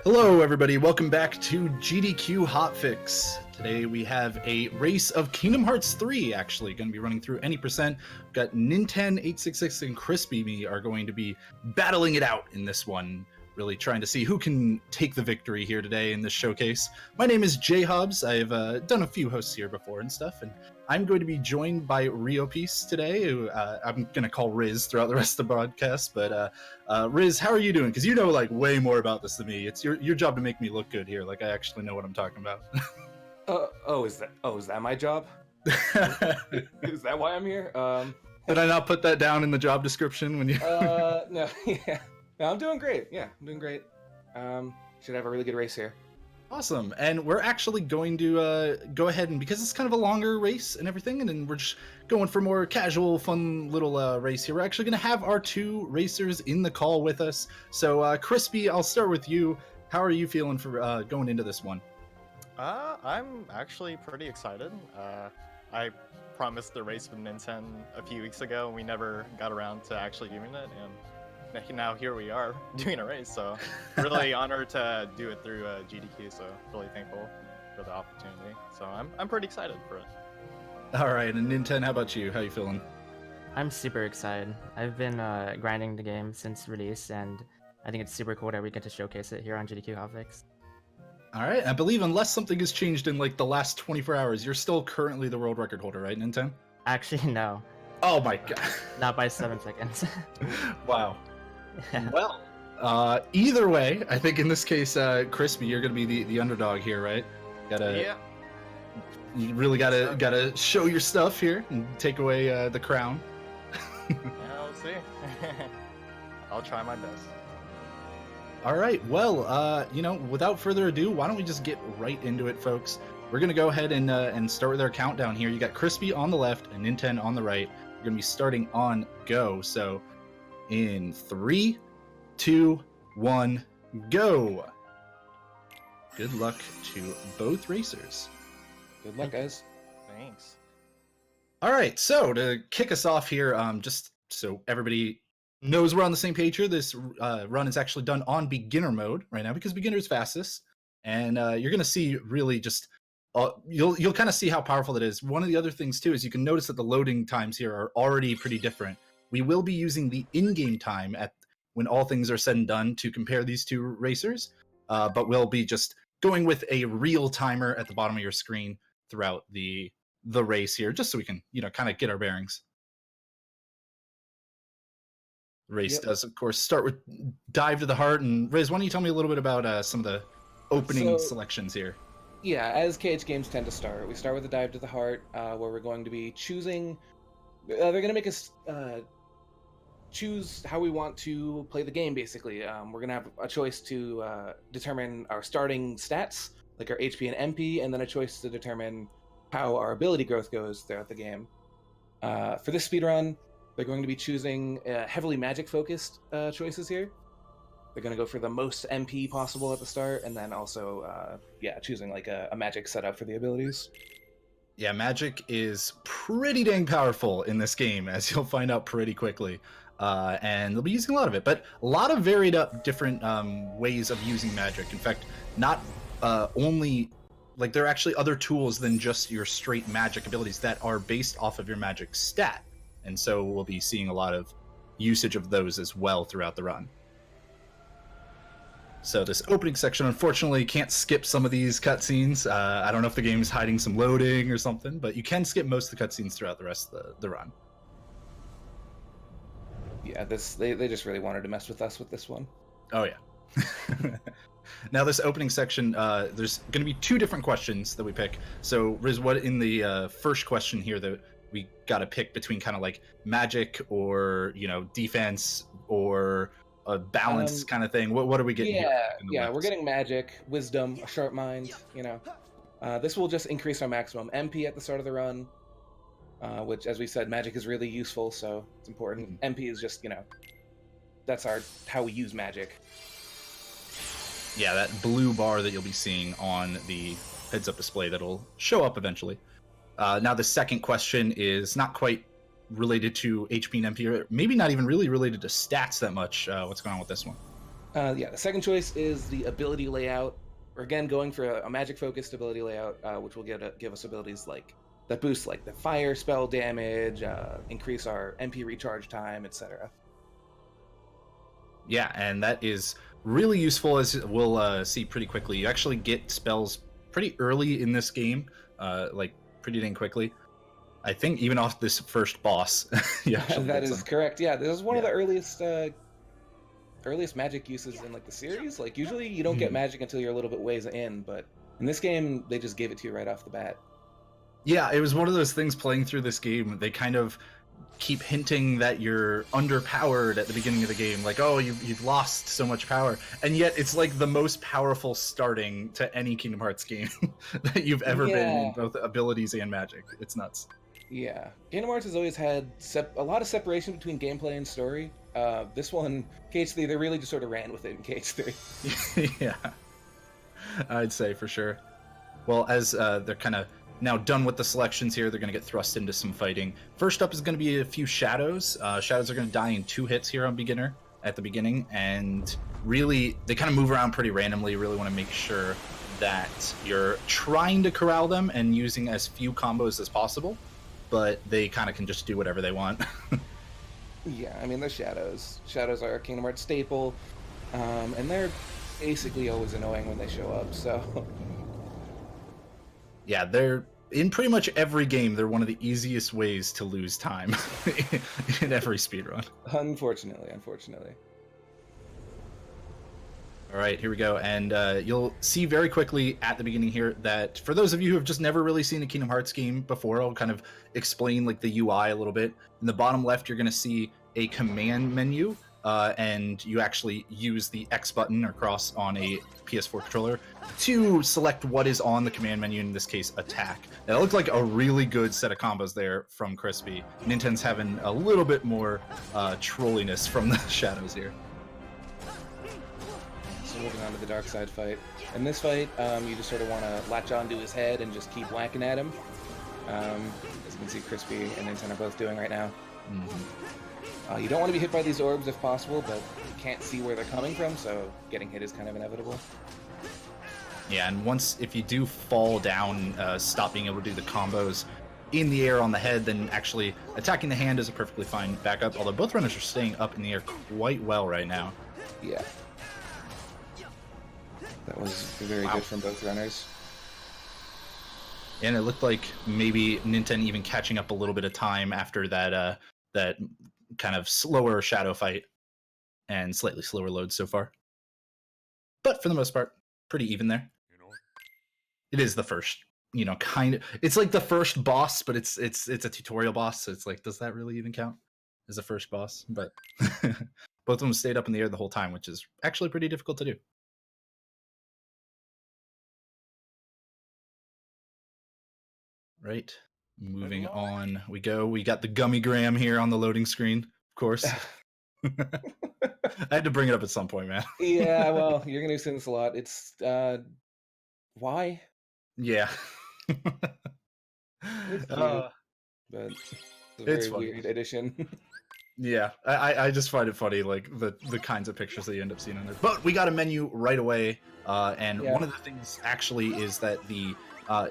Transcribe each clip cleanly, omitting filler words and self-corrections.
Hello everybody, welcome back to GDQ Hotfix. Today we have a race of Kingdom Hearts 3, actually, going to be running through any percent. We've got ninten, 866, and crispyme are going to be battling it out in this one, really trying to see who can take the victory here today in this showcase. My name is Jhobz. I've done a few hosts here before and stuff, and I'm going to be joined by RioPeace today, who I'm going to call Riz throughout the rest of the broadcast. But Riz, how are you doing? Because you know like way more about this than me. It's your job to make me look good here. Like I actually know what I'm talking about. Is that my job? Is that why I'm here? Did I not put that down in the job description when you? No, yeah. No, I'm doing great. Yeah, I'm doing great. Should have a really good race here. Awesome, and we're actually going to go ahead and, because it's kind of a longer race and everything, and then we're just going for more casual, fun little race here. We're actually going to have our two racers in the call with us. So, Crispy, I'll start with you. How are you feeling for going into this one? I'm actually pretty excited. I promised the race with ninten a few weeks ago, and we never got around to actually doing it, and now here we are doing a race, so really honored to do it through GDQ, so really thankful for the opportunity. So I'm pretty excited for it. All right, and ninten, how about you? How you feeling? I'm super excited. I've been grinding the game since release, and I think it's super cool that we get to showcase it here on GDQ Hotfix. All right, I believe unless something has changed in like the last 24 hours, you're still currently the world record holder, right, ninten? Actually, no. Oh my god. Not by 7 seconds. Wow. Well, either way, I think in this case, Crispy, you're gonna be the underdog here, right? Yeah. You really gotta show your stuff here and take away the crown. Yeah, we'll see. I'll try my best. All right. Well, without further ado, why don't we just get right into it, folks? We're gonna go ahead and start with our countdown here. You got Crispy on the left and ninten on the right. We're gonna be starting on go. So, in 3, 2, 1, go! Good luck to both racers. Good luck, guys. Thanks. All right, so to kick us off here, just so everybody knows we're on the same page here, this run is actually done on beginner mode right now because beginner is fastest, and you're going to see really just you'll kind of see how powerful it is. One of the other things too is you can notice that the loading times here are already pretty different. We will be using the in-game time at when all things are said and done to compare these two racers, but we'll be just going with a real timer at the bottom of your screen throughout the race here, just so we can kind of get our bearings. The race does, of course, start with Dive to the Heart, and Riz, why don't you tell me a little bit about some of the opening selections here? Yeah, as KH games tend to start, we start with the Dive to the Heart, where we're going to be choosing. They're going to make us choose how we want to play the game, basically. We're going to have a choice to determine our starting stats, like our HP and MP, and then a choice to determine how our ability growth goes throughout the game. For this speedrun, they're going to be choosing heavily magic-focused choices here. They're going to go for the most MP possible at the start, and then also, choosing like a magic setup for the abilities. Yeah, magic is pretty dang powerful in this game, as you'll find out pretty quickly. And they'll be using a lot of it, but a lot of varied up different ways of using magic. In fact, not only, like, there are actually other tools than just your straight magic abilities that are based off of your magic stat. And so we'll be seeing a lot of usage of those as well throughout the run. So this opening section, unfortunately, can't skip some of these cutscenes. I don't know if the game's hiding some loading or something, but you can skip most of the cutscenes throughout the rest of the run. Yeah, they just really wanted to mess with us with this one. Oh, yeah. Now, this opening section, there's going to be two different questions that we pick. So, Riz, what in the first question here that we got to pick between kind of like magic or, defense or a balance kind of thing? What are we getting here? Yeah, we're getting magic, wisdom, a sharp mind, This will just increase our maximum MP at the start of the run, which, as we said, magic is really useful, so it's important. MP is just, that's how we use magic. Yeah, that blue bar that you'll be seeing on the heads-up display that'll show up eventually. Now, the second question is not quite related to HP and MP, or maybe not even really related to stats that much. What's going on with this one? Yeah, the second choice is the ability layout. We're again going for a magic-focused ability layout, which will give us abilities like that boost like the fire spell damage, increase our MP recharge time, etc. Yeah, and that is really useful, as we'll see pretty quickly. You actually get spells pretty early in this game, like pretty dang quickly. I think even off this first boss, you actually That get is some. correct. Yeah, this is one of Yeah. the earliest magic uses in like the series. Like usually you don't get Mhm. magic until you're a little bit ways in, but in this game they just gave it to you right off the bat. Yeah, it was one of those things playing through this game. They kind of keep hinting that you're underpowered at the beginning of the game, like, oh, you've lost so much power, and yet it's like the most powerful starting to any Kingdom Hearts game that you've ever been in Yeah. both abilities and magic. It's nuts. Yeah, Kingdom Hearts has always had a lot of separation between gameplay and story. This one, KH3, they really just sort of ran with it in KH3. Yeah, I'd say for sure. Well, as they're kind of now done with the selections here, they're going to get thrust into some fighting. First up is going to be a few shadows. Shadows are going to die in 2 hits here on beginner at the beginning, and really they kind of move around pretty randomly. You really want to make sure that you're trying to corral them and using as few combos as possible, but they kind of can just do whatever they want. Yeah, I mean, they're shadows. Shadows are a Kingdom Hearts staple, and they're basically always annoying when they show up, so... Yeah, they're in pretty much every game. They're one of the easiest ways to lose time in every speedrun. Unfortunately. All right, here we go. And you'll see very quickly at the beginning here that for those of you who have just never really seen a Kingdom Hearts game before, I'll kind of explain like the UI a little bit. In the bottom left, you're going to see a command menu, and you actually use the X button or cross on a PS4 controller to select what is on the command menu, in this case, attack. That looked like a really good set of combos there from Crispy. Ninten's having a little bit more trolliness from the shadows here. So moving on to the darkside fight. In this fight, you just sort of want to latch onto his head and just keep whacking at him. As you can see, Crispy and Ninten are both doing right now. You don't want to be hit by these orbs if possible, but you can't see where they're coming from, so getting hit is kind of inevitable. Yeah, and once, if you do fall down, stop being able to do the combos in the air on the head, then actually attacking the hand is a perfectly fine backup, although both runners are staying up in the air quite well right now. Yeah. That was very good from both runners. And it looked like maybe Ninten even catching up a little bit of time after that that kind of slower shadow fight and slightly slower load so far. But for the most part, pretty even there. It is the first, kind of. It's like the first boss, but it's a tutorial boss, so it's like, does that really even count as a first boss? But both of them stayed up in the air the whole time, which is actually pretty difficult to do. Right. Moving on, we go. We got the Gummi gram here on the loading screen, of course. I had to bring it up at some point, man. Yeah, well, you're going to see this a lot. It's, why? Yeah. It's cute, but it's a very weird addition. Yeah, I just find it funny, like the kinds of pictures that you end up seeing on there. But we got a menu right away, and one of the things actually is that the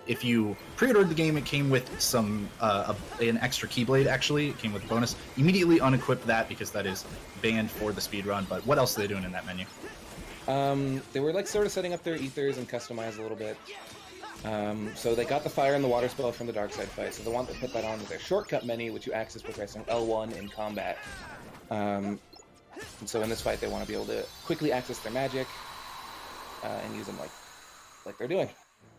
if you pre-ordered the game, it came with some an extra keyblade. Actually, it came with a bonus. Immediately unequip that because that is banned for the speedrun. But what else are they doing in that menu? They were like sort of setting up their ethers and customize a little bit. So they got the fire and the water spell from the darkside fight. So the one that put that on was their shortcut menu, which you access by pressing L1 in combat. And so in this fight, they want to be able to quickly access their magic and use them like they're doing.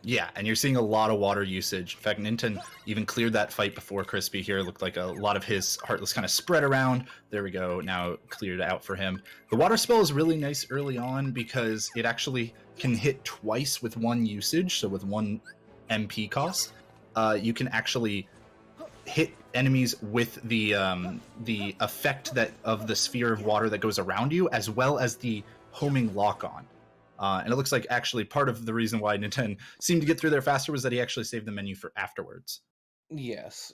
Yeah, and you're seeing a lot of water usage. In fact, Ninten even cleared that fight before Crispy here. It looked like a lot of his Heartless kind of spread around. There we go. Now cleared out for him. The water spell is really nice early on because it actually can hit twice with one usage. So with one MP cost, you can actually hit enemies with the effect that of the sphere of water that goes around you, as well as the homing lock-on. And it looks like actually part of the reason why Ninten seemed to get through there faster was that he actually saved the menu for afterwards. Yes.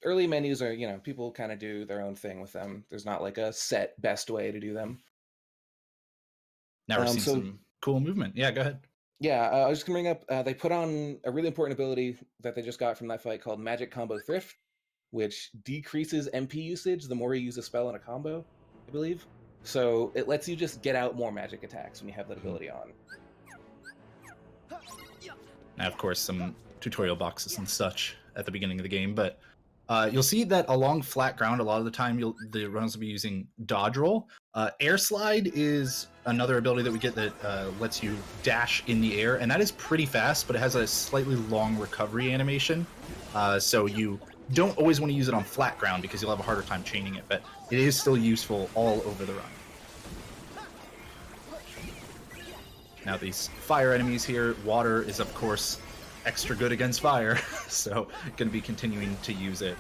Early menus are, people kind of do their own thing with them. There's not like a set best way to do them. Now we're seeing so- some cool movement. Yeah, go ahead. Yeah, I was just gonna bring up. They put on a really important ability that they just got from that fight called Magic Combo Thrift, which decreases MP usage the more you use a spell in a combo, I believe. So it lets you just get out more magic attacks when you have that ability on. Now, of course, some tutorial boxes and such at the beginning of the game, but you'll see that along flat ground, a lot of the time, the runners will be using dodge roll. Air slide is another ability that we get that lets you dash in the air, and that is pretty fast, but it has a slightly long recovery animation. So you don't always want to use it on flat ground because you'll have a harder time chaining it, but it is still useful all over the run. Now these fire enemies here, water is of course extra good against fire, so going to be continuing to use it,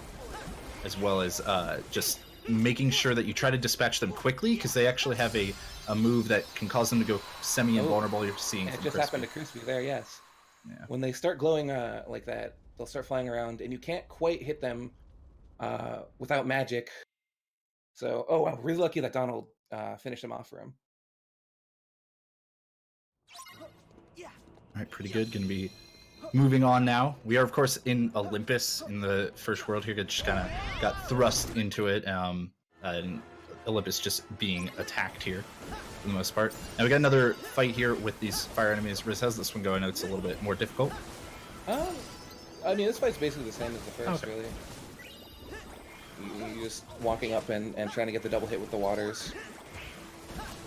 as well as just making sure that you try to dispatch them quickly, because they actually have a move that can cause them to go semi-invulnerable. You're seeing It from just Crispy. happened to Crispy there, yes. Yeah. When they start glowing like that, they'll start flying around, and you can't quite hit them without magic. So, oh wow, really lucky that Donald finished him off for him. All right, pretty good. Going to be moving on now. We are, of course, in Olympus in the first world here. Just kind of got thrust into it. And Olympus just being attacked here for the most part. Now we got another fight here with these fire enemies. Riz, how's this one going? It's a little bit more difficult. I mean, this fight's basically the same as the first, Okay. really. You're just walking up and trying to get the double hit with the waters.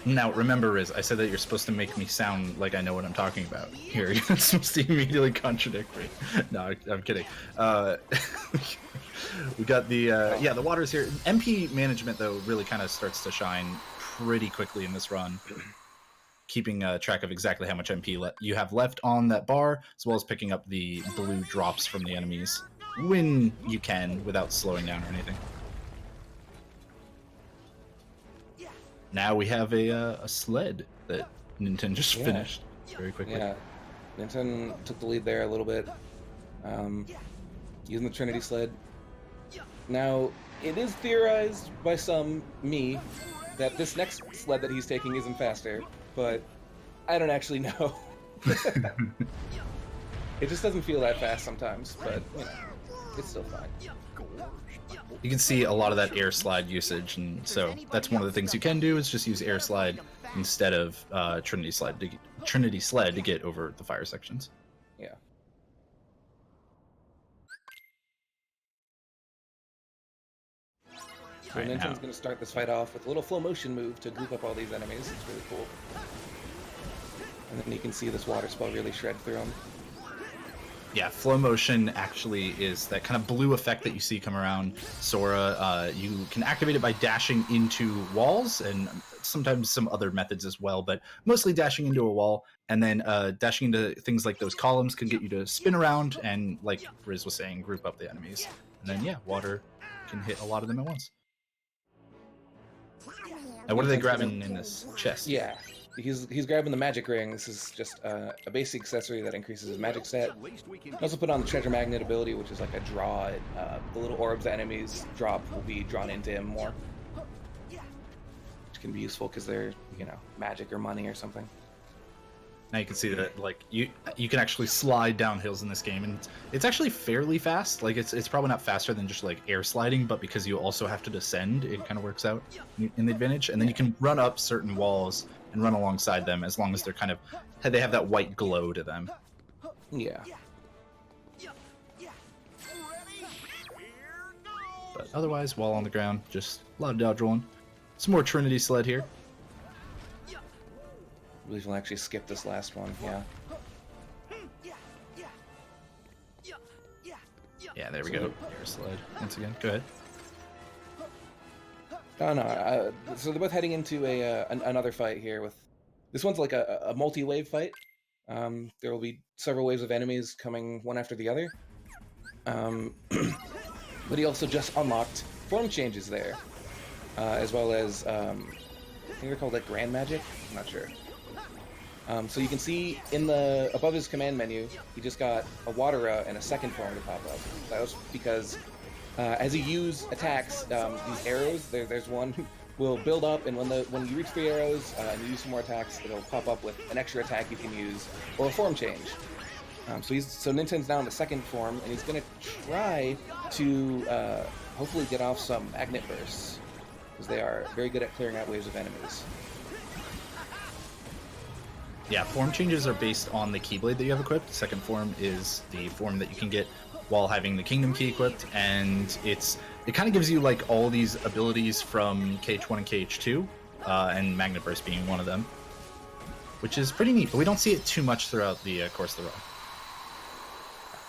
Now, remember, Riz, I said that you're supposed to make me sound like I know what I'm talking about. Here, you're supposed to immediately contradict me. No, I'm kidding. We got the, the waters here. MP management, though, really kind of starts to shine pretty quickly in this run. Keeping track of exactly how much MP you have left on that bar, as well as picking up the blue drops from the enemies when you can, without slowing down or anything. Now we have a sled that ninten just finished very quickly. Yeah, ninten took the lead there a little bit, using the Trinity sled. Now, it is theorized by some, me, that this next sled that he's taking isn't faster, but I don't actually know. It just doesn't feel that fast sometimes, but you know, it's still fine. You can see a lot of that air slide usage, and so that's one of the things you can do is just use air slide instead of Trinity sled to get over the fire sections. Yeah. So Right, Ninten's now. going to start this fight off with a little flow motion move to group up all these enemies. It's really cool. And then you can see this water spell really shred through them. Yeah, flow motion actually is that kind of blue effect that you see come around Sora. You can activate it by dashing into walls and sometimes some other methods as well, but mostly dashing into a wall, and then dashing into things like those columns can get you to spin around and, like Riz was saying, group up the enemies. And then, yeah, water can hit a lot of them at once. Now, what are they grabbing in this chest? Yeah, he's grabbing the magic ring. This is just a basic accessory that increases his magic stat. He also put on the treasure magnet ability, which is like a draw. The little orbs that enemies drop will be drawn into him more, which can be useful because they're, you know, magic or money or something. Now you can see that, like, you can actually slide down hills in this game, and it's actually fairly fast. Like, it's probably not faster than just like air sliding, but because you also have to descend, it kind of works out in the advantage. And then you can run up certain walls and run alongside them as long as they're kind of, they have that white glow to them. Yeah. But otherwise, while on the ground, just a lot of dodge rolling. Some more Trinity sled here. I believe we'll actually skip this last one. Yeah. Yeah, there we go. Air sled once again. Go ahead. Oh no. So they're both heading into another fight here. With this one's like a multi-wave fight. There will be several waves of enemies coming one after the other. But he also just unlocked form changes there, as well as I think they're called like Grand Magic. I'm not sure. So you can see in the above his command menu, he just got a water and a second form to pop up. That was because as you use attacks, these arrows, there's one will build up, and when you reach 3 arrows and you use some more attacks, it'll pop up with an extra attack you can use, or a form change. So Ninten's now in the second form, and he's going to try to hopefully get off some magnet bursts, because they are very good at clearing out waves of enemies. Yeah, form changes are based on the Keyblade that you have equipped. Second form is the form that you can get while having the Kingdom Key equipped, and it kind of gives you like all these abilities from KH1 and KH2, and Magnet Burst being one of them, which is pretty neat, but we don't see it too much throughout the course of the run.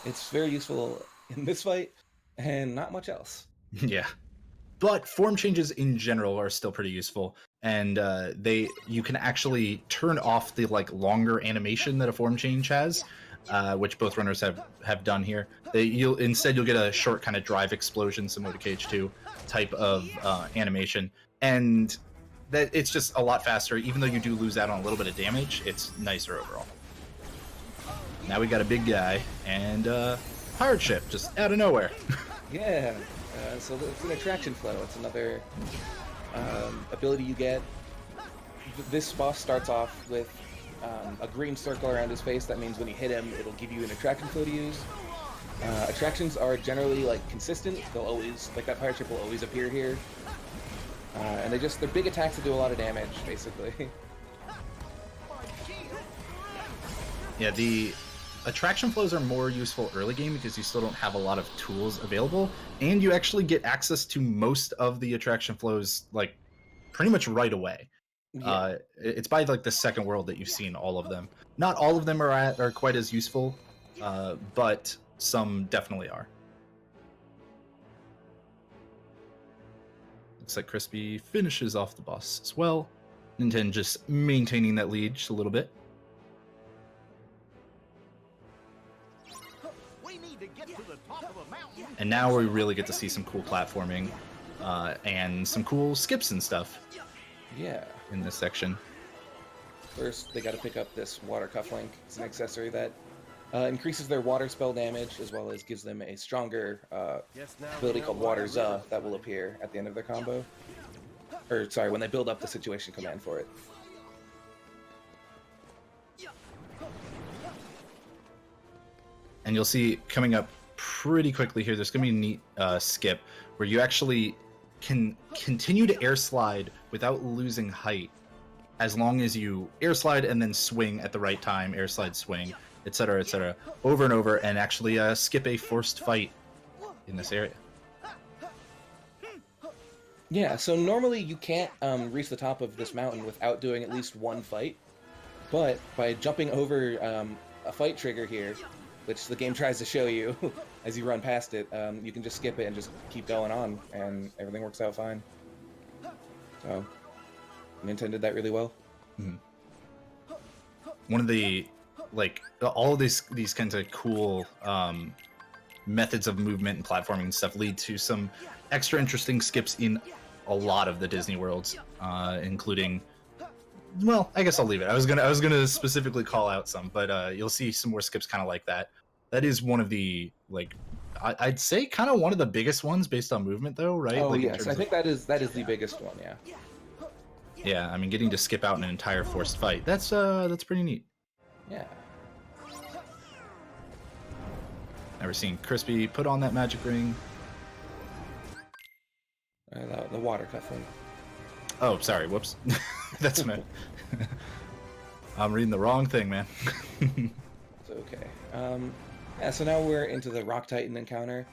It's very useful in this fight, and not much else. Yeah. But form changes in general are still pretty useful, and you can actually turn off the like longer animation that a form change has, which both runners have done here. You'll get a short kind of drive explosion similar to KH2 type of animation, and that it's just a lot faster. Even though you do lose out on a little bit of damage, it's nicer overall. Now we got a big guy and pirate ship just out of nowhere. Yeah. So it's an attraction flow. It's another ability you get. This boss starts off with a green circle around his face. That means when you hit him, it'll give you an attraction flow to use. Attractions are generally like consistent. They'll always, like that pirate ship will always appear here. And they're big attacks that do a lot of damage, basically. Yeah, the attraction flows are more useful early game because you still don't have a lot of tools available, and you actually get access to most of the attraction flows like pretty much right away. Yeah. It's by like the second world that you've seen all of them. Not all of them are quite as useful, but some definitely are. Looks like Crispy finishes off the boss as well. Ninten just maintaining that lead just a little bit. And now we really get to see some cool platforming and some cool skips and stuff. Yeah. In this section. First, they got to pick up this water cufflink. It's an accessory that increases their water spell damage, as well as gives them a stronger ability called Water Za that will appear at the end of their combo. Or, sorry, when they build up the situation command for it. And you'll see coming up pretty quickly here, there's going to be a neat skip where you actually can continue to air slide without losing height, as long as you air slide and then swing at the right time, air slide, swing, etc., over and over, and actually skip a forced fight in this area. Yeah, so normally you can't reach the top of this mountain without doing at least one fight, but by jumping over a fight trigger here, which the game tries to show you as you run past it, you can just skip it and just keep going on, and everything works out fine. So, Ninten did that really well. Mm-hmm. One of the, like, all of these kinds of cool methods of movement and platforming and stuff lead to some extra interesting skips in a lot of the Disney worlds, including, well, I guess I'll leave it. I was gonna specifically call out some, but you'll see some more skips kind of like that. That is one of the, like, I'd say kind of one of the biggest ones based on movement, though, right? Oh, like, yes, I think that is the biggest one, yeah. Yeah, I mean, getting to skip out an entire forced fight, that's pretty neat. Yeah. Never seen Crispy put on that magic ring. The water cufflink. Oh, sorry, whoops. That's me. I'm reading the wrong thing, man. It's okay. Yeah, so now we're into the Rock Titan encounter.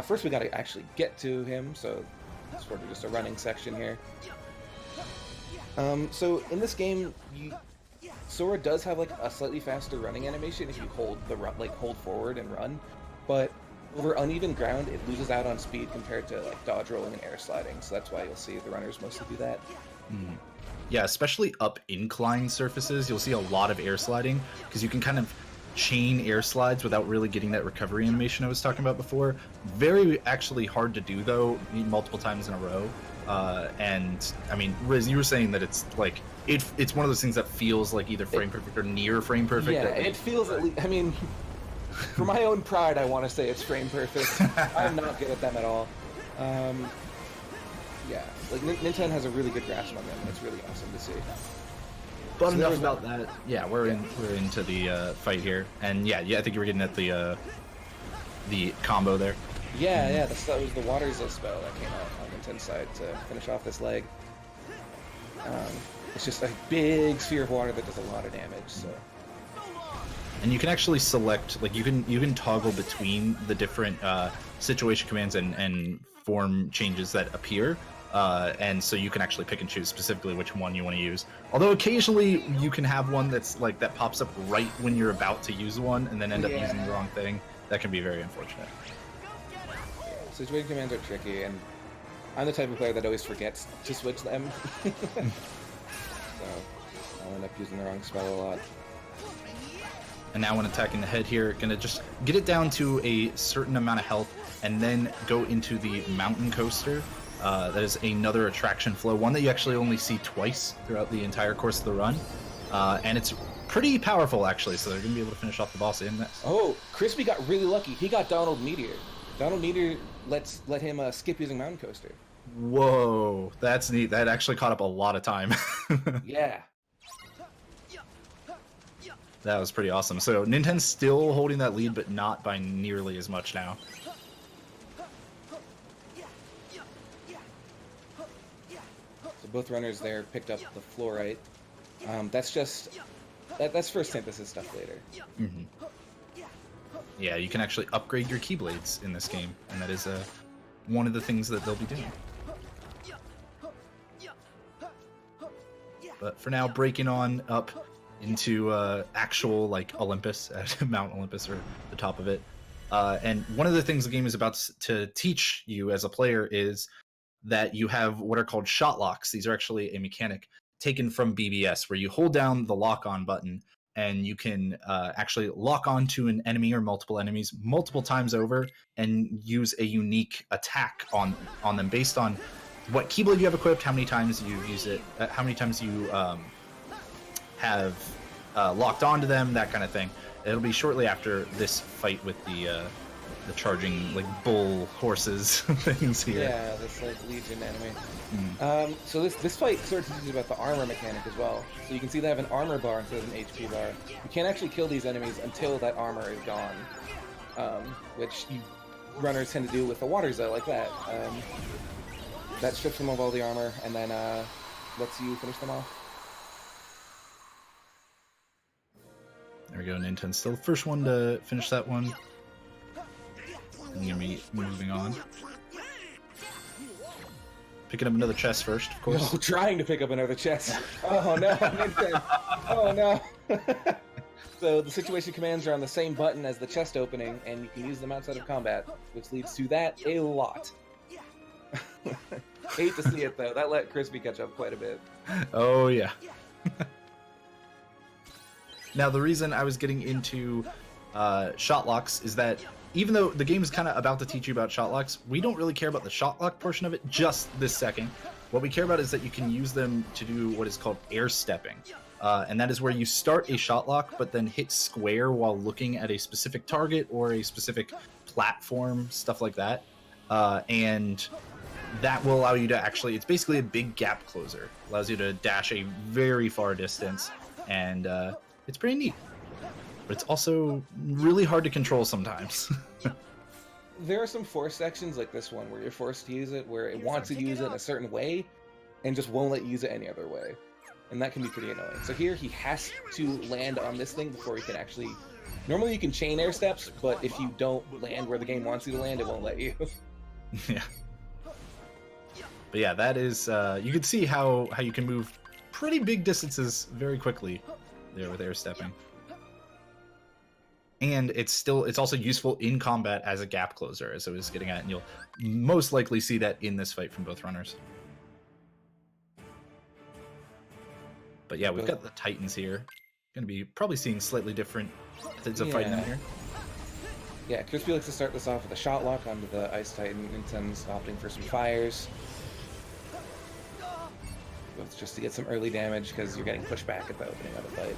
First we gotta actually get to him, so it's sort of just a running section here. So in this game, Sora does have like a slightly faster running animation if you hold hold forward and run, but over uneven ground it loses out on speed compared to like dodge rolling and air sliding, so that's why you'll see the runners mostly do that. Mm. Yeah, especially up incline surfaces, you'll see a lot of air sliding because you can kind of chain air slides without really getting that recovery animation I was talking about before. Very actually hard to do though, multiple times in a row. And I mean, Riz, you were saying that it's like it's one of those things that feels like either frame perfect or near frame perfect. Yeah, it feels at least. I mean, for my own pride, I want to say it's frame perfect. I'm not good at them at all. Yeah, like Ninten has a really good grasp on them, and it's really awesome to see. But So enough there's about that. Yeah, we're into the fight here, and yeah, I think you were getting at the combo there. Yeah, that was the Water Zill spell that came out on Ninten's side to finish off this leg. It's just a big sphere of water that does a lot of damage. So. And you can actually select, like you can toggle between the different situation commands and form changes that appear. And so you can actually pick and choose specifically which one you want to use. Although occasionally you can have one that's like that pops up right when you're about to use one and then end up using the wrong thing. That can be very unfortunate. Situation commands are tricky, and I'm the type of player that always forgets to switch them. So I'll end up using the wrong spell a lot. And now when attacking the head here, gonna just get it down to a certain amount of health and then go into the mountain coaster. That is another attraction flow, one that you actually only see twice throughout the entire course of the run. And it's pretty powerful actually, so they're gonna be able to finish off the boss in this. Oh, Crispy got really lucky. He got Donald Meteor. Donald Meteor let him skip using mountain coaster. Whoa, that's neat. That actually caught up a lot of time. Yeah. That was pretty awesome. So Ninten's still holding that lead, but not by nearly as much now. So both runners there picked up the fluorite. That's just that's for synthesis stuff later. Mm-hmm. Yeah, you can actually upgrade your keyblades in this game, and that is one of the things that they'll be doing. But for now, breaking on up into actual like Olympus at Mount Olympus, or the top of it. And one of the things the game is about to teach you as a player is that you have what are called shot locks. These are actually a mechanic taken from BBS, where you hold down the lock-on button and you can actually lock onto an enemy or multiple enemies multiple times over and use a unique attack on them based on what keyblade you have equipped, how many times you use it, how many times you have locked onto them, that kind of thing. It'll be shortly after this fight with the charging like bull horses things here. Yeah, this like Legion enemy. So this fight sort of teaches about the armor mechanic as well. So you can see they have an armor bar instead of an HP bar. You can't actually kill these enemies until that armor is gone, which you runners tend to do with the Water Zill like that. That strips them of all the armor and then lets you finish them off. There we go, Ninten's still the first one to finish that one. I'm gonna be moving on. Picking up another chest first, of course. Oh, trying to pick up another chest. Oh no, Ninten. Oh no. So the situation commands are on the same button as the chest opening, and you can use them outside of combat, which leads to that a lot. Hate to see it though. That let Crispy catch up quite a bit. Oh yeah. Now the reason I was getting into shot locks is that even though the game is kind of about to teach you about shot locks, we don't really care about the shot lock portion of it just this second. What we care about is that you can use them to do what is called air stepping. And that is where you start a shot lock, but then hit square while looking at a specific target or a specific platform, stuff like that. And that will allow you to actually, it's basically a big gap closer. Allows you to dash a very far distance, and it's pretty neat. But it's also really hard to control sometimes. There are some force sections like this one where you're forced to use it, where it wants to use it in a certain way and just won't let you use it any other way. And that can be pretty annoying. So here he has to land on this thing before he can actually... Normally you can chain air steps, but if you don't land where the game wants you to land, it won't let you. Yeah. But yeah, that is... you can see how you can move pretty big distances very quickly there with air stepping. And it's also useful in combat as a gap closer, as I was getting at, and you'll most likely see that in this fight from both runners. But yeah, we've got the Titans here. Gonna be probably seeing slightly different methods of fighting them here. Yeah, Crispy likes to start this off with a shot lock onto the Ice Titan, Ninten's opting for some fires. Both just to get some early damage, because you're getting pushed back at the opening of the fight.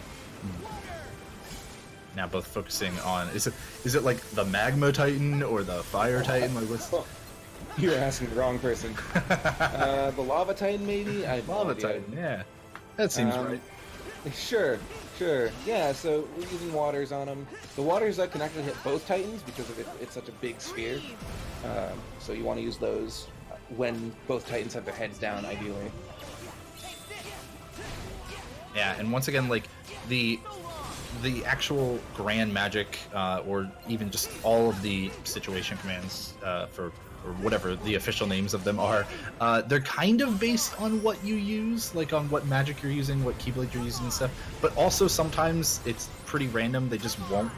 Now both focusing on, is it like the Magma Titan or the Fire Titan? Like what's... You're asking the wrong person. The Lava Titan, maybe? Lava Titan, yeah. That seems right. Sure. Yeah, so we're using waters on them. The waters that can actually hit both Titans because of it's such a big sphere. So you want to use those when both Titans have their heads down, ideally. Yeah, and once again, like, the actual grand magic, or even just all of the situation commands or whatever the official names of them are, they're kind of based on what you use, like on what magic you're using, what Keyblade you're using and stuff, but also sometimes it's pretty random. They just won't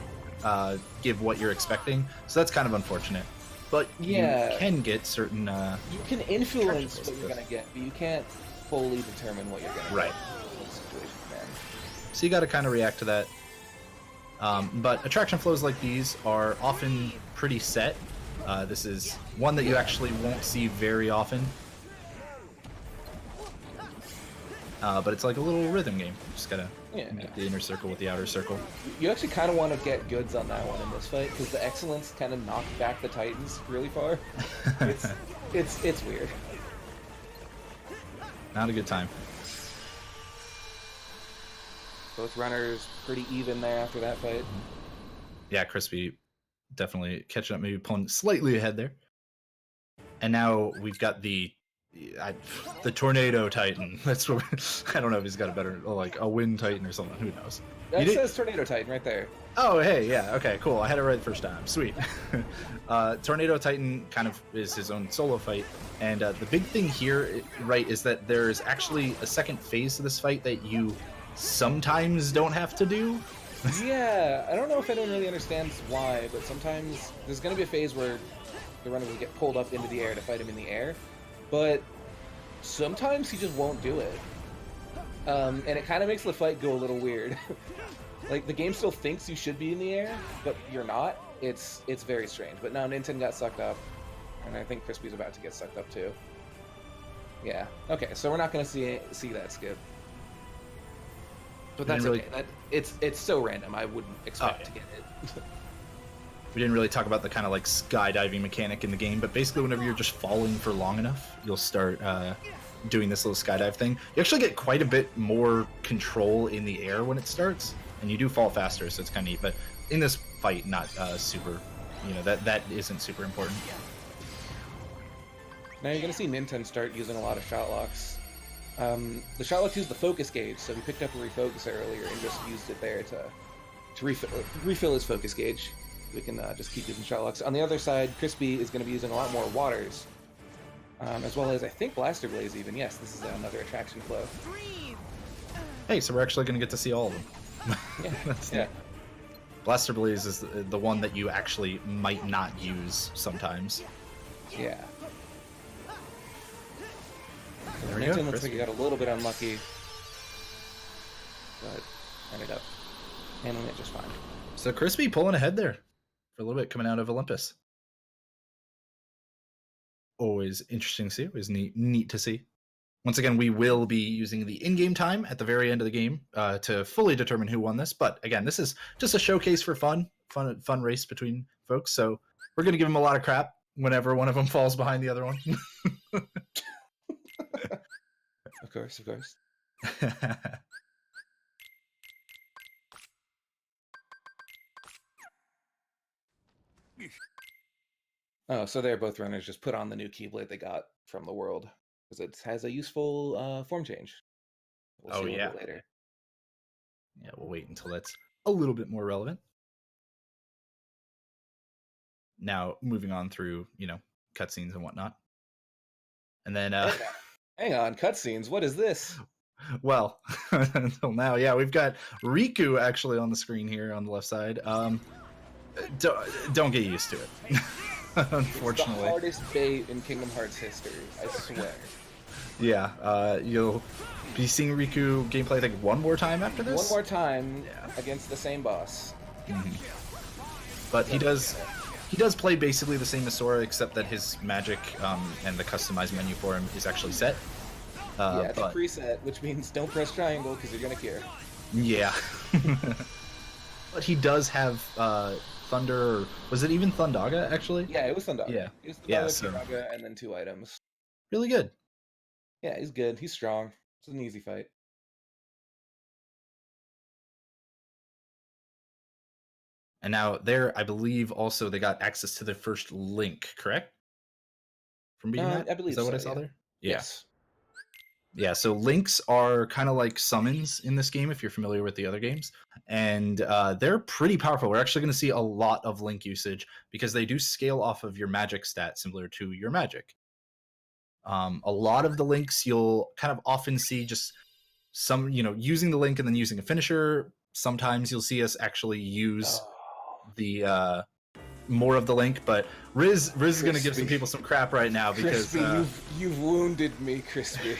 give what you're expecting, so that's kind of unfortunate. But yeah, you can get certain... you can influence what you're going to get, but you can't fully determine what you're going to get. Right. Situation command. So you got to kind of react to that. But attraction flows like these are often pretty set. This is one that you actually won't see very often. But it's like a little rhythm game. Just gotta make the inner circle with the outer circle. You actually kind of want to get goods on that one in this fight, because the excellence kind of knocked back the Titans really far. It's weird. Not a good time. Both runners pretty even there after that fight. Yeah, Crispy definitely catching up, maybe pulling slightly ahead there. And now we've got the Tornado Titan. That's what I don't know if he's got a better, like a Wind Titan or something. Who knows? That says Tornado Titan right there. Oh, hey, yeah, okay, cool. I had it right the first time. Sweet. Tornado Titan kind of is his own solo fight, and the big thing here, right, is that there's actually a second phase to this fight that you sometimes don't have to do. Yeah, I don't know if anyone really understands why, but sometimes there's going to be a phase where the runner will get pulled up into the air to fight him in the air, but sometimes he just won't do it. And it kind of makes the fight go a little weird. Like, the game still thinks you should be in the air, but you're not. It's very strange. But now ninten got sucked up, and I think Crispy's about to get sucked up too. Yeah, okay, so we're not going to see that skip. But that's okay. It's so random. I wouldn't expect to get it. We didn't really talk about the kind of like skydiving mechanic in the game, but basically whenever you're just falling for long enough, you'll start doing this little skydive thing. You actually get quite a bit more control in the air when it starts, and you do fall faster, so it's kind of neat. But in this fight, not super, that isn't super important. Now you're going to see ninten start using a lot of shot locks. The shot lock used the focus gauge, so he picked up a refocus earlier and just used it there to refill his focus gauge. We can just keep using shot locks. On the other side, Crispy is going to be using a lot more waters, as well as I think Blaster Blaze even. Yes, this is another attraction flow. Hey, so we're actually going to get to see all of them. Yeah. Blaster Blaze is the one that you actually might not use sometimes. Yeah. There we ninten go. looks like he got a little bit unlucky, but ended up handling it just fine. So Crispy pulling ahead there for a little bit coming out of Olympus. Always interesting to see. Always neat to see. Once again, we will be using the in-game time at the very end of the game to fully determine who won this. But again, this is just a showcase for fun race between folks. So we're going to give them a lot of crap whenever one of them falls behind the other one. Of course. Oh, so they're both runners just put on the new Keyblade they got from the world, because it has a useful form change. We'll see a little bit later. Yeah, we'll wait until that's a little bit more relevant. Now, moving on through, cutscenes and whatnot. And then... Hang on, cutscenes? What is this? Well, until now, yeah, we've got Riku actually on the screen here on the left side. Don't get used to it. Unfortunately. It's the hardest bait in Kingdom Hearts history, I swear. Yeah, you'll be seeing Riku gameplay, I think, one more time after this? One more time against the same boss. Mm-hmm. But he does play basically the same as Sora, except that his magic and the customized menu for him is actually set. It's a preset, which means don't press triangle because you're going to cure. Yeah. But he does have Thunder. Or was it even Thundaga actually? Yeah, it was Thundaga. Yeah. It was Thundaga, Yeah, so- Thundaga, and then 2 items. Really good. Yeah, he's good. He's strong. It's an easy fight. And now there, I believe also they got access to their first link, correct? From beating that? I believe Is that what I so, saw yeah. there? Yes. Yeah, so links are kind of like summons in this game if you're familiar with the other games. And they're pretty powerful. We're actually going to see a lot of link usage because they do scale off of your magic stat similar to your magic. A lot of the links you'll kind of often see just some, using the link and then using a finisher. Sometimes you'll see us actually use the more of the link, but Riz is going to give some people some crap right now because Crispy, you've wounded me, Crispy.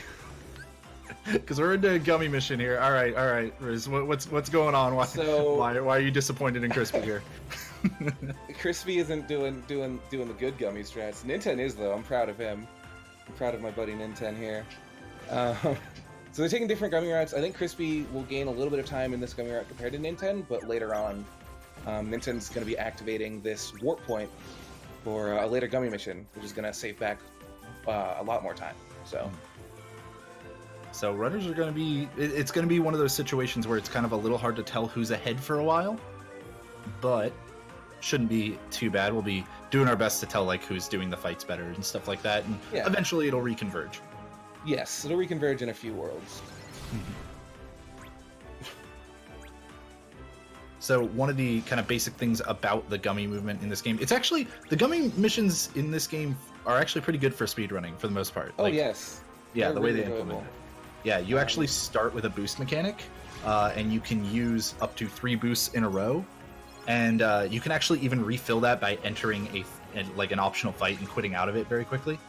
because we're into a Gummi mission here. All right, Riz, what's going on? Why are you disappointed in Crispy here? Crispy isn't doing the good Gummi strats. Ninten is though. I'm proud of him. I'm proud of my buddy Ninten here. So they're taking different Gummi routes. I think Crispy will gain a little bit of time in this Gummi route compared to Ninten, but later on, Ninten's going to be activating this warp point for a later Gummi mission, which is going to save back a lot more time. So runners are going to be... It's going to be one of those situations where it's kind of a little hard to tell who's ahead for a while, but shouldn't be too bad. We'll be doing our best to tell like who's doing the fights better and stuff like that, and eventually it'll reconverge. Yes, it'll reconverge in a few worlds. So one of the kind of basic things about the Gummi movement in this game, it's actually, the Gummi missions in this game are actually pretty good for speedrunning for the most part. Oh, yes. Yeah, They're the way really they implement enjoyable. it. Yeah, you actually start with a boost mechanic, and you can use up to 3 boosts in a row, and you can actually even refill that by entering an optional fight and quitting out of it very quickly.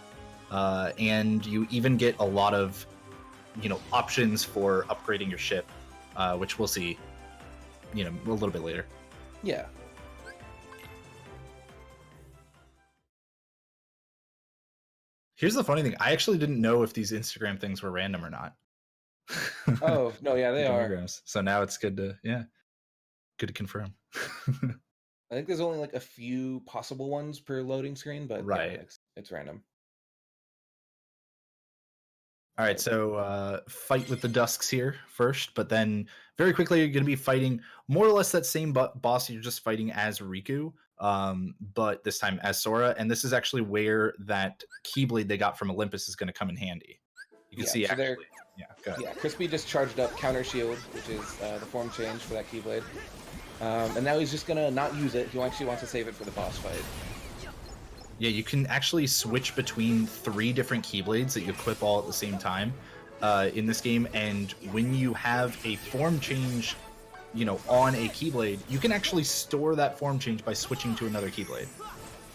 And you even get a lot of, options for upgrading your ship, which we'll see, a little bit later. Yeah. Here's the funny thing. I actually didn't know if these Instagram things were random or not. Oh, no, yeah, they are. Gummigrams. So now it's good to confirm. I think there's only like a few possible ones per loading screen, but Right. yeah, it's random. All right, so fight with the Dusks here first, but then very quickly you're going to be fighting more or less that same boss you're just fighting as Riku, but this time as Sora, and this is actually where that Keyblade they got from Olympus is going to come in handy. You can see so actually. Yeah, go ahead. Yeah, Crispy just charged up Counter Shield, which is the form change for that Keyblade. And now he's just going to not use it. He actually wants to save it for the boss fight. Yeah, you can actually switch between 3 different Keyblades that you equip all at the same time in this game, and when you have a form change, on a Keyblade, you can actually store that form change by switching to another Keyblade.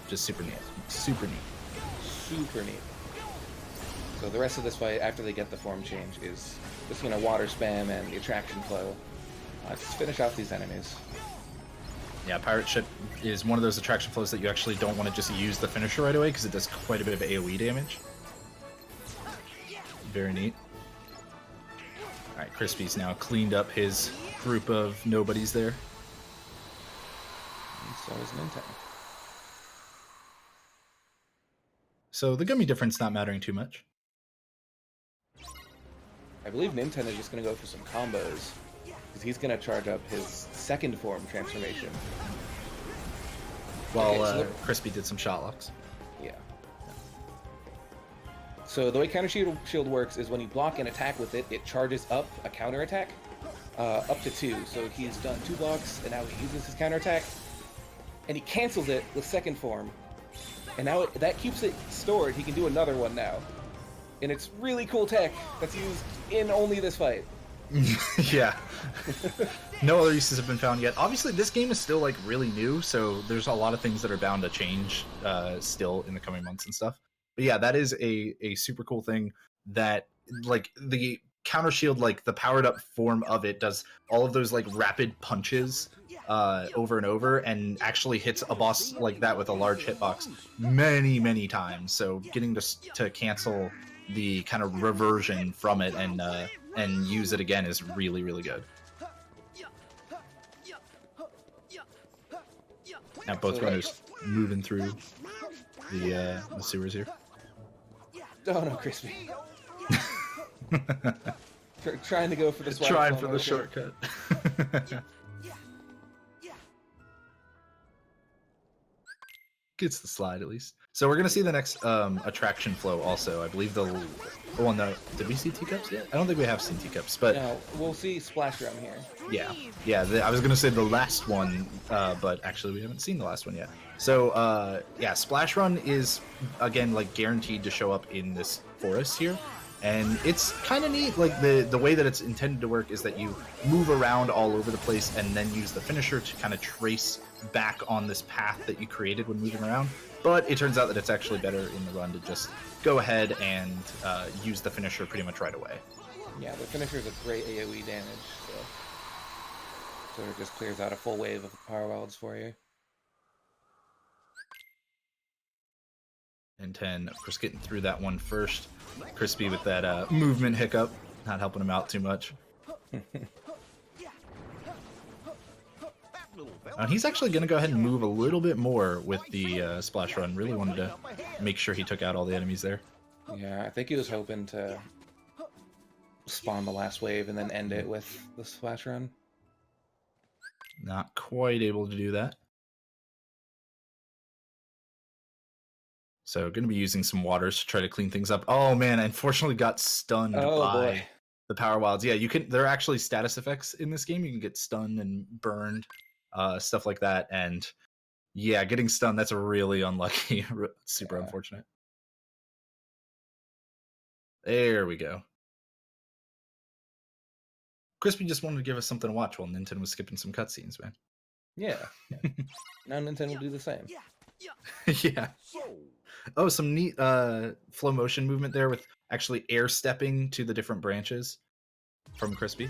Just super neat. Super neat. Super neat. So the rest of this fight, after they get the form change, is just, water spam and the attraction flow. Just finish off these enemies. Yeah, Pirate Ship is one of those attraction flows that you actually don't want to just use the finisher right away because it does quite a bit of AoE damage. Very neat. Alright, Crispy's now cleaned up his group of nobodies there. And so is Ninten. So the Gummi difference not mattering too much. I believe Ninten is just going to go for some combos, because he's going to charge up his second form transformation. While Crispy did some shot locks. Yeah. So the way Counter Shield works is when you block an attack with it, it charges up a counter attack, up to 2. So he's done 2 blocks, and now he uses his counter attack, and he cancels it with second form. And now that keeps it stored. He can do another one now. And it's really cool tech that's used in only this fight. Yeah. No other uses have been found yet. Obviously, this game is still really new, so there's a lot of things that are bound to change still in the coming months and stuff. But yeah, that is a super cool thing that the counter shield, the powered up form of it does all of those rapid punches over and over, and actually hits a boss like that with a large hitbox many times. So getting to cancel the kind of reversion from it and use it again is really good. Now both So, runners moving through the sewers here. Oh no, Crispy. Trying to go for the swipe. Trying for on the our shortcut. Gets the slide at least. So we're gonna see the next attraction flow also. I believe the oh no, did we see teacups yet? I don't think we have seen teacups, but No, we'll see Splash Run here. yeah. I was gonna say the last one, but actually we haven't seen the last one yet. So yeah, Splash Run is again like guaranteed to show up in this forest here. And it's kind of neat, like the way that it's intended to work is that you move around all over the place and then use the finisher to kind of trace back on this path that you created when moving around. But it turns out that it's actually better in the run to just go ahead and use the finisher pretty much right away. Yeah, the finisher is a great AoE damage, so it just clears out a full wave of power wilds for you. And 10, of course, getting through that one first. Crispy with that movement hiccup, not helping him out too much. He's actually going to go ahead and move a little bit more with the splash run. Really wanted to make sure he took out all the enemies there. Yeah, I think he was hoping to spawn the last wave and then end it with the splash run. Not quite able to do that. So going to be using some waters to try to clean things up. Oh man, I unfortunately got stunned by the power wilds. Yeah, there are actually status effects in this game. You can get stunned and burned, stuff like that. And yeah, getting stunned, that's really unlucky. Super unfortunate. There we go. Crispy just wanted to give us something to watch while ninten was skipping some cutscenes, man. Yeah. Now ninten will do the same. Yeah. Oh, some neat flow motion movement there with actually air stepping to the different branches from Crispy.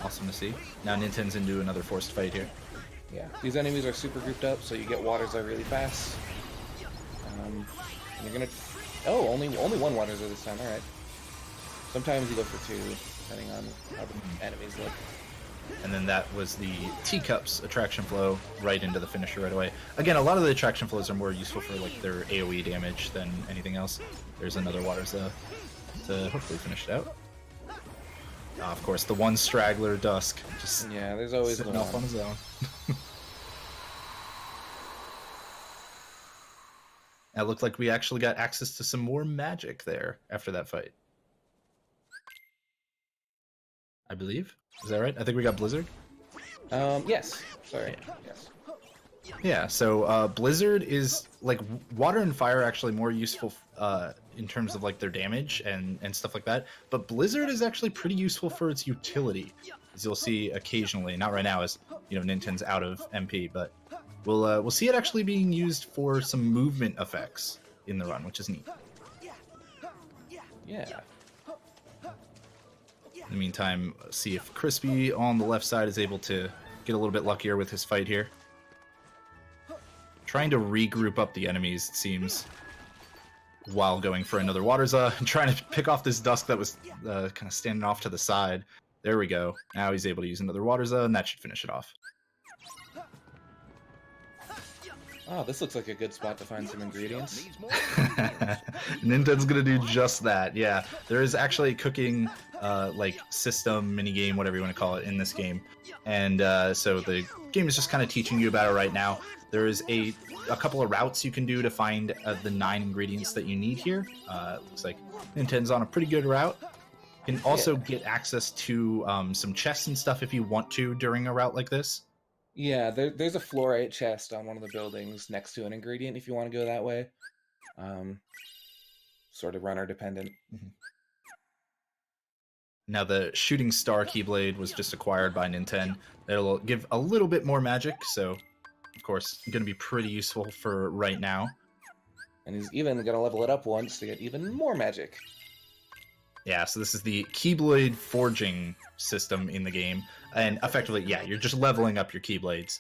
Awesome to see. Now ninten's into another forced fight here. Yeah, these enemies are super grouped up, so you get waters are really fast. You're gonna... Oh, only one waters this time, alright. Sometimes you go for two, depending on how the enemies look. And then that was the teacups attraction flow right into the finisher right away. Again, a lot of the attraction flows are more useful for like their AoE damage than anything else. There's another waters to hopefully finish it out. Of course, the one straggler Dusk just there's always sitting off on his own. It looked like we actually got access to some more magic there after that fight. I believe. Is that right? I think we got Blizzard. Yes. Sorry. Yeah. Yes. Yeah, so Blizzard is like water and fire are actually more useful in terms of like their damage and stuff like that. But Blizzard is actually pretty useful for its utility, as you'll see occasionally. Not right now, as you know, ninten's out of MP, but we'll see it actually being used for some movement effects in the run, which is neat. Yeah. In the meantime, see if Crispy on the left side is able to get a little bit luckier with his fight here. Trying to regroup up the enemies, it seems, while going for another Waterza, and trying to pick off this Dusk that was kind of standing off to the side. There we go. Now he's able to use another Waterza, and that should finish it off. Oh, this looks like a good spot to find some ingredients. Ninten's gonna do just that. Yeah, there is actually a cooking like system, minigame, whatever you want to call it, in this game, and so the game is just kind of teaching you about it right now. There is a couple of routes you can do to find the 9 ingredients that you need here. Looks like Ninten's on a pretty good route. You can also get access to some chests and stuff if you want to during a route like this. Yeah, there's a fluorite chest on one of the buildings next to an ingredient if you want to go that way. Sort of runner dependent. Mm-hmm. Now the shooting star keyblade was just acquired by Ninten. It'll give a little bit more magic, so of course going to be pretty useful for right now. And he's even going to level it up once to get even more magic. Yeah, so this is the Keyblade forging system in the game, and effectively, yeah, you're just leveling up your Keyblades,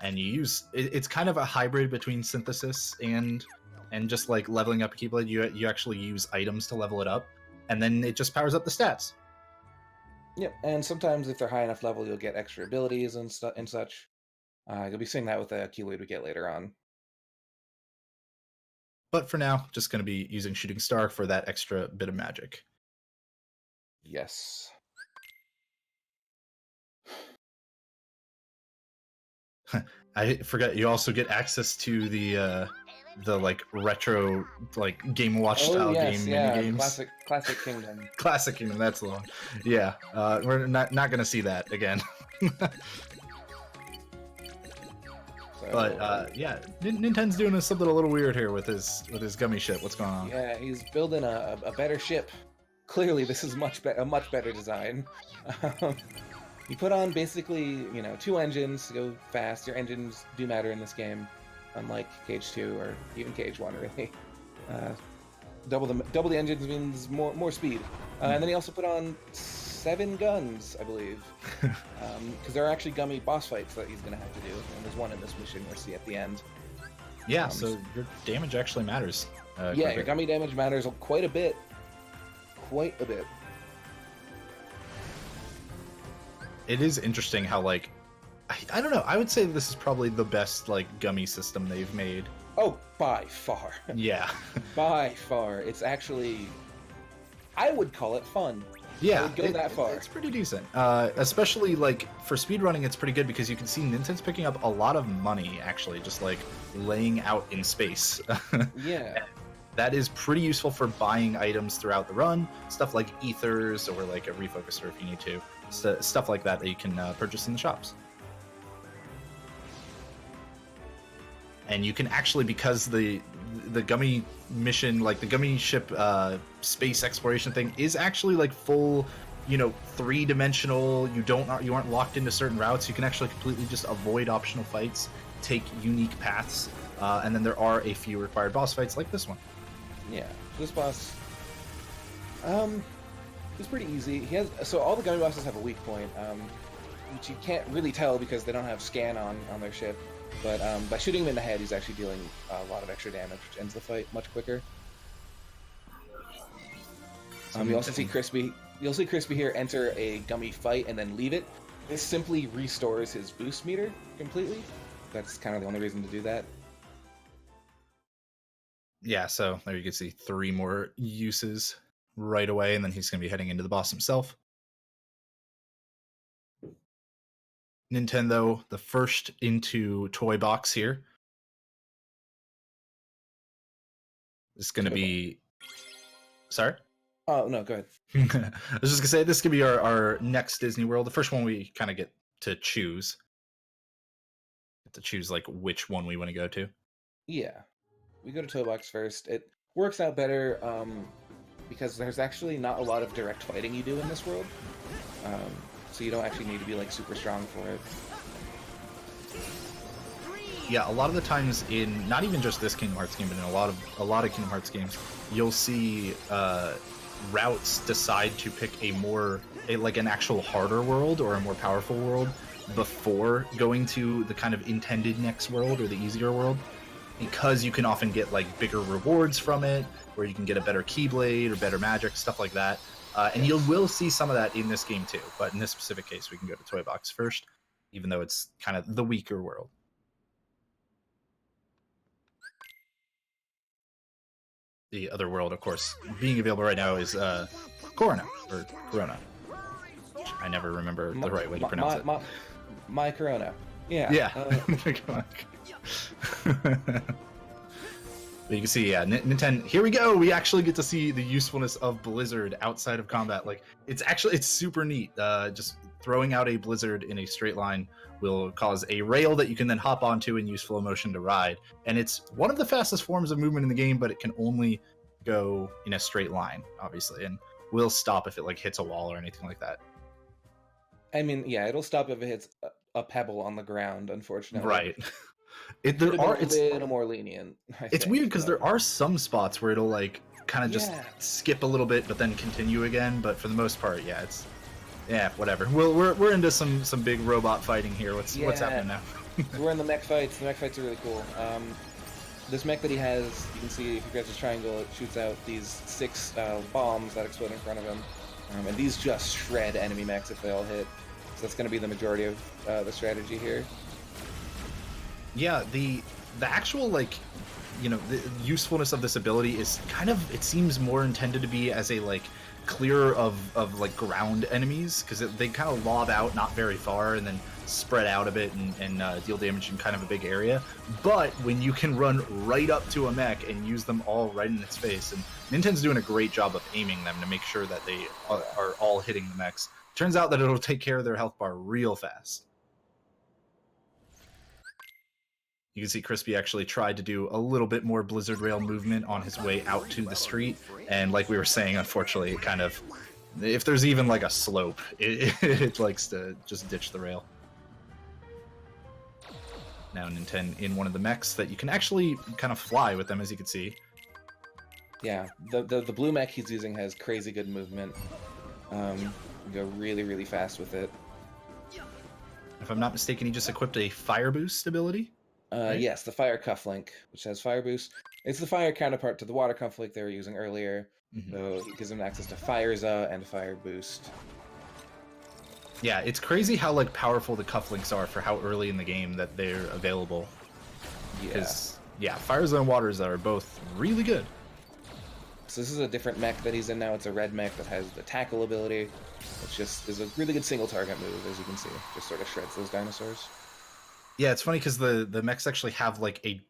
and you use it's kind of a hybrid between synthesis and just like leveling up a Keyblade. You actually use items to level it up, and then it just powers up the stats. Yep, and sometimes if they're high enough level, you'll get extra abilities and such. You'll be seeing that with the keloid we get later on. But for now, just going to be using Shooting Star for that extra bit of magic. Yes. I forgot you also get access to the like retro like Game Watch style game mini games. Classic Kingdom. Classic Kingdom, that's the one. Yeah, we're not gonna see that again. But yeah, Ninten's doing something a little weird here with his Gummi ship. What's going on? Yeah, he's building a better ship. Clearly, this is a much better design. You put on basically, 2 engines to go fast. Your engines do matter in this game, unlike Cage 2 or even Cage 1, really. Double the engines means more speed. And then he also put on 7 guns, I believe, because there are actually Gummi boss fights that he's going to have to do, and there's one in this mission we'll see at the end. Yeah, so your damage actually matters. Yeah, your Gummi damage matters quite a bit. Quite a bit. It is interesting how, like, I don't know, I would say this is probably the best, like, Gummi system they've made. Oh, by far. Yeah. By far. It's actually, I would call it fun. Yeah, I would go that far. It's pretty decent. Especially, like, for speedrunning, it's pretty good because you can see Ninten's picking up a lot of money, actually, just, like, laying out in space. Yeah. That is pretty useful for buying items throughout the run, stuff like ethers or, like, a refocuser if you need to. Stuff like that you can purchase in the shops. And you can actually, because the Gummi mission, like the Gummi ship space exploration thing is actually like full, 3-dimensional. You aren't locked into certain routes. You can actually completely just avoid optional fights, take unique paths, and then there are a few required boss fights like this one. Yeah, this boss, it's pretty easy. So all the Gummi bosses have a weak point, which you can't really tell because they don't have scan on their ship. But by shooting him in the head, he's actually dealing a lot of extra damage, which ends the fight much quicker. You also see Crispy. You'll see Crispy here enter a Gummi fight and then leave it. This simply restores his boost meter completely. That's kind of the only reason to do that. Yeah, so there you can see 3 more uses right away, and then he's going to be heading into the boss himself. Nintendo, the first into Toy Box here. It's going to be... Sorry? Oh, no, go ahead. I was just going to say, this could be our next Disney World. The first one we kind of get to choose. Get to choose, like, which one we want to go to. Yeah. We go to Toy Box first. It works out better because there's actually not a lot of direct fighting you do in this world. So you don't actually need to be like super strong for it. Yeah, a lot of the times in not even just this Kingdom Hearts game, but in a lot of Kingdom Hearts games, you'll see routes decide to pick like an actual harder world or a more powerful world before going to the kind of intended next world or the easier world, because you can often get like bigger rewards from it, where you can get a better Keyblade or better magic, stuff like that. And you will see some of that in this game too, but in this specific case, we can go to Toy Box first, even though it's kind of the weaker world. The other world, of course, being available right now is Corona, or Corona. I never remember the right way to pronounce it. My Corona. Yeah. Yeah. But you can see, yeah, Ninten, here we go! We actually get to see the usefulness of Blizzard outside of combat. Like, it's super neat. Just throwing out a Blizzard in a straight line will cause a rail that you can then hop onto and use flow motion to ride. And it's one of the fastest forms of movement in the game, but it can only go in a straight line, obviously, and will stop if it, like, hits a wall or anything like that. I mean, yeah, it'll stop if it hits a pebble on the ground, unfortunately. Right. It's a little more lenient. It's weird because there are some spots where it'll like kind of just skip a little bit, but then continue again. But for the most part, yeah, whatever. We're into some big robot fighting here. What's happening now? We're in the mech fights. The mech fights are really cool. This mech that he has, you can see if you press his triangle, it shoots out these 6 bombs that explode in front of him, and these just shred enemy mechs if they all hit. So that's going to be the majority of the strategy here. Yeah, the actual like, you know, the usefulness of this ability is kind of, it seems more intended to be as a like clearer of like ground enemies, because they kind of lob out not very far and then spread out a bit and deal damage in kind of a big area. But when you can run right up to a mech and use them all right in its face, and Ninten's doing a great job of aiming them to make sure that they are all hitting the mechs, turns out that it'll take care of their health bar real fast. You can see Crispy actually tried to do a little bit more Blizzard Rail movement on his way out to the street, and like we were saying, unfortunately, it kind of, if there's even like a slope, it likes to just ditch the rail. Now Ninten in one of the mechs that you can actually kind of fly with them, as you can see. Yeah, the blue mech he's using has crazy good movement. You go really fast with it. If I'm not mistaken, he just equipped a fire boost ability. Right? Yes, the fire cufflink, which has fire boost. It's the fire counterpart to the water cufflink they were using earlier. So it gives them access to Fireza and fire boost. Yeah, it's crazy how like powerful the cufflinks are for how early in the game that they're available. Because yeah, Fireza and Waters are both really good. So this is a different mech that he's in now. It's a red mech that has the tackle ability, which just is a really good single target move, as you can see. Just sort of shreds those dinosaurs. Yeah, it's funny because the mechs actually have like a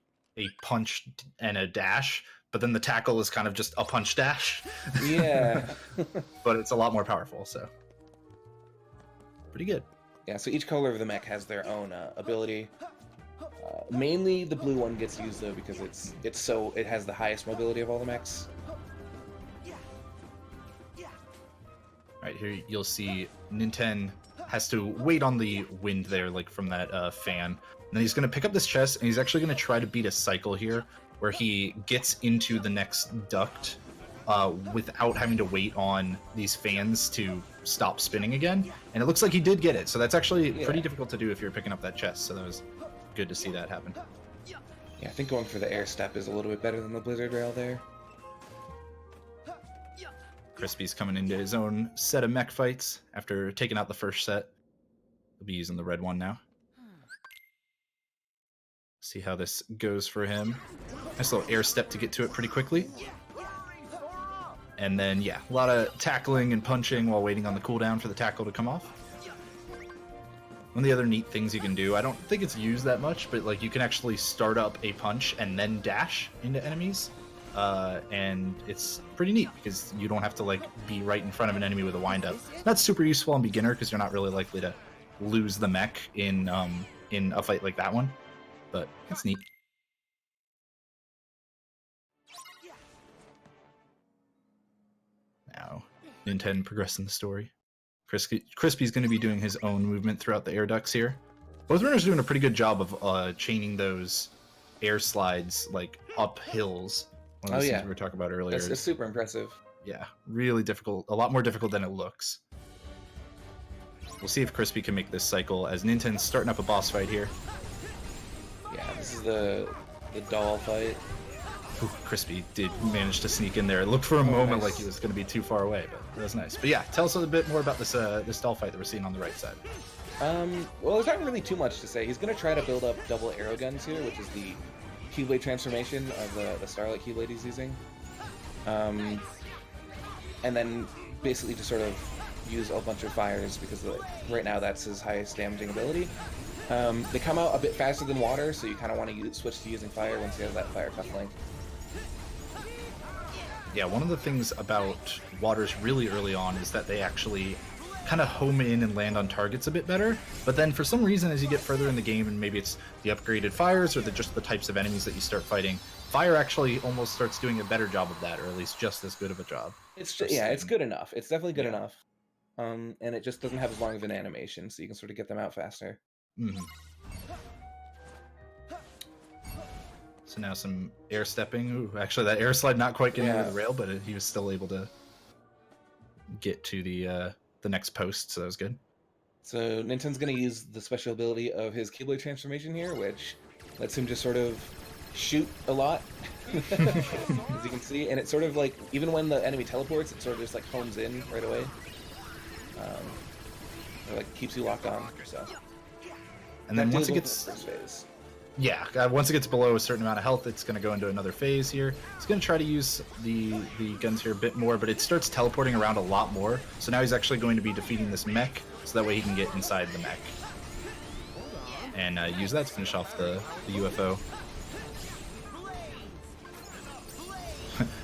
punch and a dash, but then the tackle is kind of just a punch dash. Yeah. But it's a lot more powerful, so pretty good. Yeah, so each color of the mech has their own ability. Mainly the blue one gets used though because it has the highest mobility of all the mechs. Right here, you'll see Ninten has to wait on the wind there, like from that fan. And then he's going to pick up this chest, and he's actually going to try to beat a cycle here, where he gets into the next duct without having to wait on these fans to stop spinning again. And it looks like he did get it, so that's actually pretty difficult to do if you're picking up that chest. So that was good to see that happen. Yeah, I think going for the air step is a little bit better than the Blizzard Rail there. Crispy's coming into his own set of mech fights after taking out the first set. He'll be using the red one now. See how this goes for him. Nice little air step to get to it pretty quickly. And then, yeah, a lot of tackling and punching while waiting on the cooldown for the tackle to come off. One of the other neat things you can do, I don't think it's used that much, but like you can actually start up a punch and then dash into enemies. And it's pretty neat because you don't have to like be right in front of an enemy with a windup. That's super useful on beginner because you're not really likely to lose the mech in a fight like that one, but it's neat. Now, Ninten progressing the story. Crispy's going to be doing his own movement throughout the air ducts here. Both runners are doing a pretty good job of chaining those air slides like up hills. One of those things we were talking about earlier. It's super impressive. Yeah, really difficult. A lot more difficult than it looks. We'll see if Crispy can make this cycle as Ninten's starting up a boss fight here. Yeah, this is the doll fight. Ooh, Crispy did manage to sneak in there. It looked for a moment like he was going to be too far away, but that was nice. But yeah, tell us a bit more about this this doll fight that we're seeing on the right side. Well, there's not really too much to say. He's going to try to build up double arrow guns here, which is the Keyblade transformation of the Starlight Keyblade he's using. And then basically just sort of use a bunch of fires because right now that's his highest damaging ability. They come out a bit faster than water, so you kind of want to switch to using fire once he has that fire cufflink. Yeah, one of the things about waters really early on is that they actually kind of home in and land on targets a bit better, but then for some reason as you get further in the game, and maybe it's the upgraded fires or just the types of enemies that you start fighting, fire actually almost starts doing a better job of that, or at least just as good of a job. It's good enough. It's definitely good enough. And it just doesn't have as long of an animation, so you can sort of get them out faster. So now some air stepping. Ooh, actually that air slide not quite getting over the rail, but he was still able to get to the next post, so that was good. So Ninten's going to use the special ability of his Keyblade transformation here, which lets him just sort of shoot a lot, as you can see, and it's sort of like, even when the enemy teleports, it sort of just like homes in right away. It like keeps you locked on, so. And then once it gets... Yeah, once it gets below a certain amount of health, it's going to go into another phase here. He's going to try to use the guns here a bit more, but it starts teleporting around a lot more. So now he's actually going to be defeating this mech, so that way he can get inside the mech. And use that to finish off the UFO.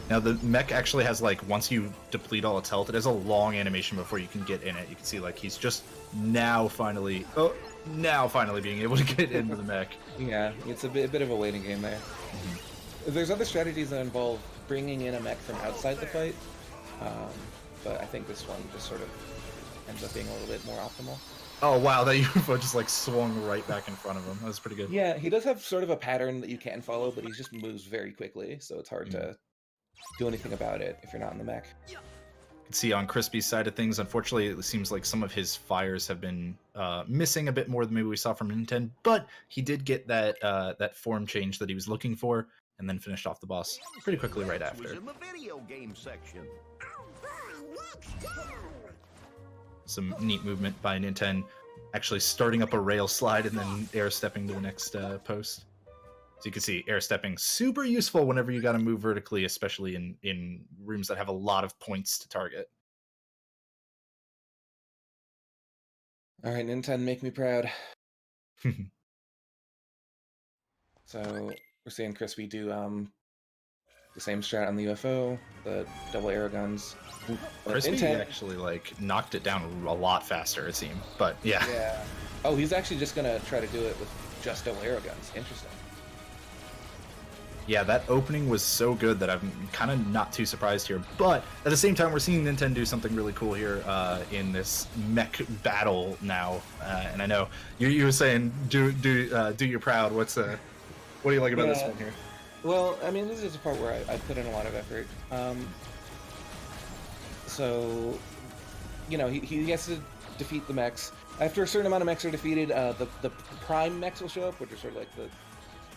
Now the mech actually has, like, once you deplete all its health, it has a long animation before you can get in it. You can see, like, he's just now finally being able to get into the mech. Yeah, it's a bit of a waiting game there. There's other strategies that involve bringing in a mech from outside the fight, but I think this one just sort of ends up being a little bit more optimal. Oh wow, that UFO just like swung right back in front of him. That was pretty good. Yeah, he does have sort of a pattern that you can follow, but he just moves very quickly, so it's hard to do anything about it if you're not in the mech. You can see on Crispy's side of things, unfortunately, it seems like some of his fires have been missing a bit more than maybe we saw from ninten, but he did get that that form change that he was looking for, and then finished off the boss pretty quickly right after. In the video game section. Some neat movement by ninten, actually starting up a rail slide and then air stepping to the next post. So you can see air stepping super useful whenever you got to move vertically, especially in rooms that have a lot of points to target. All right, ninten, make me proud. So we're seeing Crispy do the same strat on the UFO, the double arrow guns. Crispy actually like knocked it down a lot faster, it seemed. But yeah. Yeah. Oh, he's actually just gonna try to do it with just double arrow guns. Interesting. Yeah, that opening was so good that I'm kind of not too surprised here. But at the same time, we're seeing ninten do something really cool here in this mech battle now. And I know you were saying do your proud. What do you like about this one here? Well, I mean, this is a part where I put in a lot of effort. So, you know, he has to defeat the mechs. After a certain amount of mechs are defeated, the prime mechs will show up, which are sort of like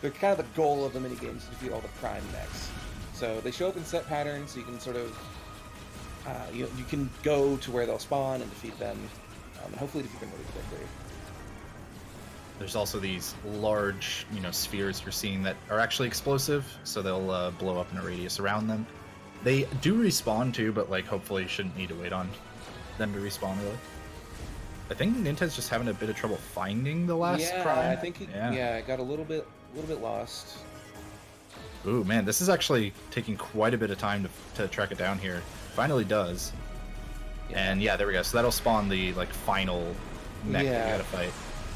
they're kind of the goal of the minigame, is to defeat all the prime mechs. So they show up in set patterns, so you can sort of, you can go to where they'll spawn and defeat them, and hopefully defeat them really quickly. There's also these large, spheres you're seeing that are actually explosive, so they'll blow up in a radius around them. They do respawn too, but like hopefully you shouldn't need to wait on them to respawn really. I think ninten's just having a bit of trouble finding the last prime. I think it got a little bit lost. Ooh man, this is actually taking quite a bit of time to track it down here. Finally does. Yeah. And yeah, there we go. So that'll spawn the final mech that you gotta fight.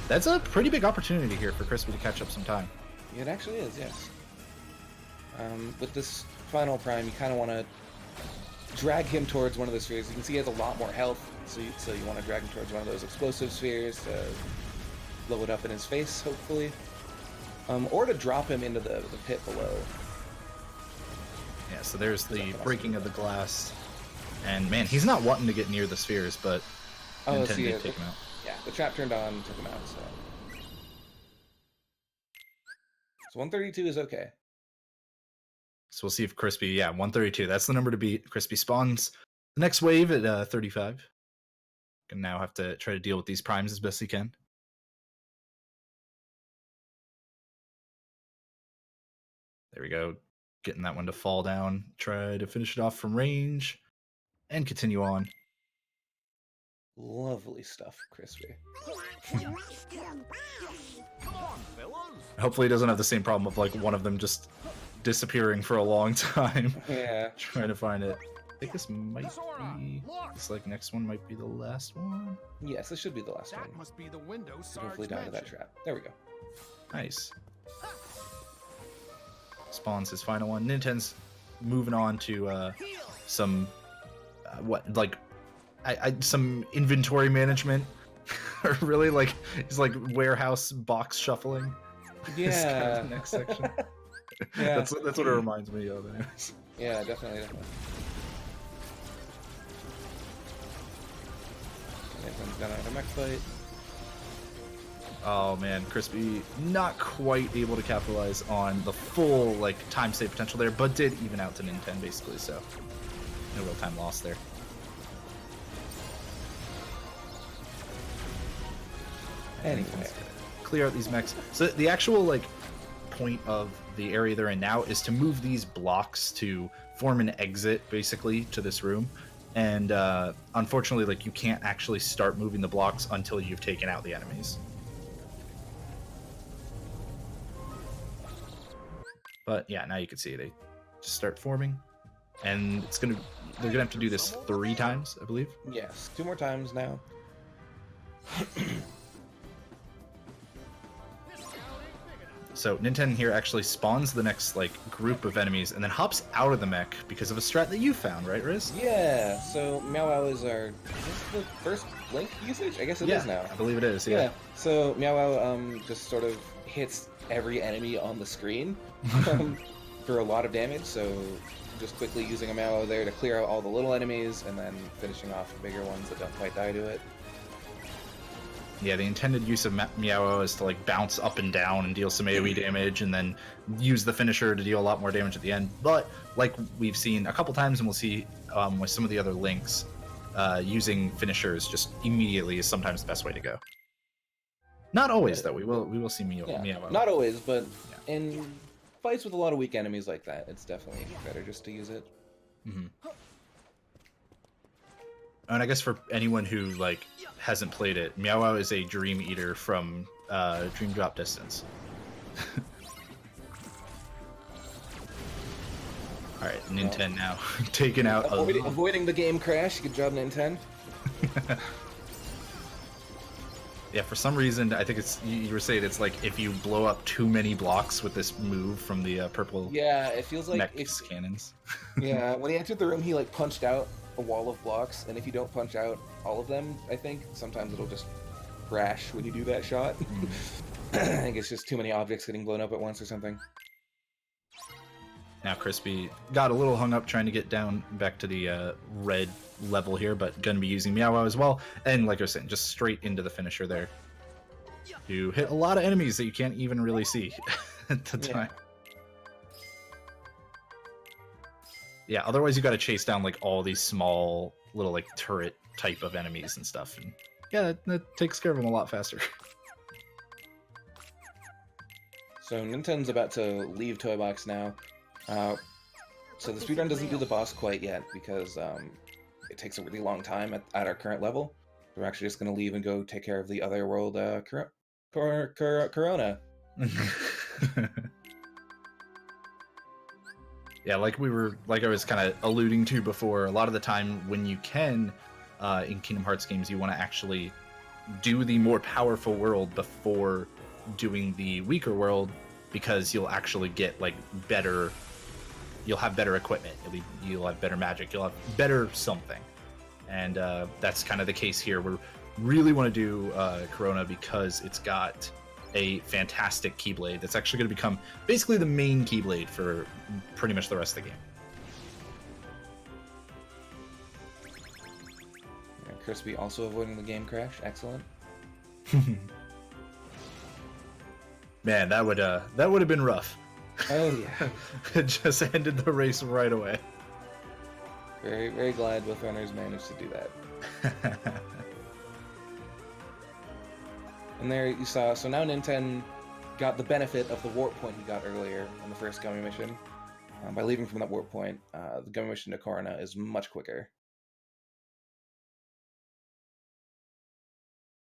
That's a pretty big opportunity here for Crispy to catch up some time. It actually is, yes. With this final prime, you kind of want to drag him towards one of the spheres. You can see he has a lot more health, so you want to drag him towards one of those explosive spheres to blow it up in his face, hopefully. Or to drop him into the pit below. Yeah, so there's the breaking of the glass. And man, he's not wanting to get near the spheres, but ninten did take him out. Yeah, the trap turned on, took him out, so 132 is okay. So we'll see if Crispy, 132, that's the number to beat. Crispy spawns the next wave at 35. Can now have to try to deal with these primes as best he can. There we go. Getting that one to fall down. Try to finish it off from range and continue on. Lovely stuff, Crispy. Hopefully he doesn't have the same problem of like one of them just disappearing for a long time. Yeah. Trying to find it. I think this might be this next one might be the last one. Yes, this should be the last one. Must be the window. Hopefully down to that trap. There we go. Nice. Spawns his final one. Ninten's moving on to some some inventory management. Or really he's warehouse box shuffling. Yeah. This kind of next section. Yeah. That's what it reminds me of anyways. Yeah, definitely. Ninten's got another mech fight. Oh man, Crispy not quite able to capitalize on the full time save potential there, but did even out to ninten basically, so no real time lost there. Anyway, clear out these mechs. So the actual like point of the area they're in now is to move these blocks to form an exit basically to this room. And unfortunately, like you can't actually start moving the blocks until you've taken out the enemies. But yeah, now you can see they just start forming, and they're gonna have to do this 3 times, I believe. Yes, 2 more times now. So ninten here actually spawns the next like group of enemies and then hops out of the mech because of a strat that you found, right, Riz? Yeah, so Meow Wow is our... Is this the first Blink usage? I guess it is now. I believe it is, yeah. So Meow Wow just sort of hits every enemy on the screen for a lot of damage, so just quickly using a Meow Wow there to clear out all the little enemies and then finishing off the bigger ones that don't quite die to it. Yeah, the intended use of Meow is to like bounce up and down and deal some AoE damage and then use the finisher to deal a lot more damage at the end. But like we've seen a couple times and we'll see with some of the other links, using finishers just immediately is sometimes the best way to go. Not always though, we will see Meow. Not always, but in fights with a lot of weak enemies like that, it's definitely better just to use it. Mm-hmm. And I guess for anyone who like hasn't played it, Meow Wow is a Dream Eater from Dream Drop Distance. All right, ninten now taken out. Avoiding the game crash. Good job, ninten. Yeah, for some reason I think it's you were saying it's like if you blow up too many blocks with this move from the purple. Yeah, it feels like Mech's cannons. Yeah, when he entered the room, he like punched out a wall of blocks, and if you don't punch out all of them, I think sometimes it'll just crash when you do that shot. I think it's just too many objects getting blown up at once or something. Now Crispy got a little hung up trying to get down back to the red level here, but gonna be using Meow Wow as well, and like I was saying, just straight into the finisher there. You hit a lot of enemies that you can't even really see at the time. Yeah, otherwise you gotta chase down like all these small little like turret type of enemies and stuff. And yeah, that takes care of them a lot faster. So ninten's about to leave Toy Box now. So the speedrun doesn't do the boss quite yet because it takes a really long time at our current level. We're actually just going to leave and go take care of the other world Corona. Yeah, like I was kind of alluding to before, a lot of the time when you can, in Kingdom Hearts games, you want to actually do the more powerful world before doing the weaker world, because you'll actually get like better, you'll have better equipment, you'll have better magic, you'll have better something. And that's kind of the case here. We really want to do Corona because it's got a fantastic Keyblade that's actually going to become basically the main Keyblade for pretty much the rest of the game. And Crispy also avoiding the game crash. Excellent. Man, that would have been rough. Oh yeah. It just ended the race right away. Very, very glad both runners managed to do that. And there you saw, so now ninten got the benefit of the warp point he got earlier in the first Gummi mission. By leaving from that warp point, the Gummi mission to Corona is much quicker.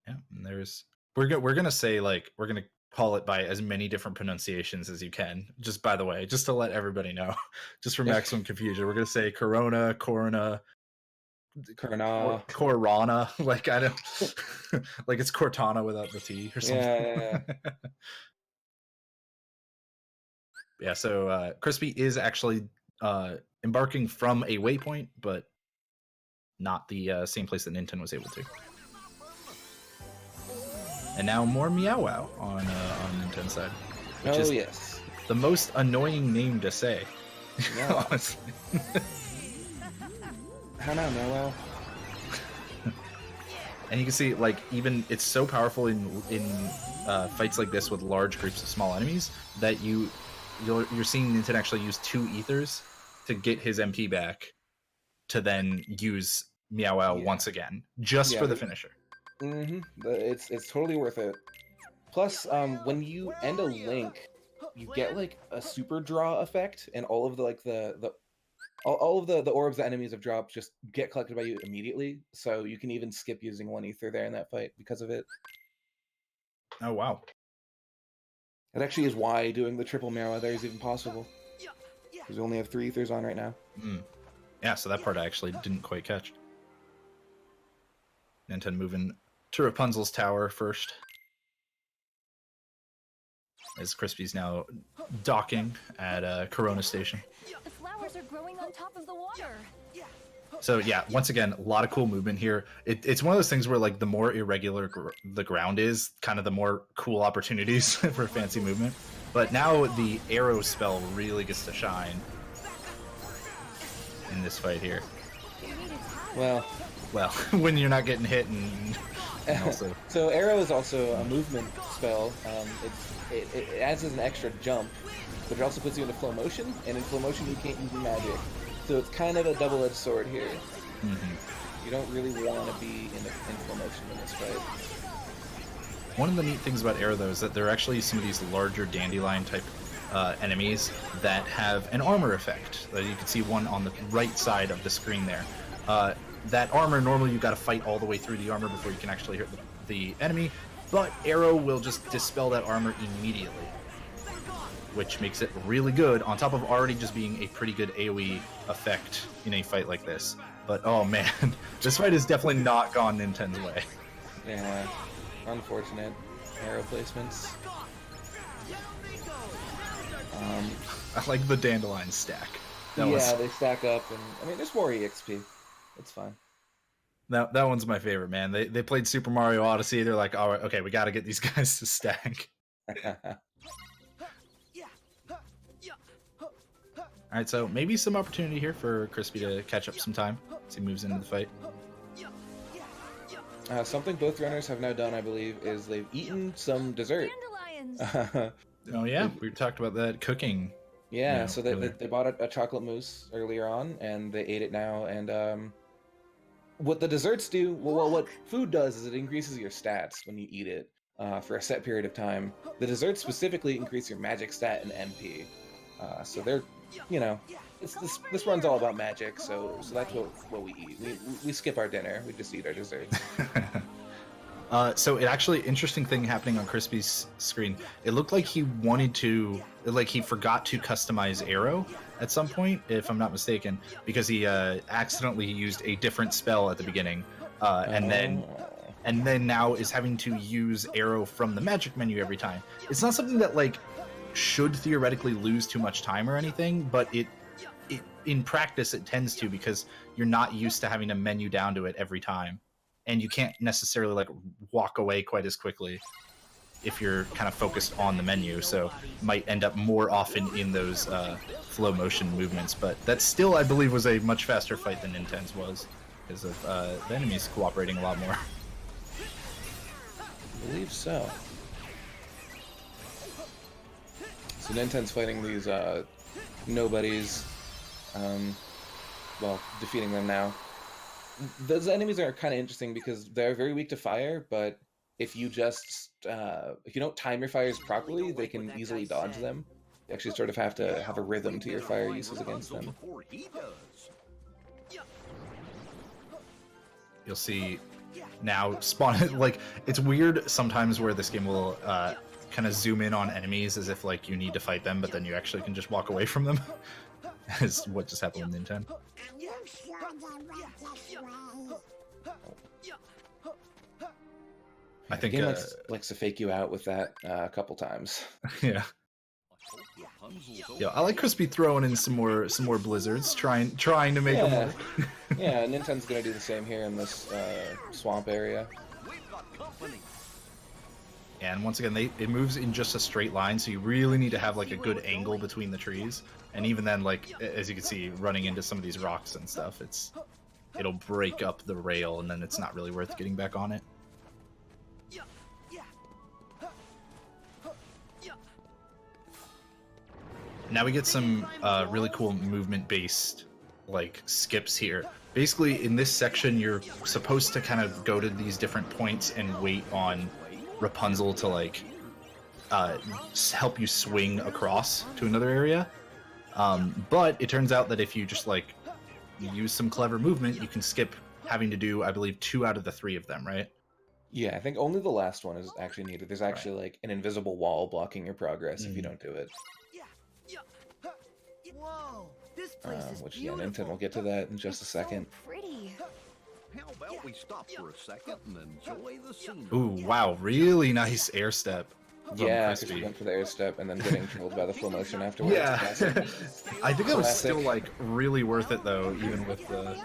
Yeah, and we're gonna say like we're gonna call it by as many different pronunciations as you can. Just by the way, just to let everybody know, just for maximum confusion, we're gonna say Corona, Corona, like I don't like it's Cortana without the T or something. Yeah. Yeah, so Crispy is actually embarking from a waypoint, but not the same place that ninten was able to. And now more Meow Wow on ninten's side, which is yes, the most annoying name to say. Yeah. Honestly. How now, Meow Wow? And you can see, like, even it's so powerful in fights like this with large groups of small enemies that you're seeing ninten actually use 2 ethers to get his MP back, to then use Meow Wow once again, just for the finisher. Mm-hmm. It's totally worth it. Plus, when you end a link, you get like a super draw effect, and all of the like all of the orbs that enemies have dropped just get collected by you immediately. So you can even skip using one ether there in that fight because of it. Oh wow. That actually is why doing the triple Marrow there is even possible. Because we only have 3 ethers on right now. Yeah, so that part I actually didn't quite catch. Ninten moving to Rapunzel's tower first. As Crispy's now docking at Corona Station. The flowers are growing on top of the water. So yeah, once again, a lot of cool movement here. It's one of those things where like the more irregular the ground is, kind of the more cool opportunities for fancy movement. But now the arrow spell really gets to shine in this fight here. Well, when you're not getting hit and also... So arrow is also a movement spell. It adds as an extra jump, but it also puts you into flow motion, and in flow motion you can't use magic. So it's kind of a double-edged sword here. You don't really want to be in flow motion in this fight. One of the neat things about arrow though is that there are actually some of these larger dandelion type enemies that have an armor effect. You can see one on the right side of the screen there. That armor, normally you've got to fight all the way through the armor before you can actually hit the enemy, but arrow will just dispel that armor immediately, which makes it really good, on top of already just being a pretty good AoE effect in a fight like this. But oh man, this fight has definitely not gone Ninten's way. Yeah, unfortunate arrow placements. I like the dandelion stack. They stack up, and I mean, there's more EXP. It's fine. That one's my favorite, man. They played Super Mario Odyssey. They're like, all right, okay, we got to get these guys to stack. All right, so maybe some opportunity here for Crispy to catch up some time as he moves into the fight. Something both runners have now done, I believe, is they've eaten some dessert. Dandelions. Oh yeah, we talked about that cooking. Yeah, Yeah, so they bought a chocolate mousse earlier on, and they ate it now. And what the desserts do, well, what food does is it increases your stats when you eat it for a set period of time. The desserts specifically increase your magic stat and MP. So they're, you know, this run's all about magic. So that's what we eat. We skip our dinner. We just eat our desserts. So it actually, interesting thing happening on Crispy's screen. It looked like he wanted to, like he forgot to customize arrow at some point, if I'm not mistaken, because he accidentally used a different spell at the beginning, and then now is having to use arrow from the magic menu every time. It's not something that like should theoretically lose too much time or anything, but it in practice it tends to, because you're not used to having to menu down to it every time. And you can't necessarily like walk away quite as quickly if you're kind of focused on the menu, so might end up more often in those flow motion movements. But that still, I believe, was a much faster fight than Ninten's was, because of the enemies cooperating a lot more. I believe so. So Ninten's fighting these nobodies, well, defeating them now. Those enemies are kind of interesting because they're very weak to fire, but if you just if you don't time your fires properly, they can easily dodge them. You actually sort of have to have a rhythm to your fire uses against them. You'll see now spawn, like, it's weird sometimes where this game will kind of zoom in on enemies as if like you need to fight them, but then you actually can just walk away from them. Is what just happened with Ninten. I think the game likes to fake you out with that a couple times. Yeah. Yeah, I like Crispy throwing in some more blizzards, trying to make them work. Yeah, Ninten's gonna do the same here in this swamp area. And once again, it moves in just a straight line, so you really need to have like a good angle between the trees. And even then, like, as you can see, running into some of these rocks and stuff, it'll break up the rail, and then it's not really worth getting back on it. Now we get some really cool movement-based like skips here. Basically, in this section, you're supposed to kind of go to these different points and wait on Rapunzel to like help you swing across to another area. But it turns out that if you just like use some clever movement, you can skip having to do, I believe, 2 out of the 3 of them, right? Yeah, I think only the last one is actually needed. There's actually like an invisible wall blocking your progress if you don't do it. Whoa, this place is Which, yeah, beautiful. Ninten will get to that in just a second. So pretty. How about we stop for a second and enjoy the scenery? Ooh, wow, really nice air step. from Yeah, because Crispy. she went for the air step and then getting trolled by the flow motion afterwards. Yeah, Classic. I think that was Classic. still like really worth it though, even with the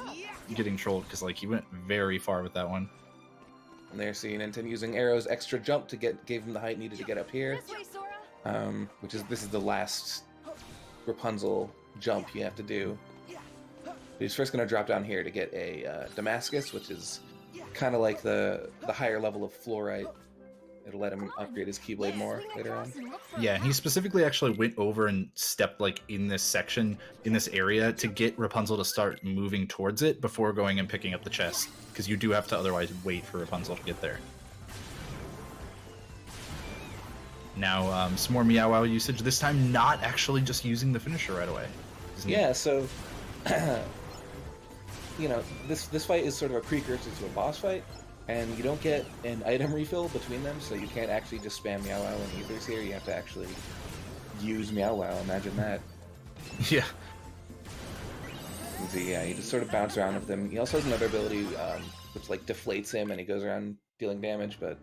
getting trolled, because like he went very far with that one. And there, see Ninten using Arrow's extra jump to gave him the height needed to get up here. This way, Sora. This is the last Rapunzel jump you have to do. He's first going to drop down here to get a Damascus, which is kind of like the higher level of fluorite. It'll let him upgrade his Keyblade more later on. Yeah, and he specifically actually went over and stepped like in this section, in this area, to get Rapunzel to start moving towards it before going and picking up the chest, because you do have to otherwise wait for Rapunzel to get there. Now, some more Meow Wow usage, this time not actually just using the finisher right away. Yeah, so you know, this fight is sort of a precursor to a boss fight, and you don't get an item refill between them, so you can't actually just spam Meow Wow and Ethers here. You have to actually use Meow Wow. Imagine that. Yeah. So yeah, you just sort of bounce around with him. He also has another ability which like deflates him, and he goes around dealing damage, but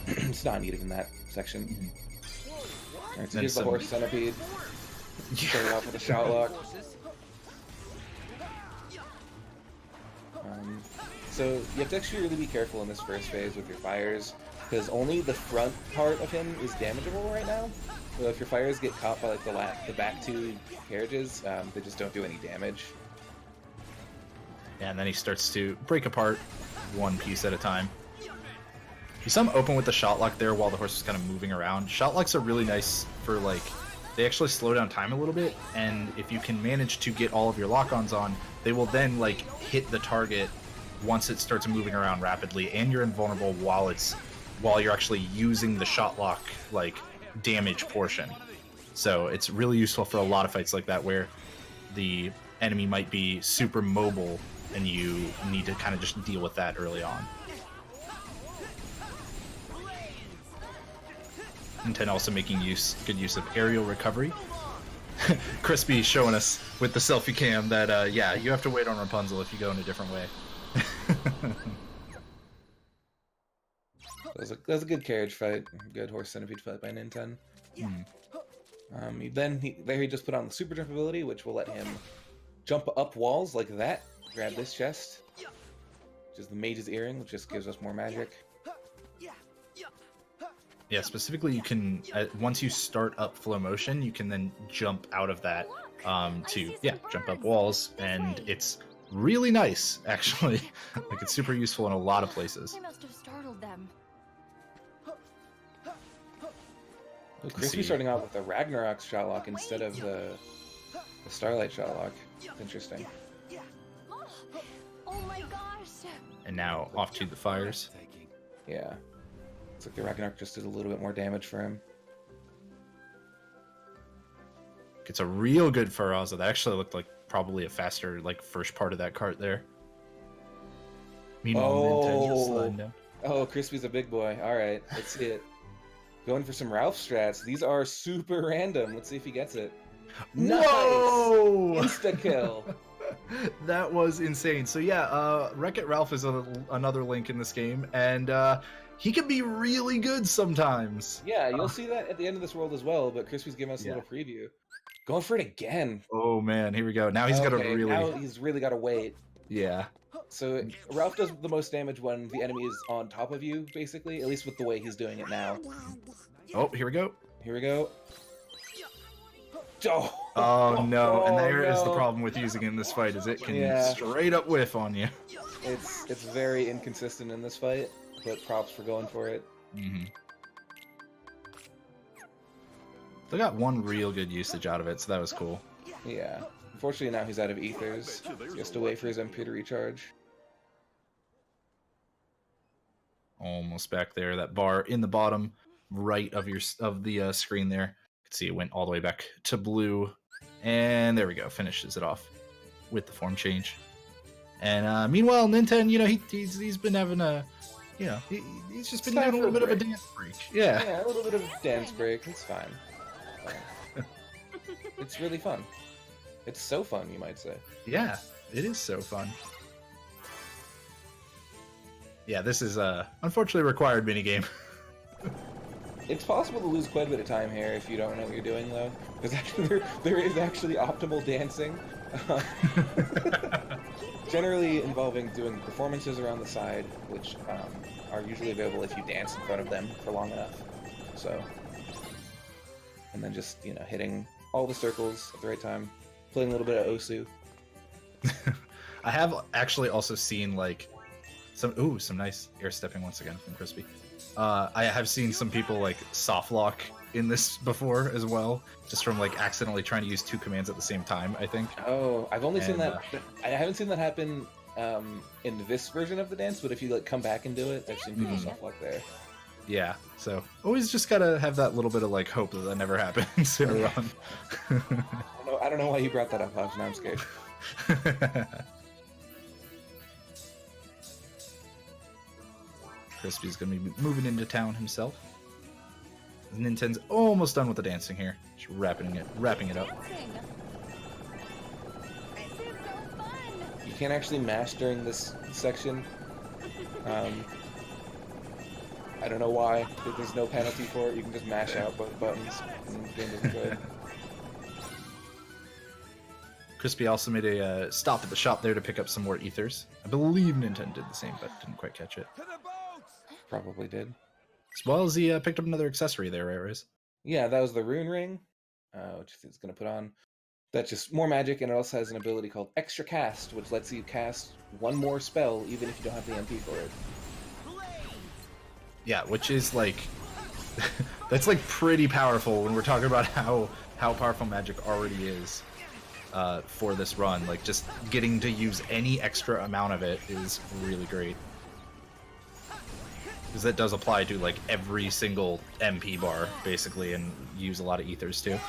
it's not needed in that section. Alright, so Then here's the some- horse centipede. Starting off with a shout lock. So you have to actually really be careful in this first phase with your fires, because only the front part of him is damageable right now. So if your fires get caught by like the back 2 carriages, they just don't do any damage. Yeah, and then he starts to break apart one piece at a time. You saw him open with the shot lock there while the horse was kind of moving around. Shot locks are really nice for like, they actually slow down time a little bit, and if you can manage to get all of your lock-ons on, they will then like hit the target once it starts moving around rapidly, and you're invulnerable while you're actually using the shot lock like damage portion. So it's really useful for a lot of fights like that where the enemy might be super mobile and you need to kind of just deal with that early on. Ninten also making good use of aerial recovery. Crispy showing us with the selfie cam that yeah, you have to wait on Rapunzel if you go in a different way. That was a good carriage fight, good horse centipede fight by Ninten. He just put on the super jump ability, which will let him jump up walls like that. Grab this chest, which is the Mage's Earring, which just gives us more magic. Yeah, specifically you can, once you start up flow motion, you can then jump out of that to, yeah, jump up walls, and it's really nice, actually. Like, it's super useful in a lot of places. I must have startled them. Oh, Crispy starting out with the Ragnarok shot lock instead of the Starlight shot lock. It's interesting. Oh my gosh! And now off to the fires. Yeah. It's like the Ragnarok just did a little bit more damage for him. Gets a real good Faraza. That actually looked like probably a faster, like, first part of that cart there. Meanwhile, Ninten just sliding down. Oh, Crispy's a big boy. Alright, let's see it. Going for some Ralph strats. These are super random. Let's see if he gets it. Whoa! Nice! Insta-kill. That was insane. So yeah, Wreck-It Ralph is another link in this game, and he can be really good sometimes. Yeah, you'll see that at the end of this world as well, but Crispy's giving us a little preview. Going for it again. Oh man, here we go. Now he's got to really... Now he's really got to wait. Yeah. So Ralph does the most damage when the enemy is on top of you, basically, at least with the way he's doing it now. Oh, here we go. Here we go. Oh no, and there is the no. problem with using it in this fight, is it can Yeah. straight up whiff on you. It's very inconsistent in this fight, but props for going for it. They got one real good usage out of it, so that was cool. Yeah. Unfortunately, now he's out of ethers, so he has to wait for his MP to recharge. Almost back there, that bar in the bottom. right of the screen there. You can see it went all the way back to blue, and there we go. Finishes it off with the form change. And meanwhile, ninten, he's been having he's just been It's time having a for little a bit of a break. dance break. Yeah. Yeah, a little bit of dance break. It's fine. It's really fun. It's so fun, you might say. Yeah, it is so fun. Yeah, this is unfortunately a required minigame. It's possible to lose quite a bit of time here if you don't know what you're doing, though. Because actually, there is actually optimal dancing. Generally involving doing performances around the side, which are usually available if you dance in front of them for long enough. So, and then just, hitting all the circles at the right time, playing a little bit of Osu. I have actually also seen like some nice air stepping once again from Crispy. I have seen some people like soft lock in this before as well, just from like accidentally trying to use 2 commands at the same time, I think. Oh, I've only seen that. I haven't seen that happen in this version of the dance, but if you like come back and do it, I've seen people soft lock there. Yeah, so always just gotta have that little bit of like hope that never happens in a run. I don't know why you brought that up, Hobbs. Now I'm scared. Crispy's gonna be moving into town himself. Ninten's almost done with the dancing here. Just wrapping it up. Dancing. This is so fun. You can't actually mash during this section. I don't know why. There's no penalty for it. You can just mash out both buttons, and the game doesn't go. Crispy also made a stop at the shop there to pick up some more ethers. I believe Ninten did the same, but didn't quite catch it. Probably did. As well as he picked up another accessory there, right, Riz? Yeah, that was the rune ring, which he's going to put on. That's just more magic, and it also has an ability called Extra Cast, which lets you cast one more spell even if you don't have the MP for it. Yeah, which is like that's like pretty powerful when we're talking about how powerful magic already is for this run. Like just getting to use any extra amount of it is really great. Because that does apply to like every single MP bar basically, and use a lot of ethers too.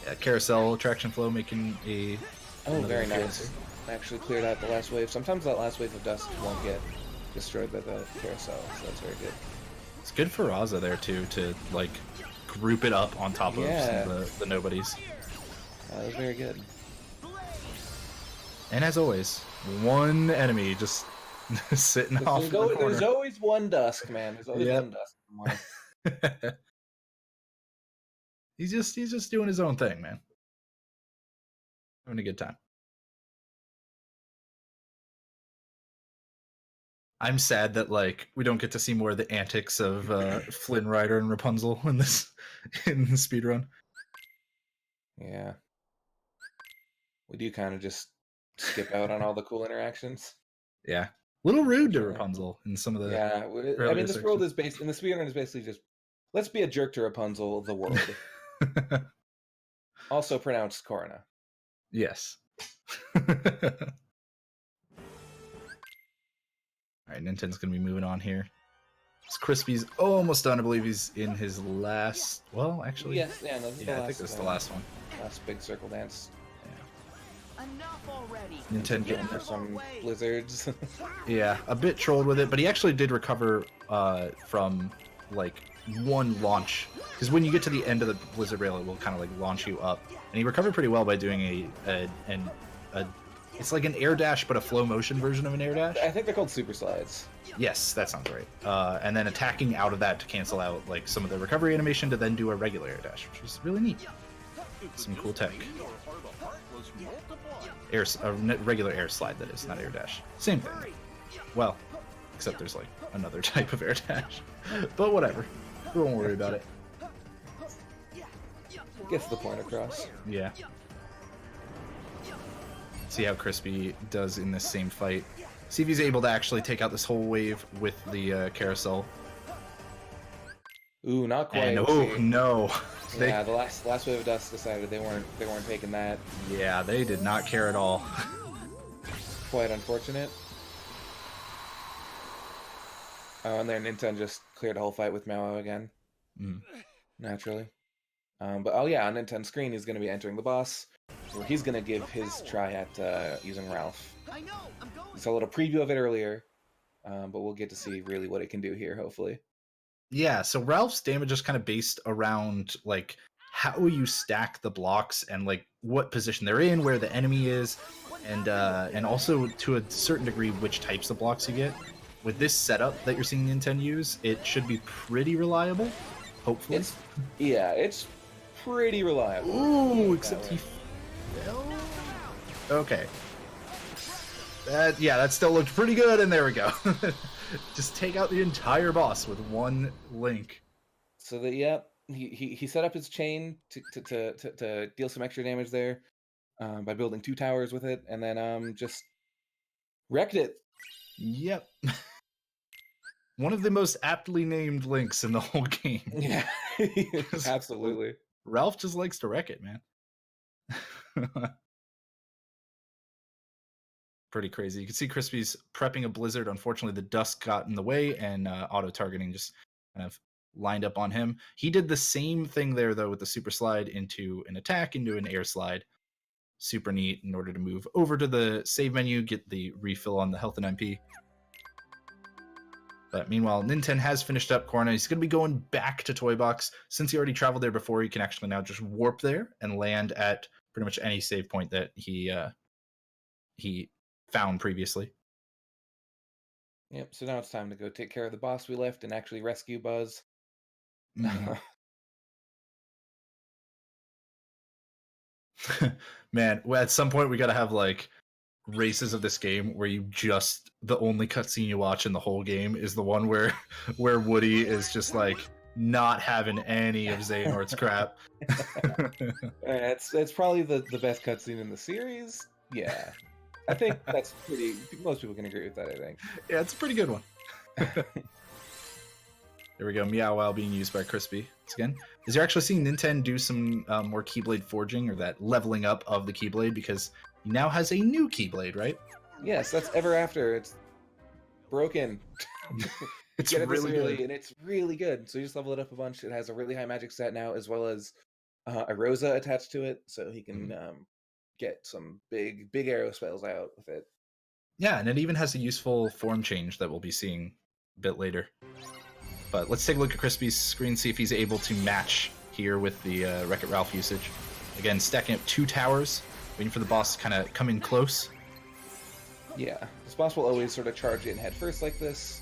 Yeah, carousel attraction flow making a Very nice. Actually cleared out the last wave. Sometimes that last wave of dust won't get destroyed by the carousel, so that's very good. It's good for Raza there too to like group it up on top of some of the nobodies. That was very good. And as always, one enemy just sitting off in the corner. There's always one dusk, man. There's always one dusk. He's just doing his own thing, man. Having a good time. I'm sad that like we don't get to see more of the antics of Flynn Rider and Rapunzel in the speedrun. Yeah. We do kind of just skip out on all the cool interactions. Yeah. A little rude to Rapunzel in some of the I mean, this world is based in the speedrun is basically just let's be a jerk to Rapunzel, the world. Also pronounced Corona. Yes. Alright, Ninten's gonna be moving on here. Crispy's almost done. I believe he's in his last. Well, actually. Yes, yeah, no, I think this is the last one. Last big circle dance. Enough already. Ninten Getting for some blizzards. Yeah, a bit trolled with it, but he actually did recover from like one launch. Because when you get to the end of the blizzard rail, it will kind of like launch you up, and he recovered pretty well by doing a it's like an air dash, but a flow motion version of an air dash. I think they're called super slides. Yes, that sounds right. And then attacking out of that to cancel out like some of the recovery animation to then do a regular air dash, which is really neat. Some cool tech. Regular air slide, that is, not air dash. Same thing. Well, except there's like another type of air dash. But whatever. We won't worry about it. Gets the point across. Yeah. See how Crispy does in this same fight. See if he's able to actually take out this whole wave with the carousel. Ooh, not quite. And, oh no! Yeah, the last wave of dust decided they weren't taking that. Yeah, they did not care at all. Quite unfortunate. Oh, and then Ninten just cleared a whole fight with Mao again. Mm. Naturally. But oh yeah, on Ninten's screen, he's going to be entering the boss, where he's going to give his try at using Ralph. I know, I'm going. We saw a little preview of it earlier, but we'll get to see really what it can do here, hopefully. Yeah, so Ralph's damage is kind of based around like how you stack the blocks and like what position they're in, where the enemy is, and also to a certain degree which types of blocks you get. With this setup that you're seeing Ninten use, it should be pretty reliable, hopefully. It's pretty reliable. Ooh, except he fell. Okay. That still looked pretty good, and there we go. Just take out the entire boss with one link. So that he set up his chain to deal some extra damage there by building 2 towers with it, and then just wrecked it. Yep. One of the most aptly named links in the whole game. Yeah, absolutely. Ralph just likes to wreck it, man. Pretty crazy. You can see Crispy's prepping a blizzard. Unfortunately, the dust got in the way, and auto-targeting just kind of lined up on him. He did the same thing there, though, with the super slide into an attack, into an air slide. Super neat in order to move over to the save menu, get the refill on the health and MP. But meanwhile, Ninten has finished up Corona. He's going to be going back to Toy Box. Since he already traveled there before, he can actually now just warp there and land at pretty much any save point that he found previously. Yep, so now it's time to go take care of the boss we left and actually rescue Buzz. Mhm. Man, at some point we got to have like races of this game where you just the only cutscene you watch in the whole game is the one where Woody is just like not having any of Xehanort's crap. It's probably the best cutscene in the series. Yeah, I think that's pretty. Most people can agree with that. I think. Yeah, it's a pretty good one. There we go. Meow Wow being used by Crispy. Once again, is you're actually seeing Ninten do some more Keyblade forging or that leveling up of the Keyblade because he now has a new Keyblade, right? Yes, that's Ever After. It's broken. It's Get it really this early, good. and it's really good. So you just level it up a bunch. It has a really high magic stat now, as well as a Rosa attached to it, so he can get some big arrow spells out with it. Yeah, and it even has a useful form change that we'll be seeing a bit later. But let's take a look at Crispy's screen, see if he's able to match here with the Wreck-It Ralph usage. Again, stacking up 2 towers, waiting for the boss to kind of come in close. Yeah, this boss will always sort of charge in head first like this.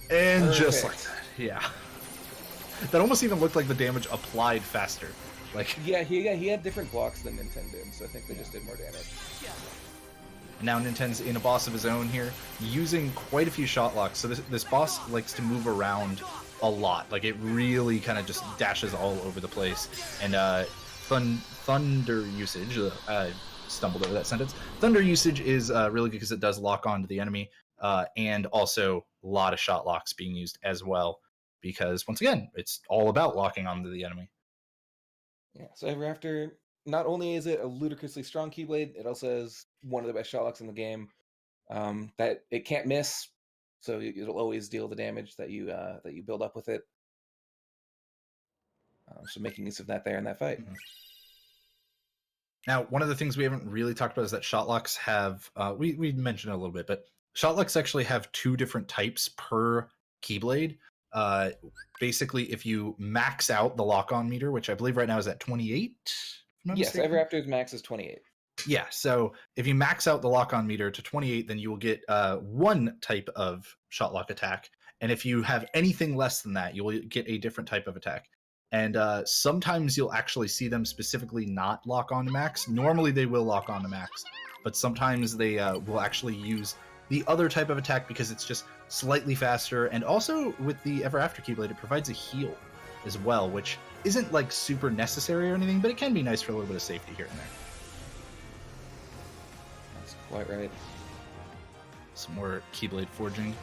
And just like Perfect. that, yeah. That almost even looked like the damage applied faster. Like, Yeah, he had different blocks than Ninten did, so I think they just did more damage. now Ninten's in a boss of his own here, using quite a few shot locks. So this boss likes to move around a lot. Like, it really kind of just dashes all over the place. And thunder usage, I stumbled over that sentence. Thunder usage is really good because it does lock on to the enemy, and also a lot of shot locks being used as well, because once again, it's all about locking onto the enemy. Yeah, so Ever After, not only is it a ludicrously strong Keyblade, it also has one of the best shot locks in the game. That it can't miss, so it'll always deal the damage that you build up with it. So making use of that there in that fight. Now, one of the things we haven't really talked about is that shot locks have, we mentioned it a little bit, but shot locks actually have 2 different types per Keyblade. Basically, if you max out the lock-on meter, which I believe right now is at 28. if I'm not Yes, mistaken. Ever After's max is 28. Yeah, so if you max out the lock-on meter to 28, then you will get 1 type of shot lock attack. And if you have anything less than that, you will get a different type of attack. And sometimes you'll actually see them specifically not lock on to max. Normally they will lock on to max, but sometimes they will actually use the other type of attack because it's just slightly faster. And also with the Ever After Keyblade, it provides a heal as well, which isn't like super necessary or anything, but it can be nice for a little bit of safety here and there. That's quite right. Some more Keyblade forging. Yep.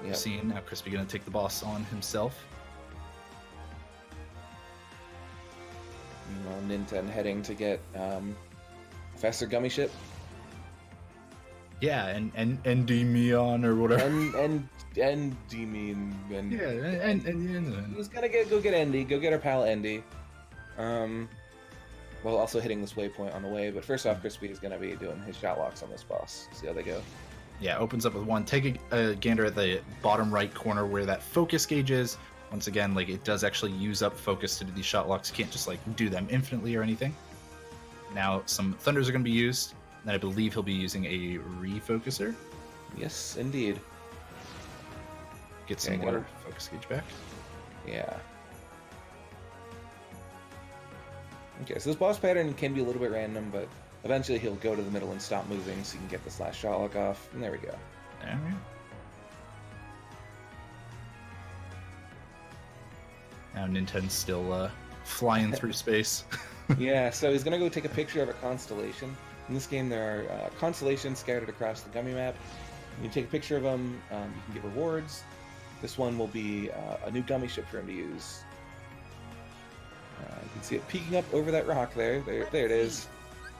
We've seen now Crispy gonna take the boss on himself. Ninten heading to get a faster Gummi ship. Yeah, and Endymion or whatever. and Demon and Yeah, and he's gonna go get Endy, go get our pal Endy. While also hitting this waypoint on the way. But first off, Crispy is gonna be doing his shot locks on this boss. See how they go. yeah, opens up with one. Take a gander at the bottom right corner where that focus gauge is. Once again, like it does actually use up focus to do these shot locks. You can't just like do them infinitely or anything. Now some thunders are going to be used, and I believe he'll be using a refocuser. Yes, indeed. Get some Okay, more focus gauge back. Yeah. Okay, so this boss pattern can be a little bit random, but eventually he'll go to the middle and stop moving so you can get this last shot lock off. And there we go. There we go. Now Ninten's still flying through space. Yeah, so he's gonna go take a picture of a constellation. In this game, there are constellations scattered across the Gummi map. You take a picture of them, you can get rewards. This one will be a new Gummi ship for him to use. You can see it peeking up over that rock there. There it is.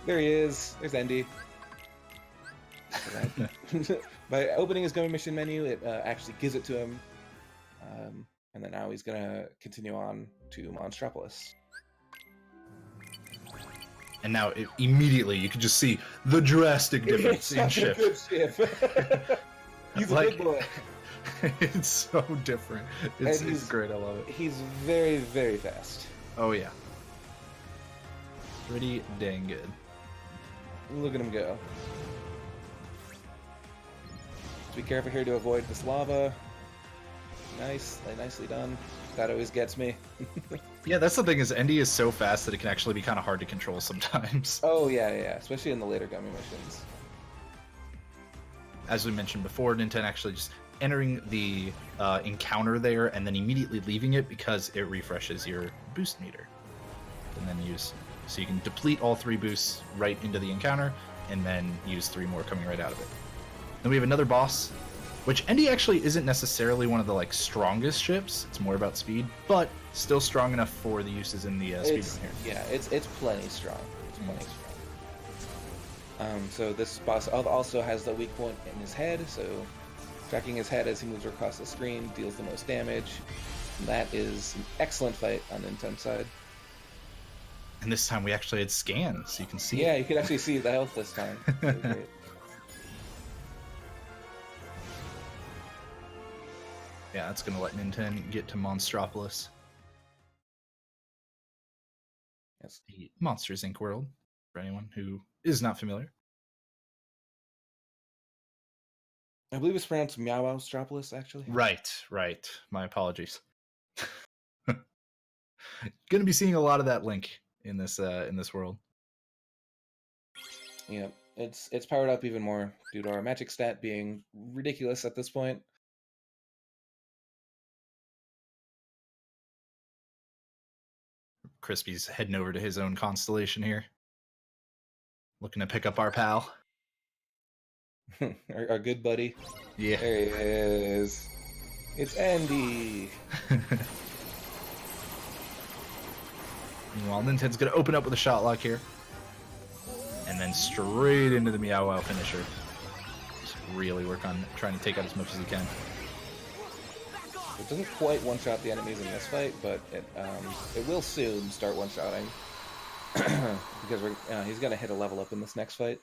There he is. There's Endy. By opening his Gummi mission menu, it actually gives it to him. And then now he's gonna continue on to Monstropolis. And now immediately you can just see the drastic difference in Such a ship. good ship. He's a big boy. It's so different. It's great. I love it. He's very, very fast. Oh yeah. Pretty dang good. Look at him go. Just be careful here to avoid this lava. Nicely done. That always gets me. Yeah, that's the thing is Endy is so fast that it can actually be kind of hard to control sometimes. Oh yeah, especially in the later Gummi missions. As we mentioned before, Ninten actually just entering the encounter there and then immediately leaving it because it refreshes your boost meter. And then so you can deplete all 3 boosts right into the encounter and then use 3 more coming right out of it. Then we have another boss, which Endy actually isn't necessarily one of the like strongest ships. It's more about speed, but still strong enough for the uses in the speedrun here. Yeah, it's plenty strong. It's plenty strong. So this boss also has the weak point in his head, so tracking his head as he moves across the screen deals the most damage. And that is an excellent fight on Ninten's side. And this time we actually had scans, so you can see. Yeah, you could actually see the health this time. That was great. Yeah, that's gonna let Ninten get to Monstropolis. That's the Monsters Inc. world, for anyone who is not familiar. I believe it's pronounced Monstropolis, actually. Right. My apologies. Gonna be seeing a lot of that link in this world. Yeah, it's powered up even more due to our magic stat being ridiculous at this point. Crispy's heading over to his own constellation here. Looking to pick up our pal. our good buddy. Yeah. There he is. It's Endy. Meanwhile, Ninten's going to open up with a shot lock here. And then straight into the Meow Wow finisher. Just really work on trying to take out as much as he can. It doesn't quite one-shot the enemies in this fight, but it will soon start one-shotting. Because he's going to hit a level up in this next fight.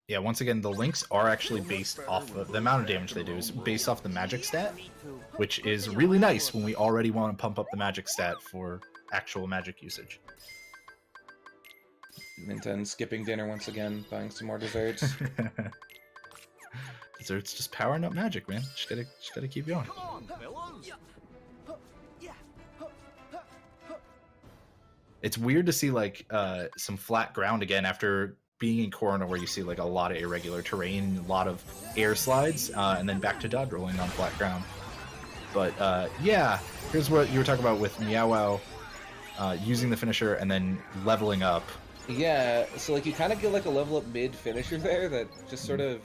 Yeah, once again, the links are actually based off of the amount of damage they do is based off the magic stat, which is really nice when we already want to pump up the magic stat for actual magic usage. Ninten skipping dinner once again, buying some more desserts. Desserts just powering up magic, man. Just gotta keep going. Come on, fellas. It's weird to see like some flat ground again after being in Corona, where you see like a lot of irregular terrain, a lot of air slides, and then back to dodge rolling on flat ground. But yeah, here's what you were talking about with Meow Wow using the finisher and then leveling up. Yeah, so like you kind of get like a level up mid finisher there that just sort of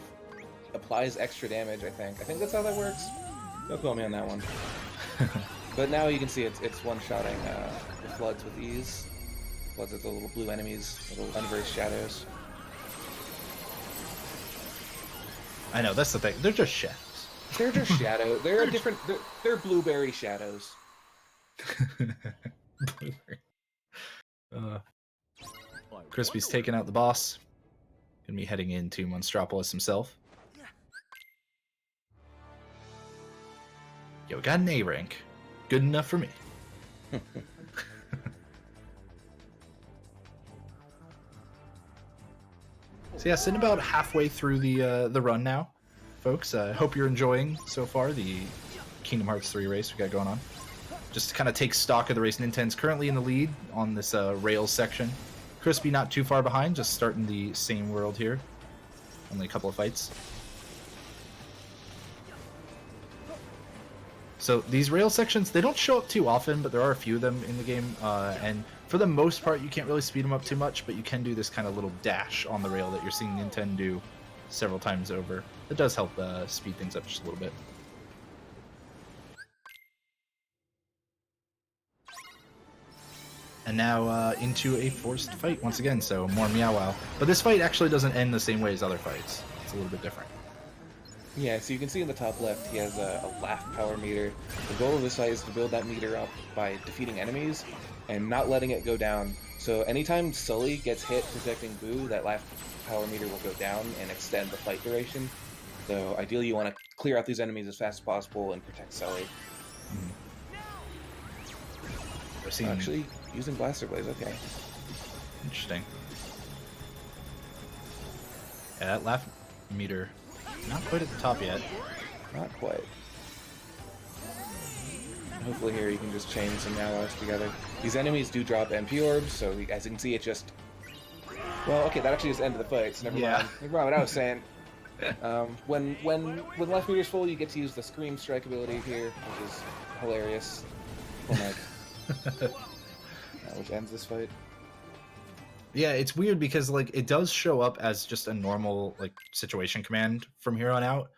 applies extra damage. I think that's how that works. Don't quote me on that one. But now you can see it's one-shotting the floods with ease. What's it, the little blue enemies, little unversed shadows. I know, that's the thing. They're just shadows. They're just shadow. They're a different. They're blueberry shadows. Crispy's taking out the boss. Gonna be heading into Monstropolis himself. Yo, we got an A rank. Good enough for me. So yeah, sitting about halfway through the run now, folks. I hope you're enjoying so far the Kingdom Hearts 3 race we got going on. Just to kind of take stock of the race, Ninten's currently in the lead on this rails section. Crispy not too far behind, just starting the same world here. Only a couple of fights. So these rail sections, they don't show up too often, but there are a few of them in the game. And for the most part, you can't really speed them up too much, but you can do this kind of little dash on the rail that you're seeing Ninten do several times over. It does help speed things up just a little bit. And now into a forced fight once again, so more Meow Wow. But this fight actually doesn't end the same way as other fights. It's a little bit different. Yeah, so you can see in the top left, he has a laugh power meter. The goal of this fight is to build that meter up by defeating enemies and not letting it go down. So anytime Sully gets hit protecting Boo, that laugh power meter will go down and extend the fight duration. So ideally you want to clear out these enemies as fast as possible and protect Sully. We're seeing... Actually, using Blaster Blaze, okay. Interesting. Yeah, that laugh meter, not quite at the top yet. Not quite. Hopefully here you can just chain some Meows together. These enemies do drop MP orbs, so as you can see it just... Well, okay, that actually just ended the fight, so never mind. Never mind what I was saying. When life meter's full, you get to use the Scream Strike ability here, which is hilarious. Oh my... which ends this fight. Yeah, it's weird because like it does show up as just a normal like situation command from here on out,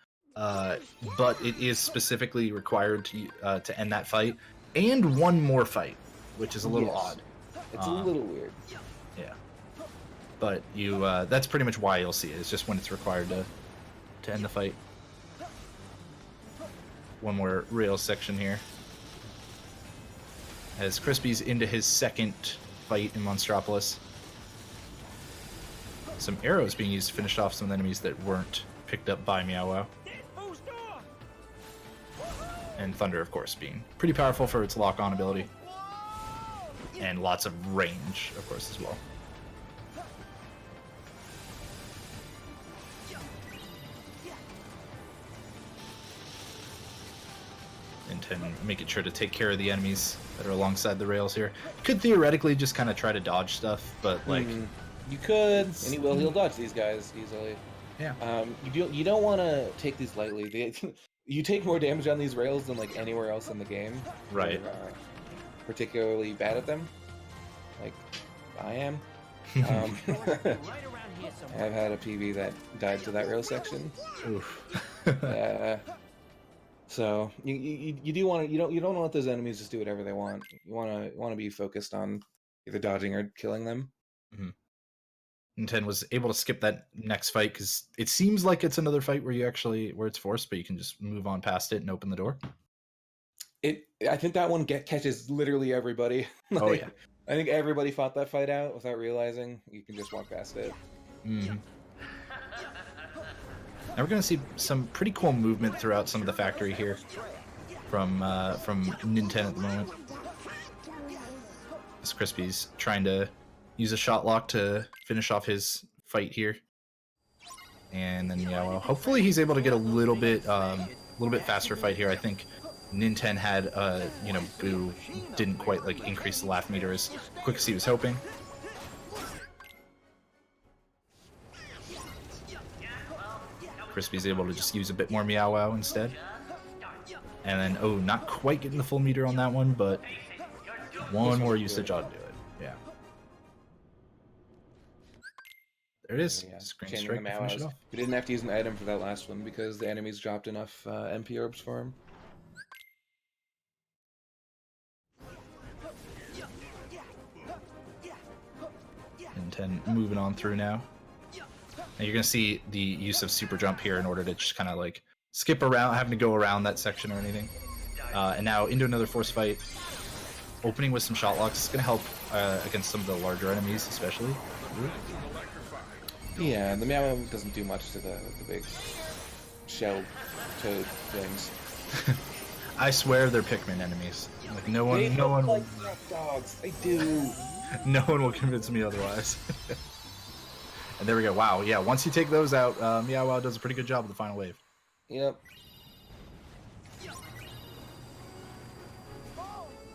but it is specifically required to end that fight and one more fight, which is a little odd. It's a little weird. Yeah, but you that's pretty much why you'll see it. It's just when it's required to end the fight. One more rail section here. As Crispy's into his second fight in Monstropolis. Some arrows being used to finish off some enemies that weren't picked up by Meow Wow. And Thunder, of course, being pretty powerful for its lock-on ability. And lots of range, of course, as well. Ninten making sure to take care of the enemies that are alongside the rails here. Could theoretically just kind of try to dodge stuff, but like... You could, and he'll dodge these guys easily. Yeah. You don't want to take these lightly. You take more damage on these rails than like anywhere else in the game. Right. You're, particularly bad at them, like I am. I've had a PB that died to that rail section. Oof. So you do want to you don't want to let those enemies just do whatever they want. You want to be focused on either dodging or killing them. Mm-hmm. Ninten was able to skip that next fight because it seems like it's another fight where it's forced, but you can just move on past it and open the door. I think that one catches literally everybody. Like, oh yeah. I think everybody fought that fight out without realizing. You can just walk past it. Mm-hmm. Now we're going to see some pretty cool movement throughout some of the factory here from Ninten at the moment. As Crispy's trying to use a shot lock to finish off his fight here. And then, yeah, well, hopefully he's able to get a little bit faster fight here. I think Ninten had, Boo didn't quite, like, increase the laugh meter as quick as he was hoping. Crispy's able to just use a bit more Meow Wow instead. And then, oh, not quite getting the full meter on that one, but one more usage ought to do it. Yeah. There it is. Yeah. Screen Chaining strike the to finish it Meows. off. We didn't have to use an item for that last one because the enemies dropped enough MP orbs for him. Ninten moving on through now. And you're going to see the use of super jump here in order to just kind of like skip around, having to go around that section or anything. And now into another force fight. Opening with some shot locks is going to help against some of the larger enemies, especially. Yeah, the Meow doesn't do much to the big shell toad things. I swear they're Pikmin enemies. Like no one, They no look one, like trap dogs. They do. no one will convince me otherwise. And there we go. Wow, yeah. Once you take those out, Meow Wow does a pretty good job of the final wave. Yep.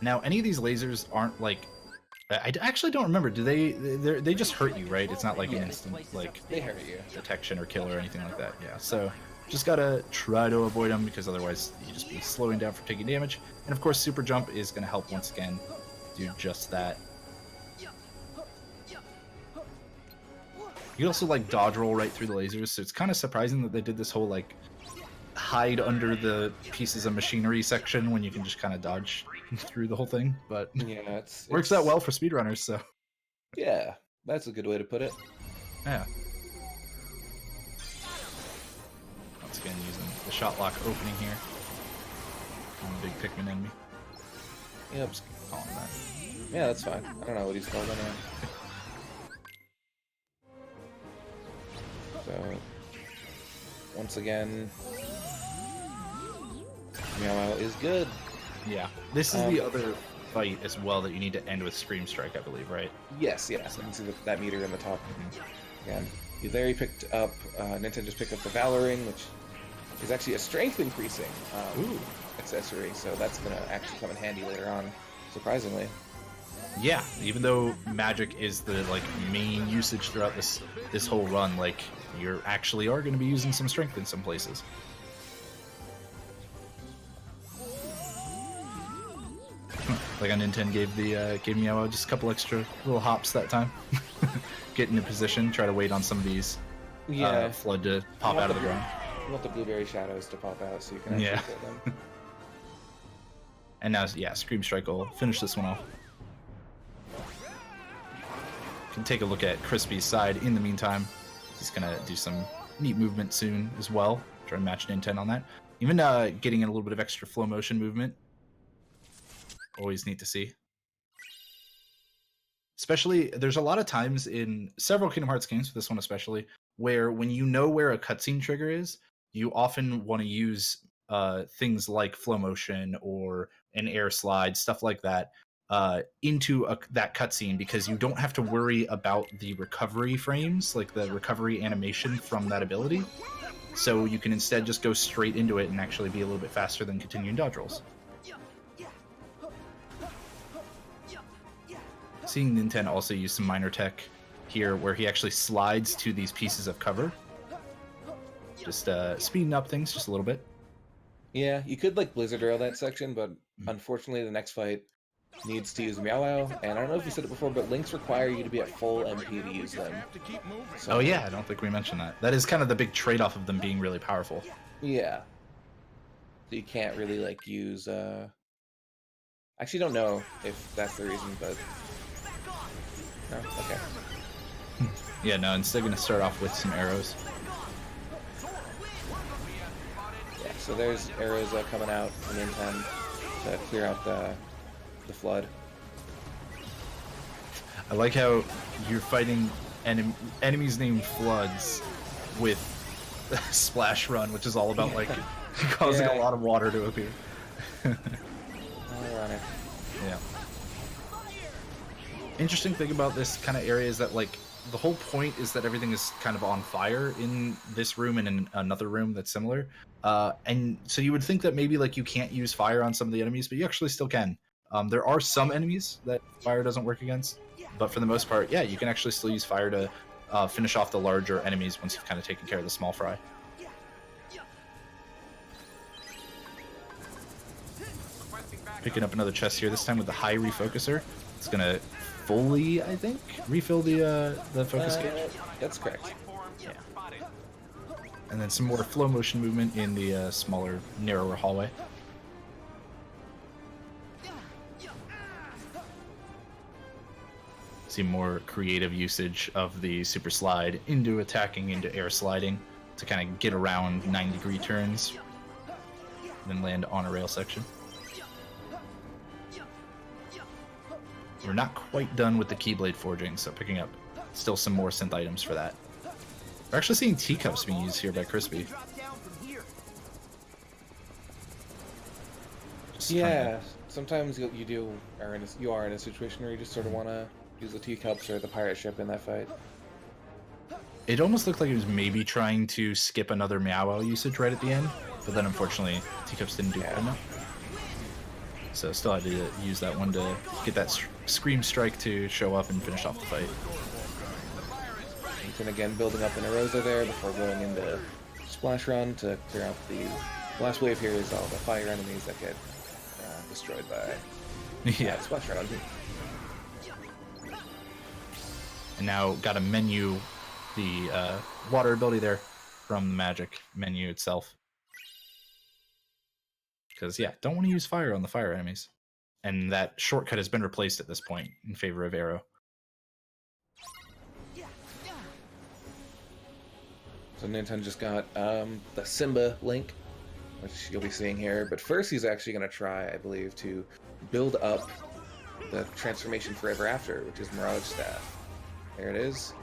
Now, any of these lasers aren't like. I actually don't remember. Do they just hurt you, right? It's not like an instant like They hurt you. detection or kill or anything like that. Yeah. So just gotta try to avoid them because otherwise you just be slowing down from taking damage. And of course, super jump is gonna help once again do just that. You can also like dodge roll right through the lasers, so it's kind of surprising that they did this whole like hide under the pieces of machinery section when you can just kind of dodge through the whole thing. But Yeah, it's works out well for speedrunners, so Yeah, that's a good way to put it. yeah. Once again, using the shot lock opening here on the big Pikmin enemy. Yep. Just calling that. Yeah, that's fine. I don't know what he's called anyway. So, once again, Meow Wow is good. Yeah, this is the other fight as well that you need to end with Scream Strike, I believe, right? Yes, yes. You can see that meter in the top. Again, there he picked up, Ninten just picked up the Valor Ring, which is actually a strength increasing accessory, so that's going to actually come in handy later on, surprisingly. Yeah, even though magic is the like main usage throughout this whole run, like you actually are going to be using some strength in some places. Like on Ninten gave Meow just a couple extra little hops that time. Get into position, try to wait on some of these flood to pop out of the ground. You want the blueberry shadows to pop out so you can actually kill them. And now, yeah, Scream Strike will finish this one off. Can take a look at Crispy's side in the meantime. He's gonna do some neat movement soon as well. Try to match Ninten on that. Even getting in a little bit of extra flow motion movement. Always neat to see. Especially, there's a lot of times in several Kingdom Hearts games, this one especially, where when you know where a cutscene trigger is, you often want to use things like flow motion or an air slide, stuff like that, into that cutscene because you don't have to worry about the recovery frames, like the recovery animation from that ability. So you can instead just go straight into it and actually be a little bit faster than continuing dodge rolls. Seeing Ninten also use some minor tech here where he actually slides to these pieces of cover. Just speeding up things just a little bit. Yeah, you could like Blizzard Rail that section, but unfortunately the next fight needs to use Meow Wow, and I don't know if you said it before, but links require you to be at full MP to use them. So, Oh yeah, I don't think we mentioned that. That is kind of the big trade-off of them being really powerful. Yeah. So you can't really like use actually don't know if that's the reason, but no, okay. Yeah, no, instead gonna start off with some arrows. Yeah, so there's arrows coming out from Ninten to clear out the flood. I like how you're fighting enemies named Floods with Splash Run, which is all about like causing a lot of water to appear. Ironic. Yeah. Interesting thing about this kind of area is that like the whole point is that everything is kind of on fire in this room and in another room that's similar. And so you would think that maybe like you can't use fire on some of the enemies, but you actually still can. There are some enemies that fire doesn't work against, but for the most part, yeah, you can actually still use fire to finish off the larger enemies once you've kind of taken care of the small fry. Picking up another chest here, this time with the high refocuser. It's gonna fully, I think, refill the focus gauge. That's correct. Yeah. And then some more flow motion movement in the smaller, narrower hallway. See more creative usage of the super slide into attacking, into air sliding to kind of get around 9-degree turns, then land on a rail section. We're not quite done with the Keyblade forging, so picking up still some more synth items for that. We're actually seeing teacups being used here by Crispy. Just Yeah, sometimes you are in a situation where you just sort of want to use the teacups or the pirate ship in that fight. It almost looked like he was maybe trying to skip another Meow usage right at the end, but then unfortunately teacups didn't do good enough. So still had to use that one to get that Scream Strike to show up and finish off the fight. And again, building up an Erosa there before going into Splash Run to clear out the last wave. Here is all the fire enemies that get destroyed by Yeah. Splash Run. And now got to menu the water ability there from the magic menu itself. Because, yeah, don't want to use fire on the fire enemies. And that shortcut has been replaced at this point in favor of arrow. So Ninten just got the Simba link, which you'll be seeing here. But first he's actually going to try, I believe, to build up the transformation for Ever After, which is Mirage Staff. There it is.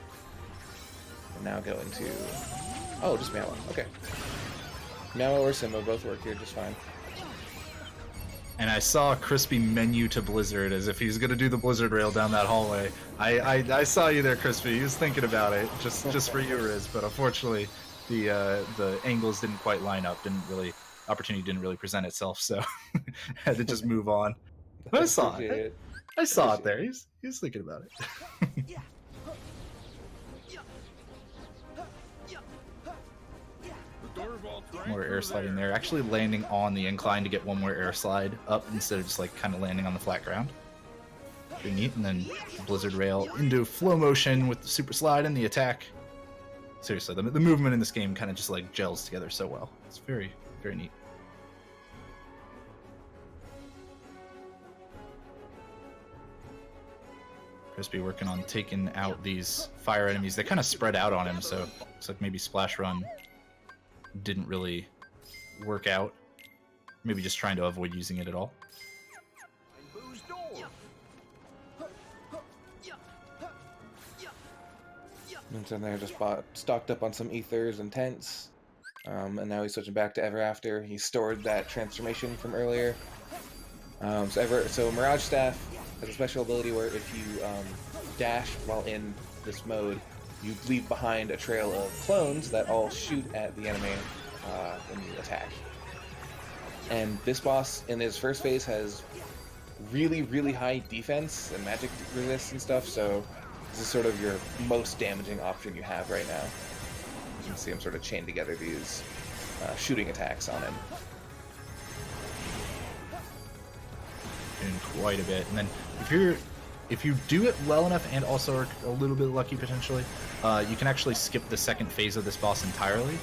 And now going to... Oh, just Meow. Okay. Meow or Simba both work here just fine. And I saw Crispy menu to Blizzard as if he's going to do the Blizzard rail down that hallway. I saw you there, Crispy. He was thinking about it, just for you, Riz. But unfortunately, the angles didn't quite line up. Opportunity didn't really present itself, so had to just move on. But I saw it. I saw it there. He was thinking about it. More air sliding there. Actually landing on the incline to get one more air slide up instead of just like kind of landing on the flat ground. Pretty neat. And then Blizzard Rail into flow motion with the super slide and the attack. Seriously, the movement in this game kind of just like gels together so well. It's very, very neat. Crispy working on taking out these fire enemies. They kind of spread out on him, so looks like maybe Splash Run didn't really work out. Maybe just trying to avoid using it at all. Ninten there just stocked up on some ethers and tents. And now he's switching back to Ever After. He stored that transformation from earlier. So Mirage Staff has a special ability where if you dash while in this mode, you leave behind a trail of clones that all shoot at the enemy when you attack. And this boss in his first phase has really, really high defense and magic resist and stuff, so this is sort of your most damaging option you have right now. You can see him sort of chain together these shooting attacks on him. Doing quite a bit. And then if you do it well enough and also are a little bit lucky potentially, you can actually skip the second phase of this boss entirely,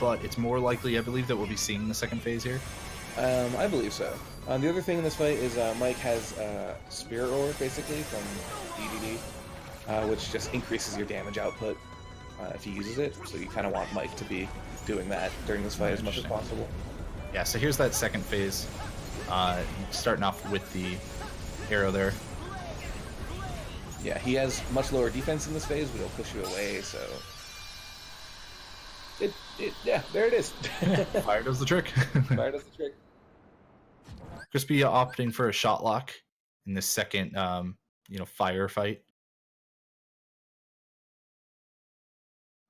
but it's more likely, I believe, that we'll be seeing the second phase here. I believe so. The other thing in this fight is Mike has Spirit Ore, basically, from DDD, which just increases your damage output if he uses it, so you kind of want Mike to be doing that during this fight as much as possible. Yeah, so here's that second phase. Starting off with the arrow there. Yeah, he has much lower defense in this phase, but he'll push you away, so... Yeah, there it is. Fire does the trick. Fire does the trick. Crispy opting for a shot lock in this second, fire fight.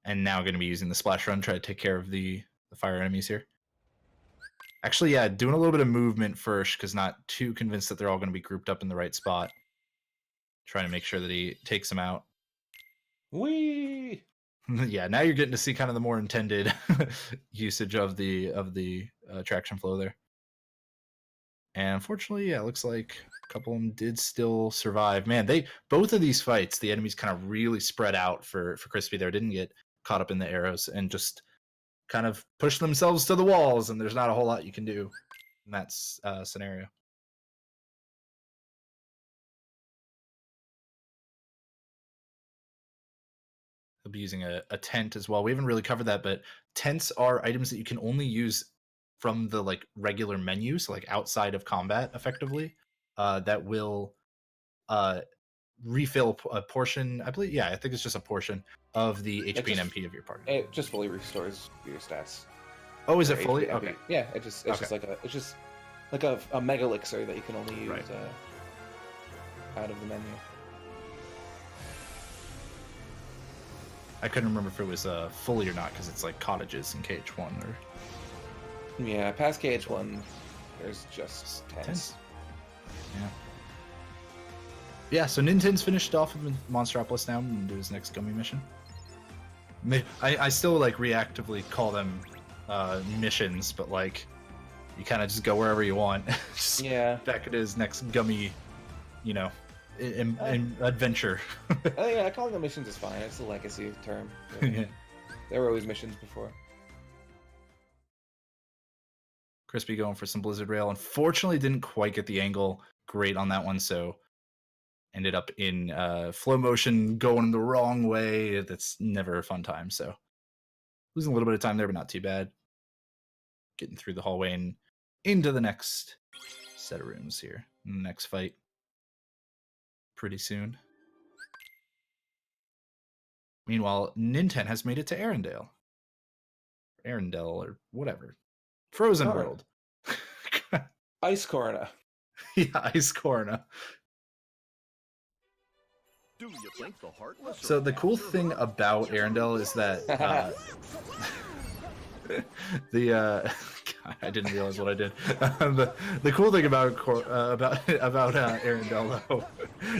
And now going to be using the Splash Run, try to take care of the fire enemies here. Actually, yeah, doing a little bit of movement first, because not too convinced that they're all going to be grouped up in the right spot. Trying to make sure that he takes them out. Whee! Yeah, now you're getting to see kind of the more intended usage of the traction flow there. And unfortunately, yeah, it looks like a couple of them did still survive. Man, both of these fights, the enemies kind of really spread out for Crispy there. Didn't get caught up in the arrows and just kind of push themselves to the walls, and there's not a whole lot you can do in that scenario. He'll be using a tent as well. We haven't really covered that, but tents are items that you can only use from the like regular menu, so like outside of combat, effectively. That will refill a portion. I believe, yeah, I think it's just a portion of the HP and MP of your party. It just fully restores your stats. Oh, is Or it fully? HP. Okay. Yeah, it's Okay. just like a mega elixir that you can only use Right. out of the menu. I couldn't remember if it was fully or not because it's like cottages in KH1 or Yeah, past KH1, there's just tents. Yeah. Yeah, so Ninten's finished off with Monstropolis now and do his next Gummi mission. I still like reactively call them missions, but like you kind of just go wherever you want. Just Yeah. back at his next Gummi, you know, in adventure. Oh yeah, calling them missions is fine. It's a legacy term. Yeah. There were always missions before. Crispy going for some Blizzard Rail. Unfortunately, didn't quite get the angle great on that one, so ended up in flow motion going the wrong way. That's never a fun time, so losing a little bit of time there, but not too bad. Getting through the hallway and into the next set of rooms here. Next fight pretty soon. Meanwhile, Ninten has made it to Arendelle. or whatever. Frozen Oh. World. Ice Corona. Yeah, Ice Corona. Do you think the heartless So are the cool after thing her? about Arendelle is that God, I didn't realize what I did. The cool thing about Arendelle though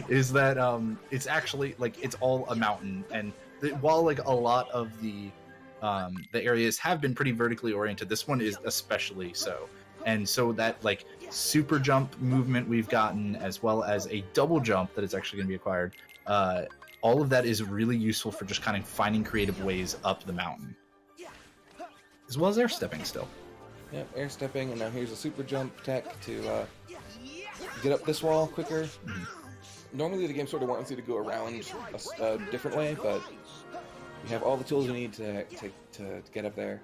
is that it's actually like it's all a mountain, and while like a lot of the areas have been pretty vertically oriented, this one is especially so. And so that like super jump movement we've gotten, as well as a double jump that is actually going to be acquired, all of that is really useful for just kind of finding creative ways up the mountain, as well as air stepping still. Yep, air stepping, and now here's a super jump tech to get up this wall quicker. Normally the game sort of wants you to go around a different way, but you have all the tools you need to get up there.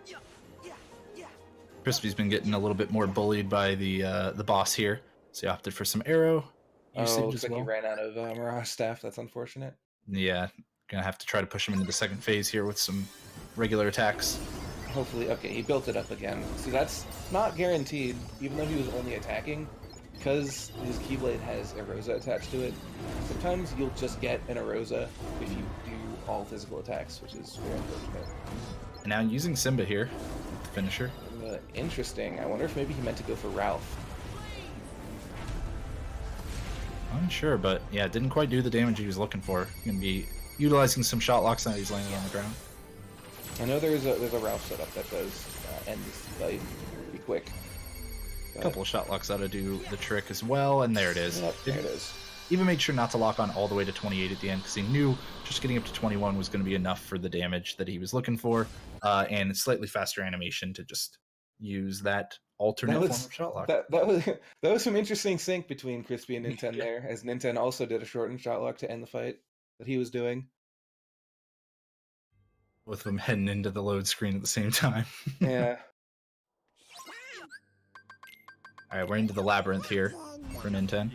Crispy's been getting a little bit more bullied by the boss here, so he opted for some arrow usage Looks as like well. he ran out of Mirage staff. That's unfortunate. Yeah, gonna have to try to push him into the second phase here with some regular attacks. Hopefully, okay, he built it up again. See, that's not guaranteed, even though he was only attacking, because his Keyblade has Erosa attached to it. Sometimes you'll just get an Erosa if you do all physical attacks, which is very unfortunate. And now using Simba here, the finisher. Interesting. I wonder if maybe he meant to go for Ralph. Unsure, but yeah, didn't quite do the damage he was looking for. Gonna be utilizing some shot locks now that he's landing on the ground. I know there's a Ralph setup that does end this fight pretty quick. A couple of shot locks ought to do the trick as well, and there it is. Yep, there it is. Even made sure not to lock on all the way to 28 at the end, because he knew just getting up to 21 was going to be enough for the damage that he was looking for, and slightly faster animation to just use that alternate form of shot lock. That was some interesting sync between Crispy and Ninten there, as Ninten also did a shortened shot lock to end the fight that he was doing. Both of them heading into the load screen at the same time. Yeah. All right, we're into the labyrinth here for Ninten.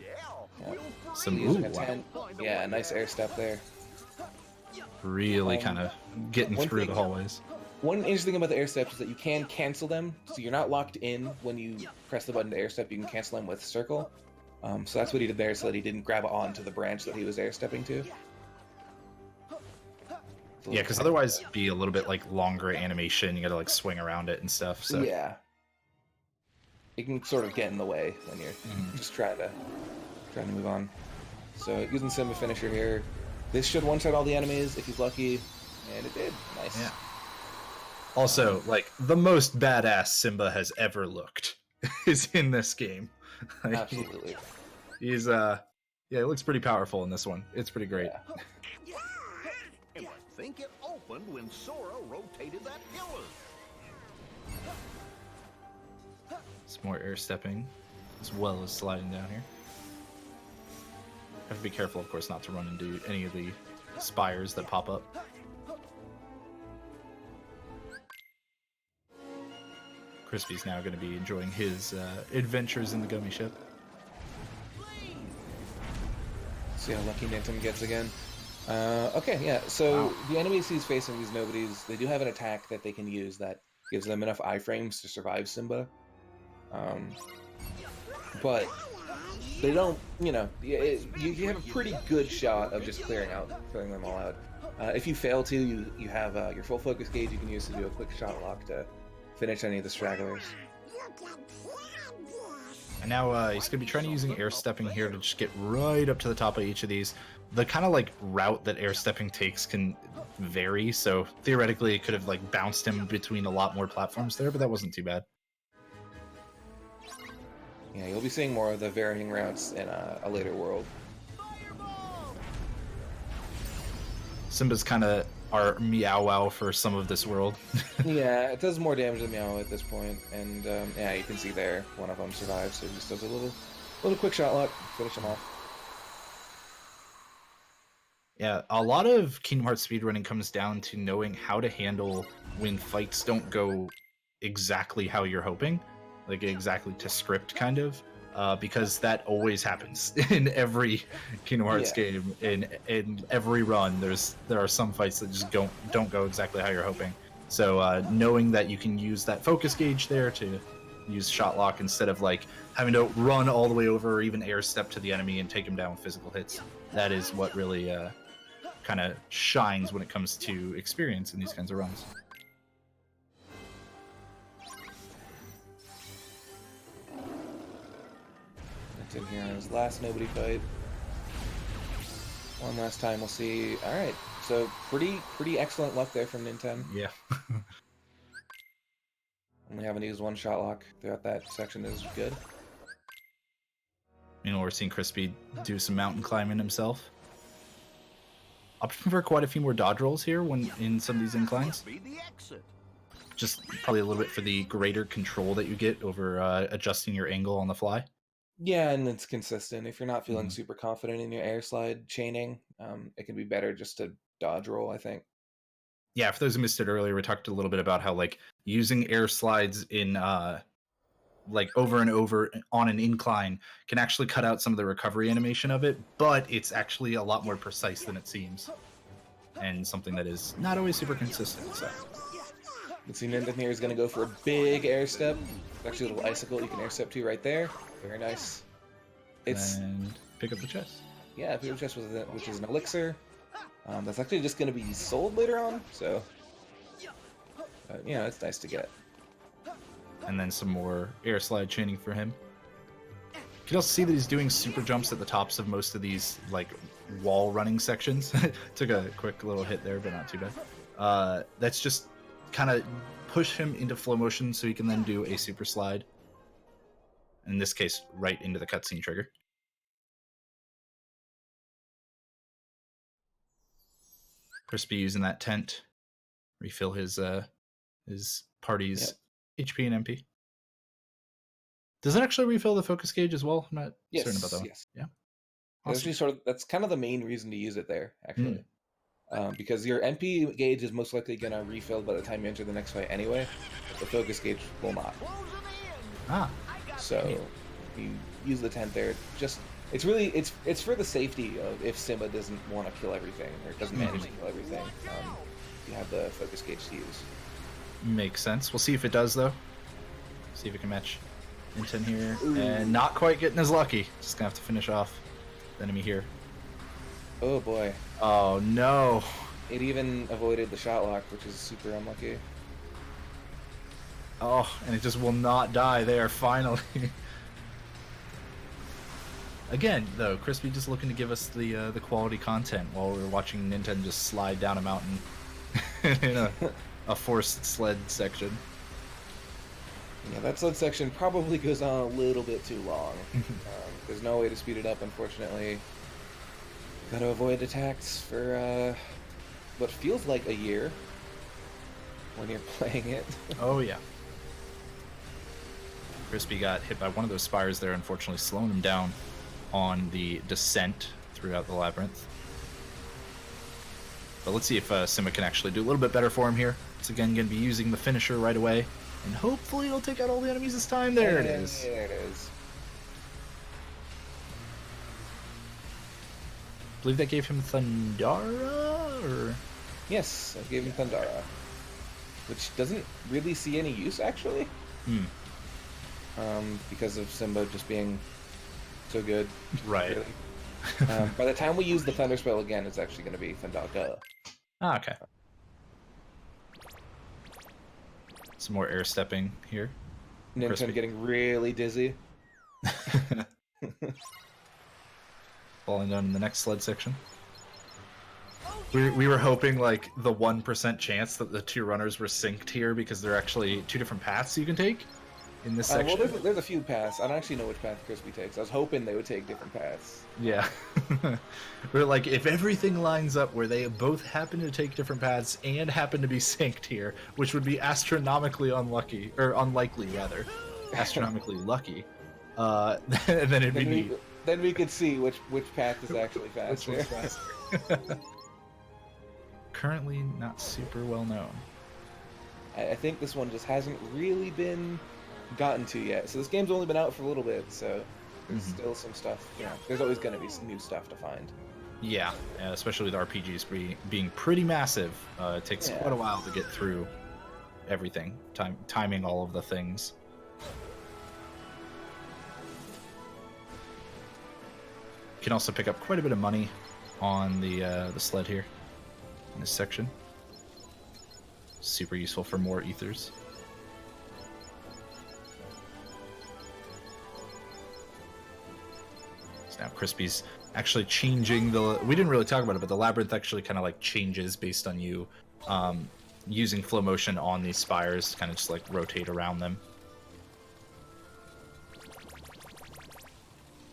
Some Using ooh, a wow. 10. Yeah, nice air step there. Really kind of getting one through thing- the hallways. One interesting thing about the air steps is that you can cancel them, so you're not locked in when you press the button to air step. You can cancel them with circle. So that's what he did there, so that he didn't grab onto the branch that he was air stepping to. Yeah, because otherwise it'd be a little bit like longer animation. You got to like swing around it and stuff. So Yeah. It can sort of get in the way when you're just trying to move on. So using Simba finisher here. This should one-shot all the enemies if he's lucky, and it did. Nice. Yeah. Also, like the most badass Simba has ever looked is in this game. Like, Absolutely. He's yeah, it looks pretty powerful in this one. It's pretty great. Yeah. And I think it opened when Sora rotated that pillar. Some more air stepping, as well as sliding down here. Have to be careful, of course, not to run into any of the spires that pop up. Crispy's now going to be enjoying his adventures in the Gummi ship. See how lucky ninten gets again. Okay, yeah, so Wow. the enemies he's facing, these nobodies, they do have an attack that they can use that gives them enough iframes to survive Simba. But they don't, you have a pretty good shot of just clearing them all out. If you fail to, you have your full focus gauge you can use to do a quick shot lock to finish any of the stragglers. And now he's going to be trying to using air stepping here to just get right up to the top of each of these. The kind of like route that air stepping takes can vary, so theoretically it could have like bounced him between a lot more platforms there, but that wasn't too bad. Yeah, you'll be seeing more of the varying routes in a later world. Simba's kind of our Meow Wow for some of this world. Yeah, it does more damage than Meow at this point, and yeah, you can see there one of them survives, so it just does a little quick shot lock, finish him off. Yeah, a lot of Kingdom Hearts speedrunning comes down to knowing how to handle when fights don't go exactly how you're hoping, like exactly to script kind of, because that always happens in every Kingdom Hearts game. In every run, there are some fights that just don't go exactly how you're hoping. So knowing that you can use that focus gauge there to use shot lock instead of like having to run all the way over or even air step to the enemy and take him down with physical hits, that is what really kind of shines when it comes to experience in these kinds of runs. That's in here on his last nobody fight. One last time we'll see. Alright, so pretty excellent luck there from ninten. Yeah. Only having to use one shot lock throughout that section is good. You know, we're seeing Crispy do some mountain climbing himself. Opting for quite a few more dodge rolls here when in some of these inclines. Be the exit. Just probably a little bit for the greater control that you get over adjusting your angle on the fly. Yeah, and it's consistent. If you're not feeling super confident in your air slide chaining, it can be better just to dodge roll, I think. Yeah, for those who missed it earlier, we talked a little bit about how like using air slides in like over and over on an incline can actually cut out some of the recovery animation of it, but it's actually a lot more precise than it seems, and something that is not always super consistent. So You can see ninten here is going to go for a big air step. There's actually a little icicle you can air step to right there. Very nice. It's and pick up the chest. yeah, pick up chest which is an elixir. That's actually just going to be sold later on, so it's nice to get. And then some more air slide chaining for him. You can also see that he's doing super jumps at the tops of most of these like wall running sections. Took a quick little hit there, but not too bad. That's just kind of push him into flow motion so he can then do a super slide. In this case, right into the cutscene trigger. Crispy using that tent, refill his party's HP and MP. Does it actually refill the focus gauge as well? I'm not certain about that one. Yes. Yeah. That's Awesome. actually that's kind of the main reason to use it there, actually. Because your MP gauge is most likely going to refill by the time you enter the next fight anyway. The focus gauge will not. Ah. So you use the tent there. It's for the safety of if Simba doesn't want to kill everything or doesn't manage to kill everything. You have the focus gauge to use. Makes sense. We'll see if it does though. See if it can match ninten here. And not quite getting as lucky. Just gonna have to finish off the enemy here. Oh boy. Oh no. It even avoided the shot lock, which is super unlucky. Oh, and it just will not die there, finally. Again, though, Crispy just looking to give us the quality content while we're watching ninten just slide down a mountain in a forced sled section. Yeah, that sled section probably goes on a little bit too long. There's no way to speed it up, unfortunately. Gotta avoid attacks for what feels like a year when you're playing it. Oh yeah. Crispy got hit by one of those spires there, unfortunately slowing him down on the descent throughout the labyrinth. But let's see if Simba can actually do a little bit better for him here. It's again going to be using the finisher right away. And hopefully it'll take out all the enemies this time. There it is. There it is. I believe that gave him Thundara, or... Yes, I gave him Thundara. Which doesn't really see any use, actually. Because of Simba just being so good. Right. Really. By the time we use the Thunder spell again, it's actually going to be Thundara. Ah, okay. Some more air stepping here. Ninten getting really dizzy. Falling down in the next sled section. We were hoping like the 1% chance that the two runners were synced here because there are actually two different paths you can take in this section. Well, there's a few paths. I don't actually know which path Crispy takes. I was hoping they would take different paths. Yeah. We're like, if everything lines up where they both happen to take different paths and happen to be synced here, which would be astronomically unlucky, or unlikely rather, astronomically lucky, then it'd be neat. Then we could see which path is actually faster. Which one's faster. Currently not super well known. I think this one just hasn't really been gotten to yet. So this game's only been out for a little bit, so there's still some stuff. You know, there's always going to be some new stuff to find. Yeah, especially with RPGs being pretty massive. It takes quite a while to get through everything, timing all of the things. You can also pick up quite a bit of money on the sled here in this section. Super useful for more ethers. So now Crispy's actually changing the... We didn't really talk about it, but the labyrinth actually kind of like changes based on you using flow motion on these spires, kind of just like rotate around them.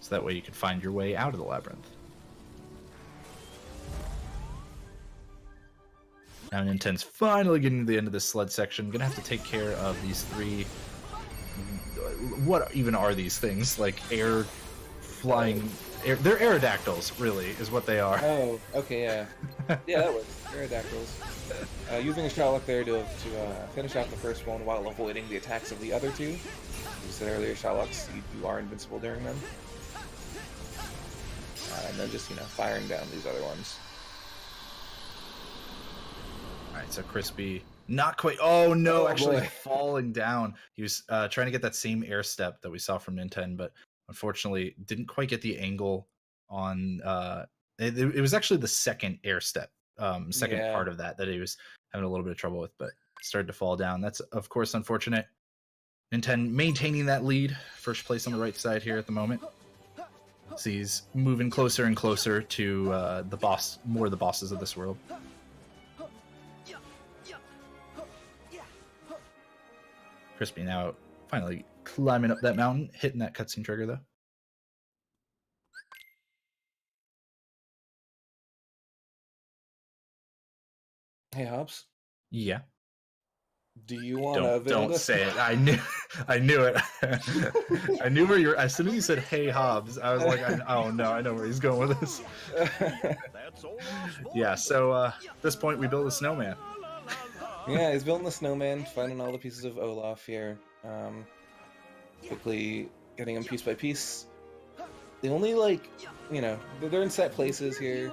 So that way you can find your way out of the labyrinth. Now Ninten's finally getting to the end of this sled section. Gonna have to take care of these three... What even are these things? Like air flying... They're Aerodactyls, really, is what they are. Oh, okay, yeah. Yeah, that works. Aerodactyls. Using a Sherlock there to finish off the first one while avoiding the attacks of the other two. You said earlier, Sherlocks, you are invincible during them. And then just, firing down these other ones. Alright, so Crispy, not quite... Oh, no, actually boy. falling down. He was trying to get that same air step that we saw from Ninten, but unfortunately didn't quite get the angle on... It was actually the second air step, second part of that he was having a little bit of trouble with, but started to fall down. That's, of course, unfortunate. Ninten maintaining that lead. First place on the right side here at the moment. So he's moving closer and closer to the bosses of this world. Crispy now finally climbing up that mountain, hitting that cutscene trigger though. Hey, Hobbs. Yeah. Do you want to... Don't say it. I knew it. I knew where you're... As soon as you said, hey, Hobbs, I was like, oh no, I know where he's going with this. Yeah, so at this point, we build a snowman. Yeah, he's building the snowman, finding all the pieces of Olaf here. Quickly getting them piece by piece. The only, they're in set places here,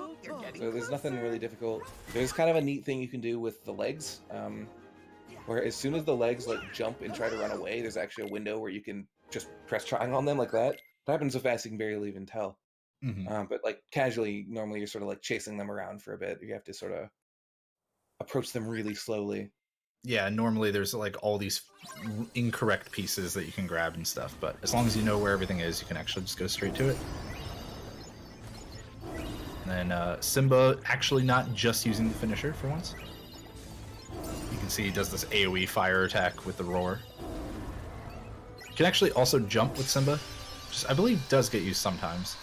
so there's nothing really difficult. There's kind of a neat thing you can do with the legs, where as soon as the legs, jump and try to run away, there's actually a window where you can just press triangle on them like that. It happens so fast you can barely even tell. But, casually, normally you're sort of, chasing them around for a bit. You have to sort of approach them really slowly. Yeah, normally there's all these incorrect pieces that you can grab and stuff, but as long as you know where everything is, you can actually just go straight to it. And then Simba actually not just using the finisher for once. You can see he does this AoE fire attack with the roar. You can actually also jump with Simba, which I believe does get used sometimes.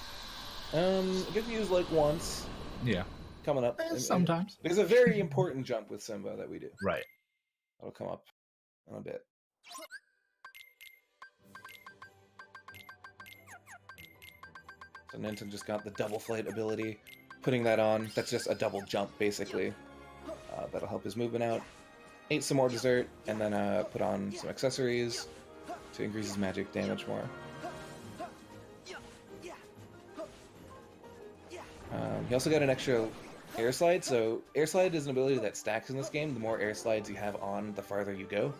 It gets used once. Yeah. Coming up. Sometimes. There's a very important jump with Simba that we do. Right. That'll come up in a bit. So Ninten just got the double flight ability. Putting that on, that's just a double jump, basically. That'll help his movement out. ate some more dessert, and then put on some accessories to increase his magic damage more. He also got an extra air slide, so air slide is an ability that stacks in this game. The more air slides you have on, the farther you go.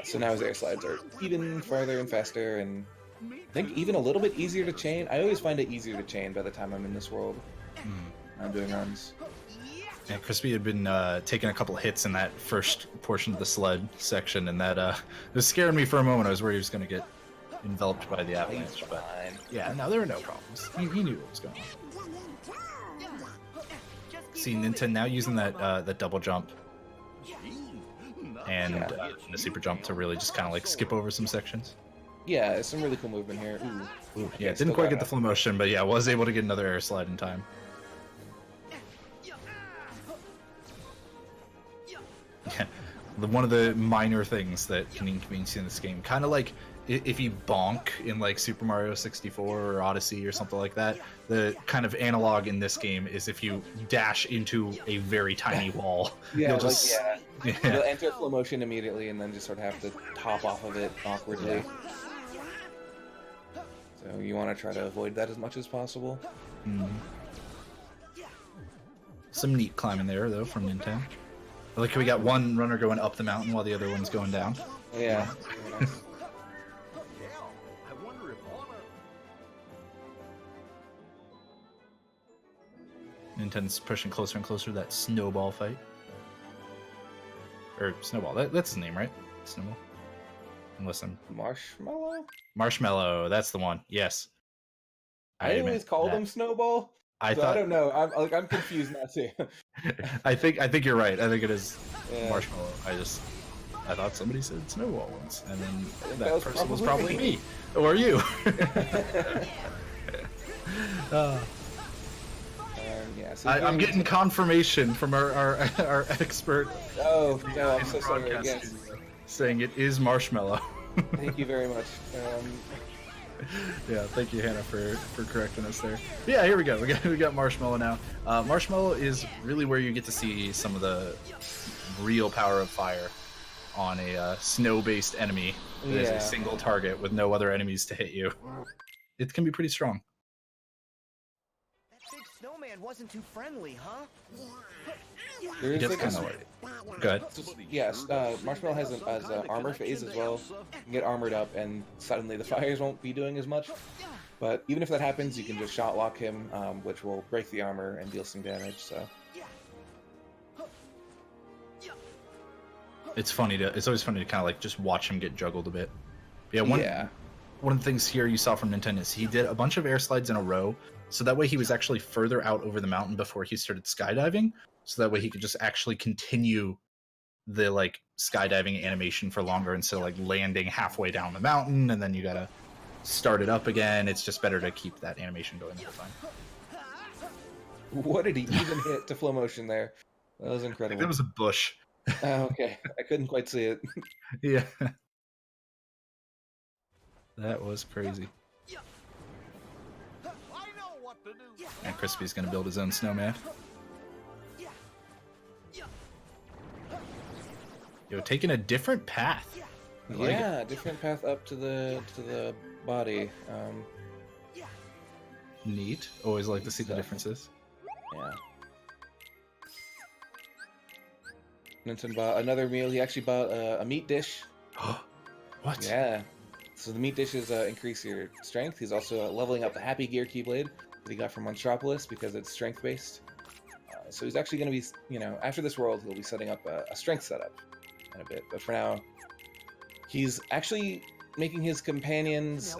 So now his air slides are even farther and faster, and I think even a little bit easier to chain. I always find it easier to chain by the time I'm in this world. I'm doing runs. Yeah, Crispy had been taking a couple hits in that first portion of the sled section, and that it was scaring me for a moment. I was worried he was going to get enveloped by the avalanche, but yeah, no, there were no problems. He knew what was going on. See ninten now using that double jump and the super jump to really just kind of like skip over some sections. Yeah, it's some really cool movement here. Ooh, yeah, didn't quite get the flow motion, but yeah, was able to get another air slide in time. Yeah, one of the minor things that can inconvenience you in this game, kind of like if you bonk in like Super Mario 64 or Odyssey or something like that, the kind of analog in this game is if you dash into a very tiny wall, you'll just you'll enter flow motion immediately and then just sort of have to hop off of it awkwardly. So you want to try to avoid that as much as possible. Some neat climbing there though from ninten. Like we got one runner going up the mountain while the other one's going down. Yeah. Ninten's pushing closer and closer to that snowball fight. Or snowball, that's the name, right? Snowball. Unless I'm... Marshmallow? Marshmallow, that's the one, yes. I always called him Snowball. I don't know. I'm confused now too. I think you're right. I think it is Marshmallow. I thought somebody said Snowball once, and then that person was probably me or you. So I'm getting confirmation from our expert. Oh no, I'm so sorry. Yes. Saying it is Marshmallow. Thank you very much. Yeah, thank you, Hannah, for correcting us there. Yeah, here we go. We got Marshmallow now. Marshmallow is really where you get to see some of the real power of fire on a snow-based enemy that is a single target with no other enemies to hit you. It can be pretty strong. That big snowman wasn't too friendly, huh? There is like Go ahead. Yes, Marshmallow has an armor phase as well. You can get armored up, and suddenly the fires won't be doing as much. But even if that happens, you can just shot lock him, which will break the armor and deal some damage. So it's always funny to kind of like just watch him get juggled a bit. Yeah, one of the things here you saw from ninten is he did a bunch of air slides in a row, so that way he was actually further out over the mountain before he started skydiving, so that way he could just actually continue the like skydiving animation for longer instead of like landing halfway down the mountain and then you gotta start it up again. It's just better to keep that animation going the whole time. What did he even hit to flow motion there? That was incredible. That was a bush. Oh, okay, I couldn't quite see it. Yeah. That was crazy. And Crispy's gonna build his own snowman. Yo, taking a different path. Different path up to the body. Neat. Always like to see the differences. Yeah. Ninten bought another meal. He actually bought a meat dish. What? Yeah. So the meat dishes increase your strength. He's also leveling up the Happy Gear Keyblade that he got from Monstropolis because it's strength based. So he's actually going to be, after this world, he'll be setting up a strength setup in a bit. But for now, he's actually making his companions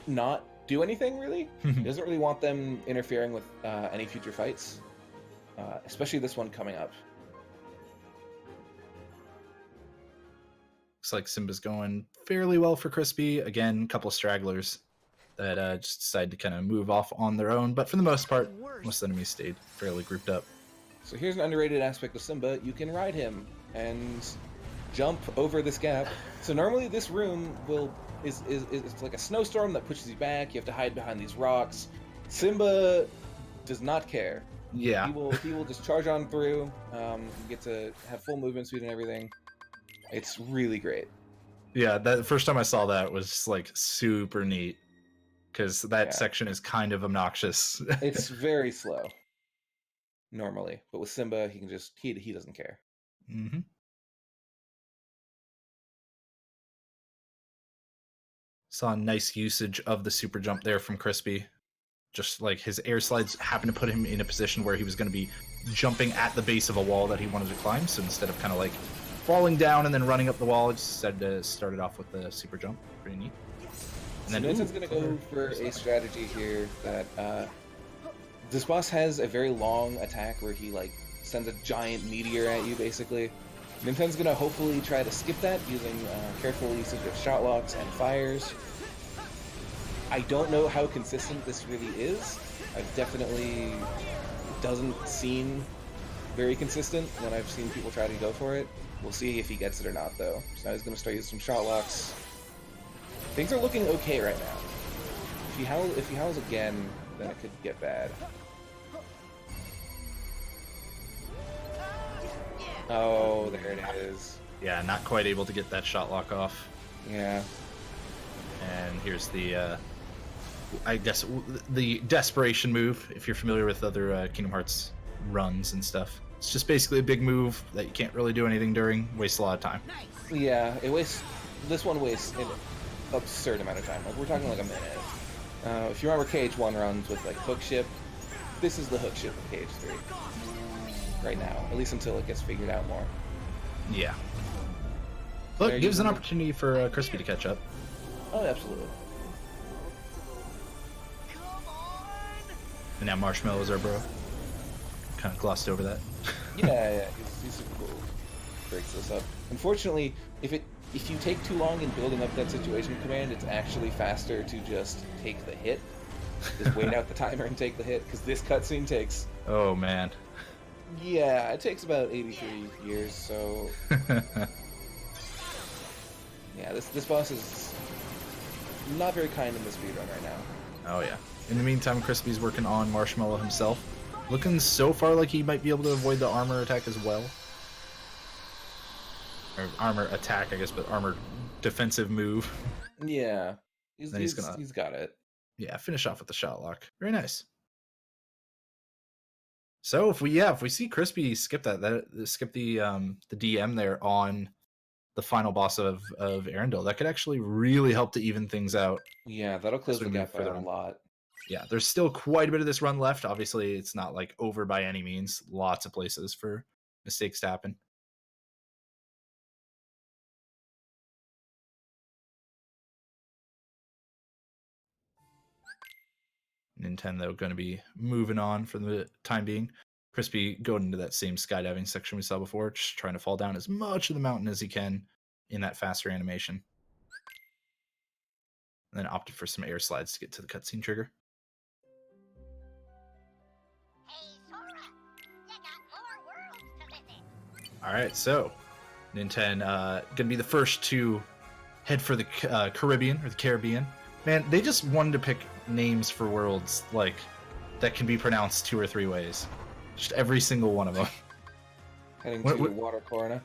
not do anything really. He doesn't really want them interfering with any future fights, especially this one coming up. Looks like Simba's going fairly well for Crispy. Again, a couple of stragglers that just decided to kind of move off on their own. But for the most part, most enemies stayed fairly grouped up. So here's an underrated aspect of Simba. You can ride him and jump over this gap. So normally this room is like a snowstorm that pushes you back. You have to hide behind these rocks. Simba does not care. Yeah. He will just charge on through. Get to have full movement speed and everything. It's really great. Yeah, that first time I saw that was like super neat because that section is kind of obnoxious. It's very slow normally, but with Simba, he can just he doesn't care. Mm-hmm. Saw a nice usage of the super jump there from Crispy. Just like his air slides happened to put him in a position where he was going to be jumping at the base of a wall that he wanted to climb. So instead of kind of like falling down and then running up the wall, it just said to start it off with the super jump. Pretty neat. And then Ninten's going to go for a strategy here that this boss has a very long attack where he like sends a giant meteor at you basically. Ninten's going to hopefully try to skip that using careful usage of shot locks and fires. I don't know how consistent this really is. I've definitely doesn't seem very consistent when I've seen people try to go for it. We'll see if he gets it or not, though. So now he's going to start using some shot locks. Things are looking okay right now. If he howls again, then it could get bad. Oh, there it is. Yeah, not quite able to get that shot lock off. Yeah. And here's the, I guess, the desperation move, if you're familiar with other Kingdom Hearts runs and stuff. It's just basically a big move that you can't really do anything during, wastes a lot of time. Yeah, this one wastes an absurd amount of time. Like, we're talking like a minute. If you remember KH1 runs with like hook ship, this is the hook ship of KH3. Right now, at least until it gets figured out more. Yeah. Look, gives an opportunity for Crispy to catch up. Oh, absolutely. And now Marshmallows are bro. Kind of glossed over that. Yeah, he's super cool. Breaks this up. Unfortunately, if you take too long in building up that situation command, it's actually faster to just take the hit. Just wait out the timer and take the hit, because this cutscene takes... Oh, man. Yeah, it takes about 83 years, so... Yeah, this boss is not very kind in the speedrun right now. Oh, yeah. In the meantime, Crispy's working on Marshmallow himself. Looking so far like he might be able to avoid the armor attack as well. Or armor attack, I guess, but armor defensive move. Yeah, he's got it. Yeah, finish off with the shot lock. Very nice. So if we see Crispy skip skip the DM there on the final boss of Arendelle, that could actually really help to even things out. Yeah, that'll close the gap out a lot. Yeah, there's still quite a bit of this run left. Obviously, it's not like over by any means. Lots of places for mistakes to happen. Nintendo going to be moving on for the time being. Crispy going into that same skydiving section we saw before, just trying to fall down as much of the mountain as he can in that faster animation. And then opted for some air slides to get to the cutscene trigger. All right, so Ninten gonna be the first to head for the Caribbean or the Caribbean. Man, they just wanted to pick names for worlds like that can be pronounced 2 or 3 ways. Just every single one of them. Heading to Water Corona.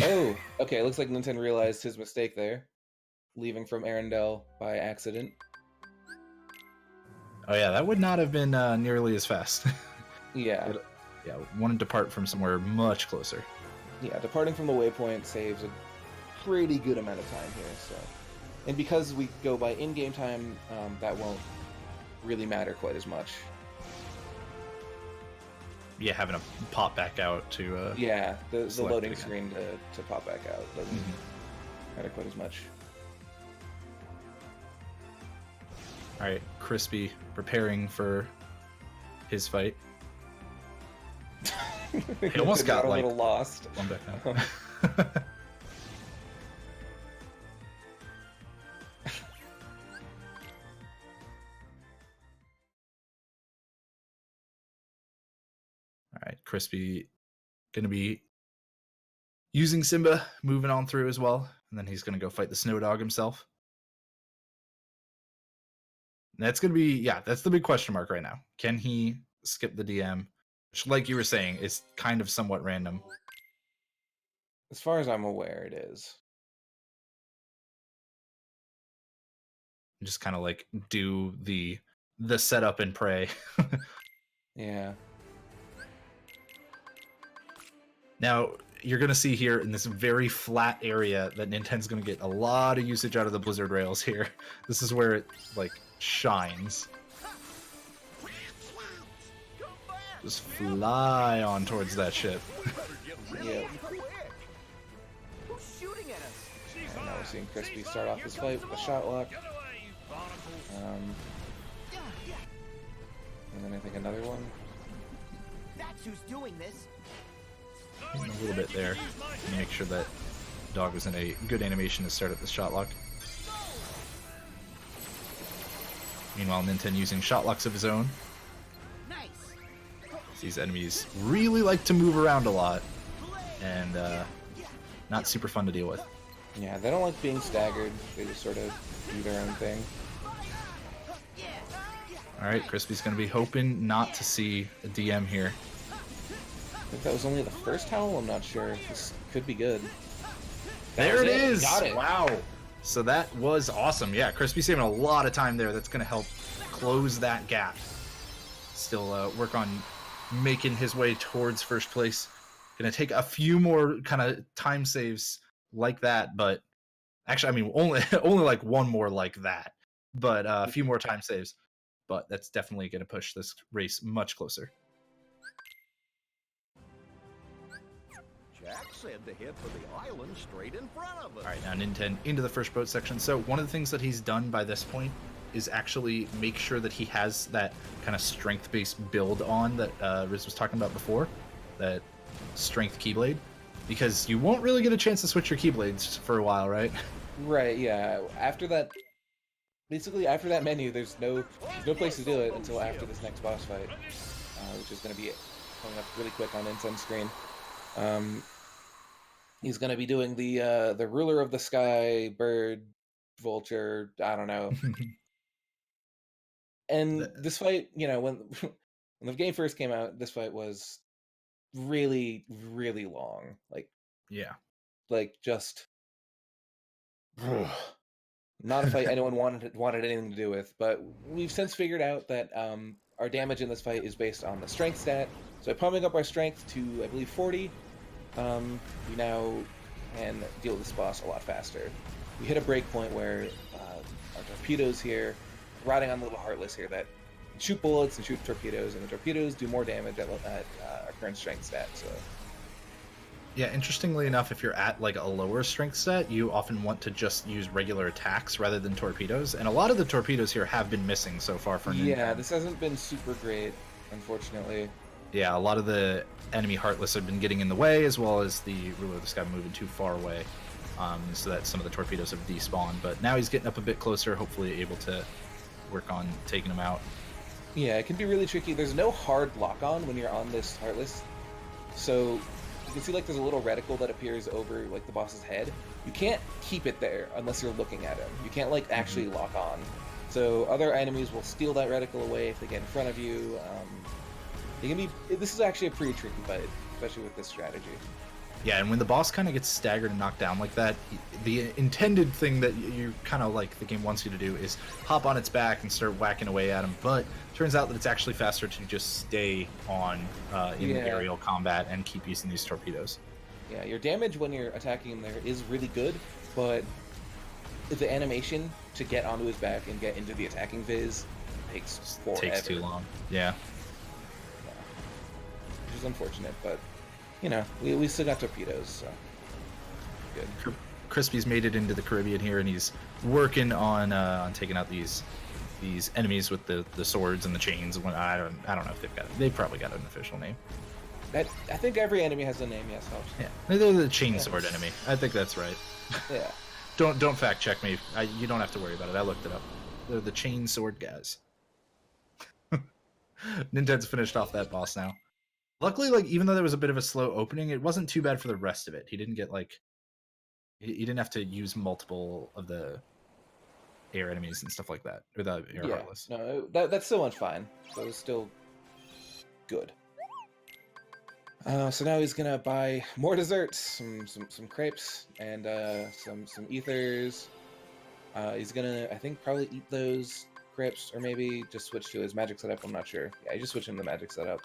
Oh, okay. Looks like Ninten realized his mistake there, leaving from Arendelle by accident. Oh yeah, that would not have been nearly as fast. Yeah. Yeah, want to depart from somewhere much closer. Yeah, departing from the waypoint saves a pretty good amount of time here. So, and because we go by in-game time, that won't really matter quite as much. Yeah, having to pop back out to yeah, the loading screen to pop back out doesn't matter quite as much. All right, Crispy preparing for his fight. He almost got a like little lost. One back now. All right, Crispy gonna be using Simba, moving on through as well, and then he's gonna go fight the Snow Dog himself. And that's gonna be that's the big question mark right now. Can he skip the DM which, like you were saying, is kind of somewhat random. As far as I'm aware, it is. Just kind of like do the setup and pray. Yeah. Now, you're going to see here in this very flat area that Ninten's going to get a lot of usage out of the Blizzard rails here. This is where it, like, shines. Just fly on towards that ship. Yeah. Who's shooting at us? And now we're seeing Crispy start off this fight with a shot lock. And then I think another one. That's who's doing this. A little bit there. Make sure that dog was in a good animation to start up the shot lock. Meanwhile, Ninten using shot locks of his own. Nice. These enemies really like to move around a lot, and not super fun to deal with. Yeah, they don't like being staggered. They just sort of do their own thing. Alright, Crispy's going to be hoping not to see a DM here. I think that was only the first howl. I'm not sure. This could be good. There it is! Got it. Wow! So that was awesome. Yeah, Crispy saving a lot of time there. That's going to help close that gap. Still work on making his way towards first place. Going to take a few more kind of time saves like that, but actually, I mean, only like one more like that, but a few more time saves. But that's definitely going to push this race much closer. Jack said to head for the island straight in front of us. All right, now Ninten into the first boat section. So one of the things that he's done by this point is actually make sure that he has that kind of strength-based build on that Riz was talking about before, that strength keyblade, because you won't really get a chance to switch your keyblades for a while, right? Right, yeah. After that, basically after that menu, there's no place to do it until after this next boss fight, which is going to be coming up really quick on Ninten's screen. He's going to be doing the ruler of the sky, bird, vulture, I don't know. And this fight, you know, when the game first came out, this fight was really, really long. Yeah. Like just not a fight anyone wanted anything to do with. But we've since figured out that our damage in this fight is based on the strength stat. So by pumping up our strength to, I believe, 40, we now can deal with this boss a lot faster. We hit a break point where our torpedoes here, riding on the little Heartless here, that shoot bullets and shoot torpedoes, and the torpedoes do more damage at our current strength stat. So Yeah, interestingly enough, if you're at like a lower strength set, you often want to just use regular attacks rather than torpedoes. And a lot of the torpedoes here have been missing so far for Ninten. yeah, this hasn't been super great, unfortunately. Yeah, a lot of the enemy Heartless have been getting in the way, as well as the Ruler of the Sky moving too far away, so that some of the torpedoes have despawned. But now he's getting up a bit closer, hopefully able to work on taking them out. Yeah, it can be really tricky. There's no hard lock-on when you're on this Heartless. So you can see like there's a little reticle that appears over like the boss's head. You can't keep it there unless you're looking at him. You can't like actually lock on. So other enemies will steal that reticle away if they get in front of you. This is actually a pretty tricky fight, especially with this strategy. Yeah, and when the boss kind of gets staggered and knocked down like that, the intended thing that you kind of like the game wants you to do is hop on its back and start whacking away at him. But turns out that it's actually faster to just stay on in aerial combat and keep using these torpedoes. Yeah, your damage when you're attacking him there is really good, but the animation to get onto his back and get into the attacking phase takes forever. Takes too long. Yeah. Which is unfortunate, but you know, we still got torpedoes, so good. Crispy's made it into the Caribbean here, and he's working on taking out these enemies with the swords and the chains. I don't know if they've probably got an official name. I think every enemy has a name. Yes, Hobbs. Yeah, they're the chain sword enemy. I think that's right. Yeah. Don't fact check me. You don't have to worry about it. I looked it up. They're the chain sword guys. Ninten's finished off that boss now. Luckily, like even though there was a bit of a slow opening, it wasn't too bad for the rest of it. He didn't get like he didn't have to use multiple of the air enemies and stuff like that, or the air Heartless. No, that still went fine. So it was still good. So now he's gonna buy more desserts, some crepes, and some ethers. He's gonna, I think, probably eat those crepes, or maybe just switch to his magic setup. I'm not sure. Yeah, he just switched him to the magic setup.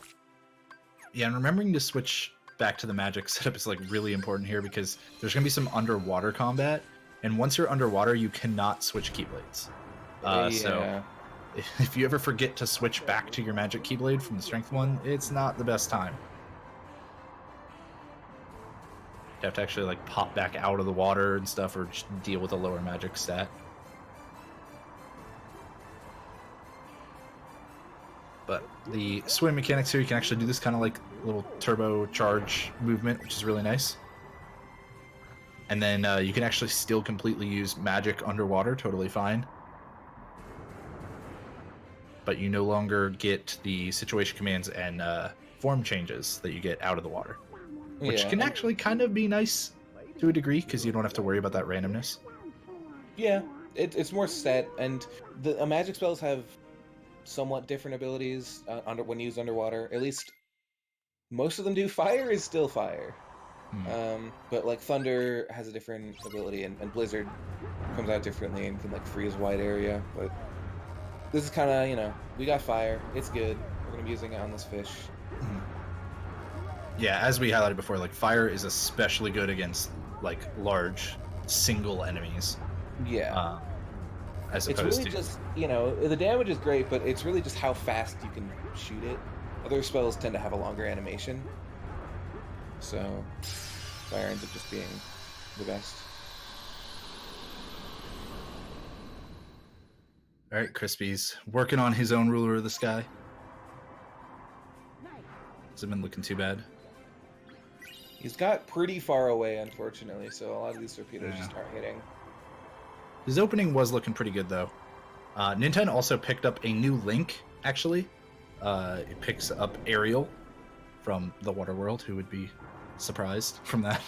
Yeah, and remembering to switch back to the magic setup is like really important here because there's gonna be some underwater combat, and once you're underwater, you cannot switch keyblades. So if you ever forget to switch back to your magic keyblade from the strength one, it's not the best time. You have to actually like pop back out of the water and stuff, or just deal with a lower magic stat. But the swim mechanics here, you can actually do this kind of like little turbo charge movement, which is really nice. And then you can actually still completely use magic underwater, totally fine. But you no longer get the situation commands and form changes that you get out of the water. Which can actually kind of be nice to a degree, because you don't have to worry about that randomness. Yeah, it's more set, and the magic spells have somewhat different abilities when used underwater. At least most of them do. Fire is still fire. But like thunder has a different ability, and blizzard comes out differently and can like freeze a wide area. But this is kind of, you know, we got fire. It's good. We're gonna be using it on this fish. Yeah, as we highlighted before, like fire is especially good against like large single enemies. Yeah. As It's opposed really to just, you know, the damage is great, but it's really just how fast you can shoot it. Other spells tend to have a longer animation, so fire ends up just being the best. All right, Crispy's working on his own ruler of the sky. Hasn't been looking too bad. He's got pretty far away, unfortunately, so a lot of these torpedoes just aren't hitting. His opening was looking pretty good, though. Ninten also picked up a new link, actually. It picks up Ariel from the Water World, who would be surprised from that.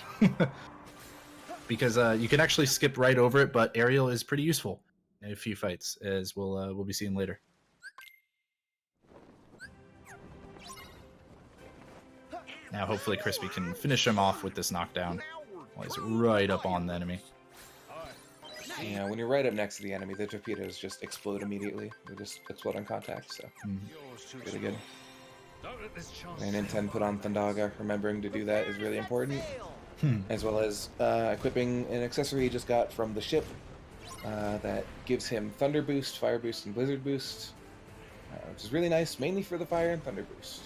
Because you can actually skip right over it, but Ariel is pretty useful in a few fights, as we'll be seeing later. Now hopefully Crispy can finish him off with this knockdown while he's right up on the enemy. Yeah, when you're right up next to the enemy, the torpedoes just explode immediately. They just explode on contact, so really good. And Ninten put on Thundaga. Remembering to do that is really important. As well as equipping an accessory he just got from the ship that gives him Thunder Boost, Fire Boost, and Blizzard Boost, which is really nice, mainly for the Fire and Thunder Boost.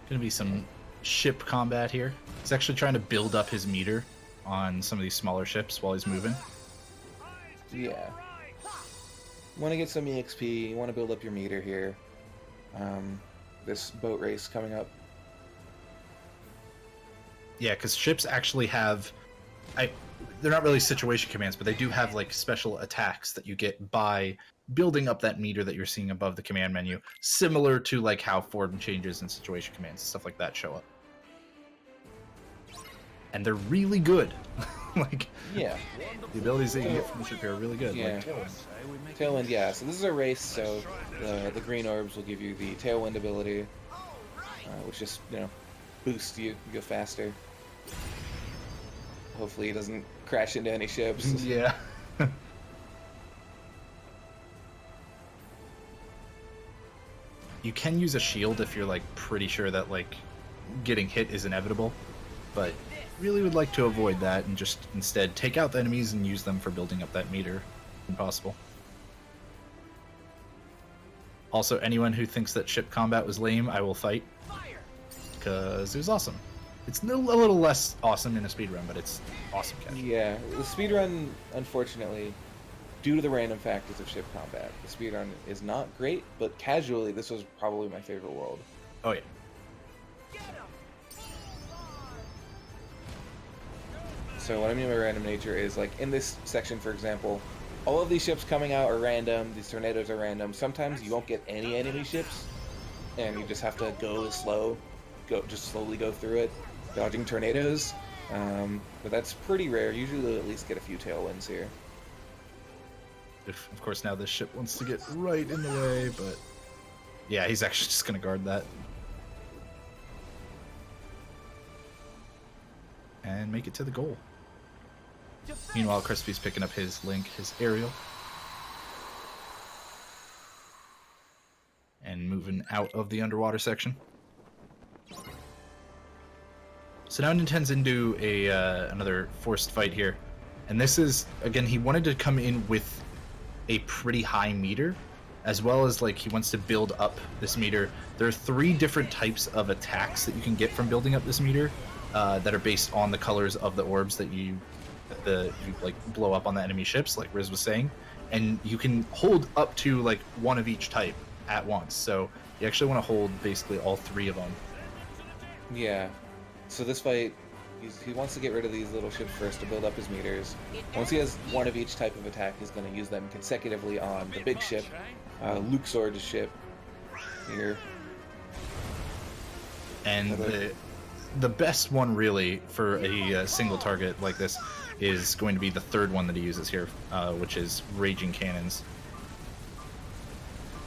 Gonna be some ship combat here. He's actually trying to build up his meter on some of these smaller ships while he's moving. Yeah. You want to get some EXP, you want to build up your meter here. This boat race coming up. Yeah, because ships actually have... they're not really situation commands, but they do have like special attacks that you get by building up that meter that you're seeing above the command menu, similar to like how form changes and situation commands and stuff like that show up. And they're really good. Like, yeah, the abilities that you get from the ship here are really good. Yeah. Like Tailwind, yeah. So this is a race, so the green orbs will give you the Tailwind ability, which just, you know, boosts you go faster. Hopefully he doesn't crash into any ships. Yeah. You can use a shield if you're like pretty sure that like getting hit is inevitable, but really would like to avoid that and just instead take out the enemies and use them for building up that meter when possible. Also, anyone who thinks that ship combat was lame, I will fight, because it was awesome. It's a little less awesome in a speedrun, but it's awesome casual. Yeah, the speedrun, unfortunately, due to the random factors of ship combat, the speedrun is not great, but casually, this was probably my favorite world. Oh yeah. So what I mean by random nature is, like, in this section, for example, all of these ships coming out are random, these tornadoes are random. Sometimes you won't get any enemy ships, and you just have to go slow, just slowly go through it, dodging tornadoes. But that's pretty rare. Usually you'll at least get a few tailwinds here. Of course, now this ship wants to get right in the way, but Yeah, he's actually just gonna guard that. And make it to the goal. Meanwhile, Crispy's picking up his Link, his aerial. And moving out of the underwater section. So now Ninten's into another forced fight here. And this is, again, he wanted to come in with a pretty high meter, as well as like he wants to build up this meter. There are 3 different types of attacks that you can get from building up this meter that are based on the colors of the orbs that you like blow up on the enemy ships, like Riz was saying. And you can hold up to like one of each type at once. So you actually want to hold basically all 3 of them. Yeah. So this fight, he wants to get rid of these little ships first to build up his meters. Once he has one of each type of attack, he's going to use them consecutively on the big ship, Luxord's ship here. And the best one really for a single target like this is going to be the 3rd one that he uses here, which is Raging Cannons.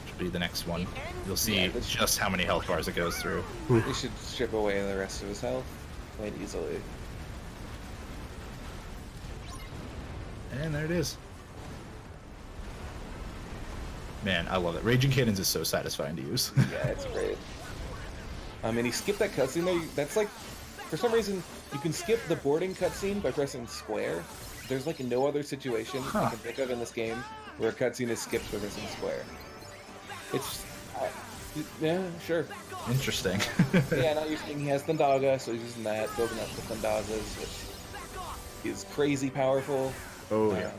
Which will be the next one. You'll see just how many health bars it goes through. He should strip away the rest of his health quite easily. And there it is. Man, I love it. Raging Cannons is so satisfying to use. Yeah, it's great. I mean, he skipped that cutscene there. That's like, for some reason, you can skip the boarding cutscene by pressing square. There's like no other situation I can think of in this game where a cutscene is skipped by pressing square. It's, yeah, sure. Interesting. Yeah, now you're seeing he has Thundaga, so he's using that, building up the Thundagas, which is crazy powerful. Oh, yeah.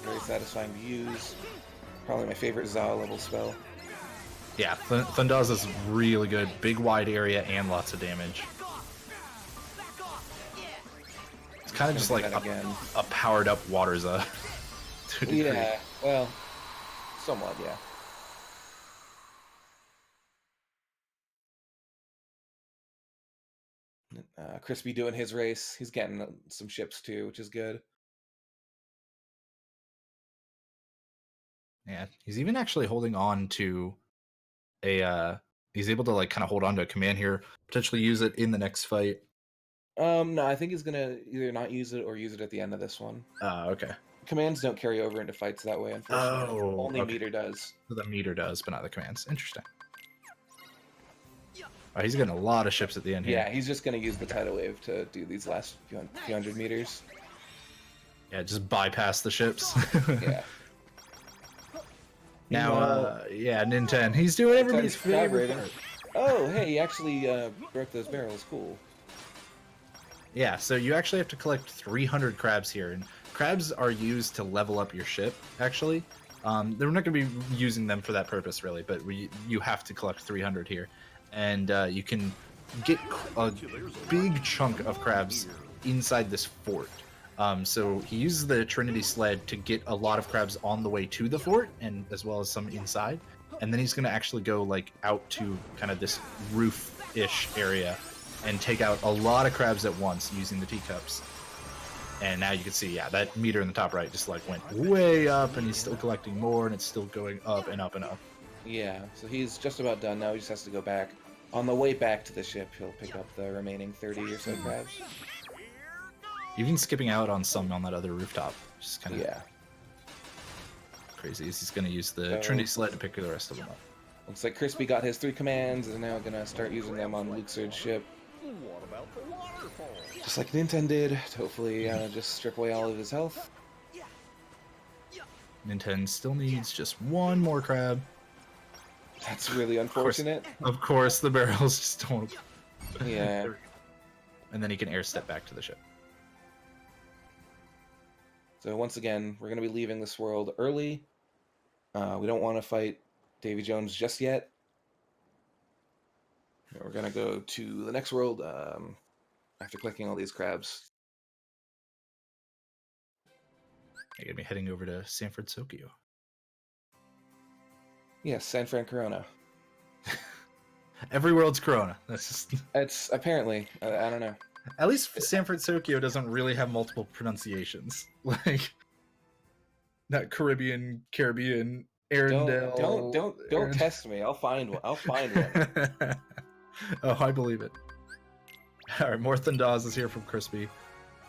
Very satisfying to use. Probably my favorite Za level spell. Yeah, Thundaza's really good. Big wide area and lots of damage. It's kind of just like a powered up water Za. Yeah, well, somewhat, yeah. Crispy doing his race. He's getting some ships too, which is good. Yeah, he's even actually holding on to he's able to like kind of hold on to a command here, potentially use it in the next fight. No, I think he's gonna either not use it or use it at the end of this one. Okay. Commands don't carry over into fights that way, unfortunately. Only okay. meter does. So the meter does, but not the commands. Interesting. Oh, he's getting a lot of ships at the end here. Yeah, he's just gonna use the tidal wave to do these last few hundred meters. Yeah, just bypass the ships. Yeah. Now, yeah, Ninten. He's doing everybody's favorite part. Oh, hey, he actually broke those barrels. Cool. Yeah, so you actually have to collect 300 crabs here, and crabs are used to level up your ship, actually. They're not going to be using them for that purpose, really, but you have to collect 300 here. And you can get a big chunk of crabs inside this fort. So he uses the Trinity sled to get a lot of crabs on the way to the fort, and as well as some inside. And then he's going to actually go like out to kind of this roof-ish area and take out a lot of crabs at once using the teacups. And now you can see, yeah, that meter in the top right just like went way up, and he's still collecting more, and it's still going up and up and up. Yeah, so he's just about done now. He just has to go back. On the way back to the ship, he'll pick up the remaining 30 or so crabs. Even skipping out on some on that other rooftop, just kind of crazy. He's going to use the Trinity sled to pick the rest of them up. Looks like Crispy got his 3 commands and is now going to start using them on Luxord's ship. What about the waterfall? Just like Ninten did, to hopefully just strip away all of his health. Ninten still needs just one more crab. That's really unfortunate. Of course, the barrels just don't. Yeah. And then he can air step back to the ship. So once again, we're going to be leaving this world early. We don't want to fight Davy Jones just yet. We're going to go to the next world after collecting all these crabs. I'm going to be heading over to San Fransokyo. Yes, San Fran Corona. Every world's Corona. That's just... It's apparently, I don't know. At least San Fransokyo doesn't really have multiple pronunciations. Like, not Caribbean, Arendelle. Don't test me. I'll find one. I'll find one. Oh, I believe it. All right, more Thundaws is here from Crispy.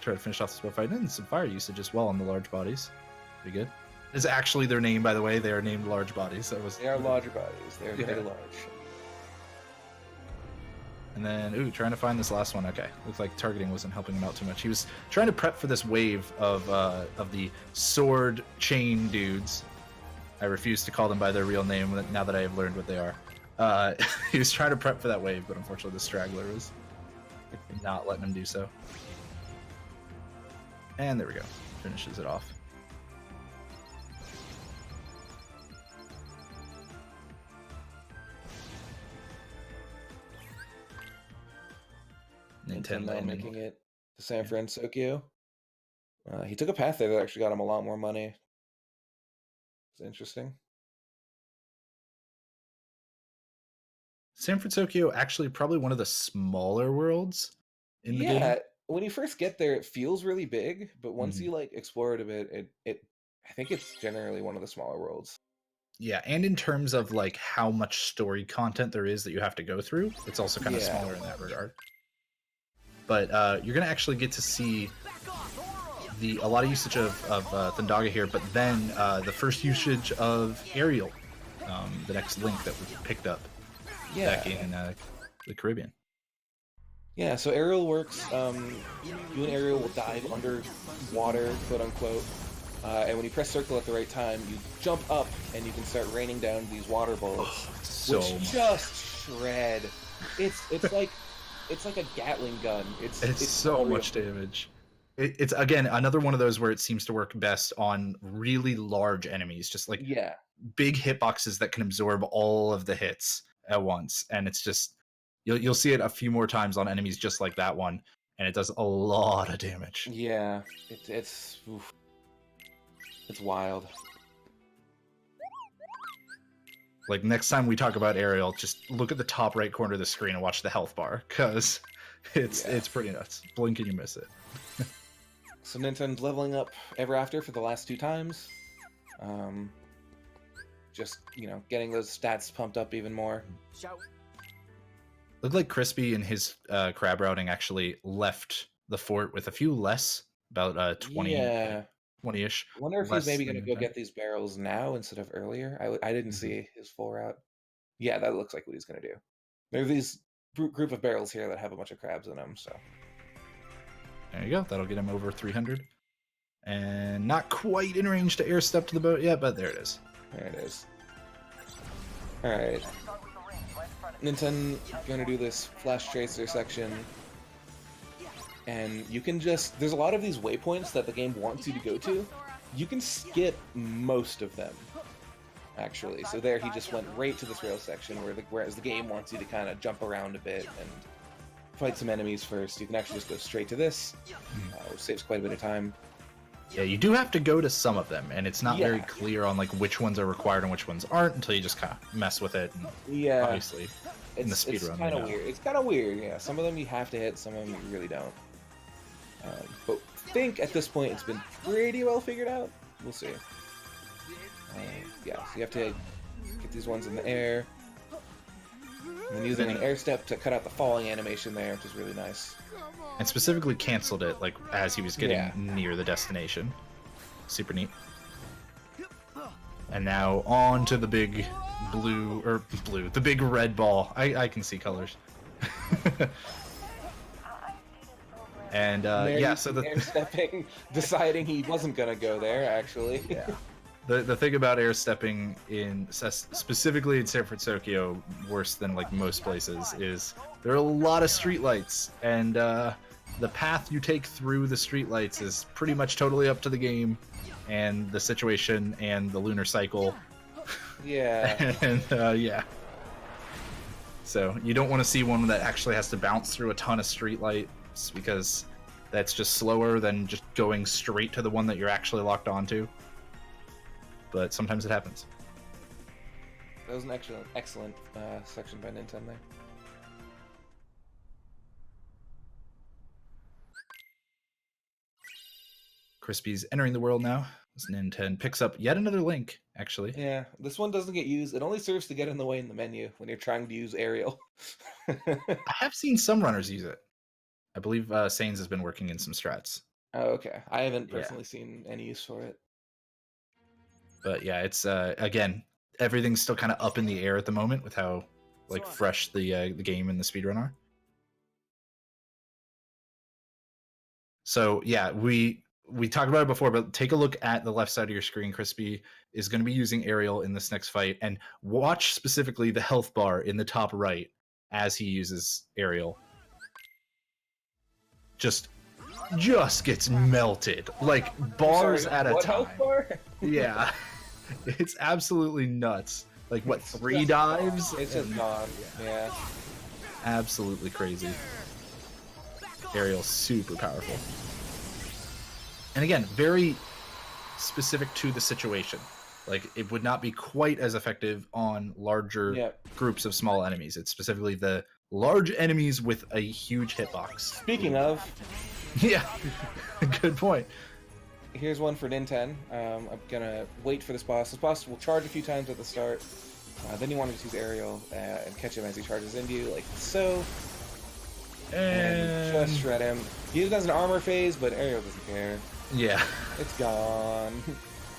Try to finish off this spell fight and some fire usage as well on the large bodies. Pretty good. Is actually their name, by the way. They are named large bodies. That was. They are larger bodies. They're very large. And then, ooh, trying to find this last one. Okay, looks like targeting wasn't helping him out too much. He was trying to prep for this wave of the sword chain dudes. I refuse to call them by their real name now that I have learned what they are. He was trying to prep for that wave, but unfortunately the straggler was not letting him do so. And there we go. Finishes it off. Ninten now making it to San Fransokyo. He took a path there that actually got him a lot more money. It's interesting. San Fransokyo actually probably one of the smaller worlds in the game. When you first get there, it feels really big, but once you like explore it a bit, I think it's generally one of the smaller worlds. Yeah, and in terms of like how much story content there is that you have to go through, it's also kind of smaller in that regard. But you're gonna actually get to see a lot of usage of Thundaga here, but then the first usage of Aerial, the next link that we picked up back in the Caribbean. Yeah, so Aerial works. You and Aerial will dive under water, quote unquote, and when you press circle at the right time, you jump up and you can start raining down these water bullets, which just shred. It's like a Gatling gun. It's so unreal. much damage. It's again another one of those where it seems to work best on really large enemies, just like big hitboxes that can absorb all of the hits at once, and it's just you'll see it a few more times on enemies just like that one, and it does a lot of damage. Yeah, it's wild. Like next time we talk about Aerial, just look at the top right corner of the screen and watch the health bar, because it's pretty nuts. Blink and you miss it. So Ninten's leveling up ever after for the last 2 times. Just, getting those stats pumped up even more. Looked like Crispy and his crab routing actually left the fort with a few less, about 20, 20-ish. I wonder if he's maybe going to go get these barrels now instead of earlier. I didn't see his full route. Yeah, that looks like what he's going to do. There are these group of barrels here that have a bunch of crabs in them, so... There you go. That'll get him over 300. And not quite in range to air step to the boat yet, but there it is. There it is. Alright. Ninten gonna do this flash tracer section. And you can just... There's a lot of these waypoints that the game wants you to go to. You can skip most of them, actually. So there he just went right to this rail section, whereas the game wants you to kind of jump around a bit and fight some enemies first. You can actually just go straight to this, which saves quite a bit of time. Yeah, you do have to go to some of them, and it's not very clear on like which ones are required and which ones aren't until you just kind of mess with it. And obviously, in the speedrun, it's kind of weird. It's kind of weird. Yeah, some of them you have to hit, some of them you really don't. But I think at this point it's been pretty well figured out. We'll see. Yeah, so you have to get these ones in the air. And then using an air step to cut out the falling animation there, which is really nice. And specifically canceled it like as he was getting near the destination. Super neat. And now on to the big the big red ball. I can see colors. And so the air stepping, deciding he wasn't gonna go there actually. Yeah. The thing about air stepping specifically in San Fransokyo, worse than like most places, is there are a lot of streetlights, and the path you take through the streetlights is pretty much totally up to the game and the situation and the lunar cycle. Yeah. And so you don't want to see one that actually has to bounce through a ton of streetlights, because that's just slower than just going straight to the one that you're actually locked onto. But sometimes it happens. That was an excellent section by Ninten there. Crispy's entering the world now. This ninten picks up yet another link, actually. Yeah, this one doesn't get used. It only serves to get in the way in the menu when you're trying to use aerial. I have seen some runners use it. I believe Sains has been working in some strats. Oh, okay. I haven't Yeah. personally seen any use for it. But yeah, it's again, everything's still kind of up in the air at the moment with how like fresh the game and the speedrun are. So yeah, we talked about it before, but take a look at the left side of your screen. Crispy is going to be using aerial in this next fight, and watch specifically the health bar in the top right as he uses aerial. Just gets melted, like bars Sorry, at a what time. health bar? Yeah, it's absolutely nuts. Like what, 3 dives? It's just And- gone. Yeah. Absolutely crazy. Aerial's super powerful. And again, very specific to the situation. Like, it would not be quite as effective on larger Yep. groups of small enemies. It's specifically the large enemies with a huge hitbox. Speaking of, Yeah, good point. here's one for ninten. I'm gonna wait for this boss. This boss will charge a few times at the start. Then you want to just use aerial and catch him as he charges into you, like so. And just shred him. He has an armor phase, but aerial doesn't care. Yeah. It's gone.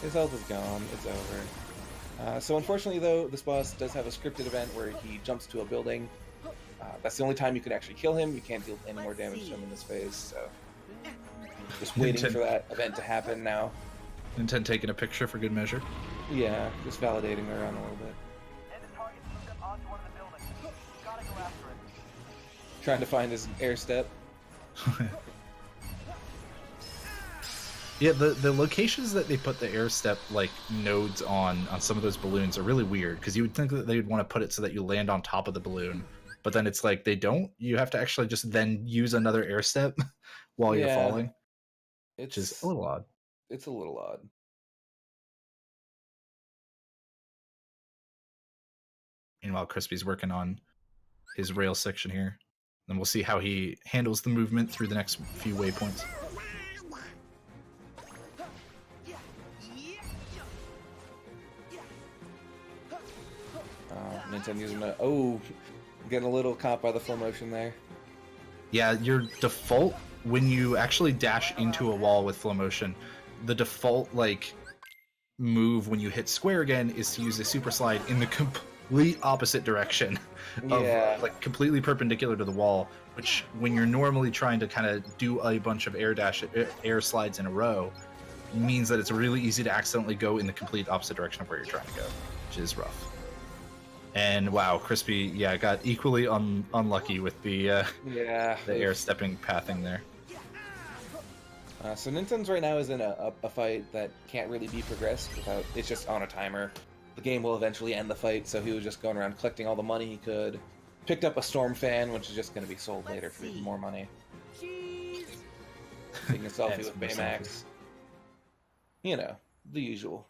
His health is gone. It's over. So unfortunately, though, this boss does have a scripted event where he jumps to a building. That's the only time you can actually kill him. You can't deal any more damage to him in this phase, so just waiting for that event to happen now. Ninten taking a picture for good measure. Yeah, just validating the run a little bit. Trying to find his air step. Yeah, the locations that they put the air step like nodes on some of those balloons are really weird, because you would think that they would want to put it so that you land on top of the balloon, but then it's like they don't. You have to actually just then use another air step while you're Yeah, falling, It's which is a little odd. It's a little odd. Meanwhile, Crispy's working on his rail section here. Then we'll see how he handles the movement through the next few waypoints. Ninten using a getting a little caught by the full motion there. Yeah, your default when you actually dash into a wall with flow motion, the default like move when you hit square again is to use a super slide in the complete opposite direction of Yeah. like completely perpendicular to the wall, which when you're normally trying to kind of do a bunch of air slides in a row means that it's really easy to accidentally go in the complete opposite direction of where you're trying to go, which is rough. And wow, Crispy, yeah, got equally unlucky with the air stepping pathing there. So Ninten's right now is in a fight that can't really be progressed without. It's just on a timer. The game will eventually end the fight, so he was just going around collecting all the money he could. Picked up a storm fan, which is just going to be sold later for even more money. Taking a selfie with Baymax. You know, the usual.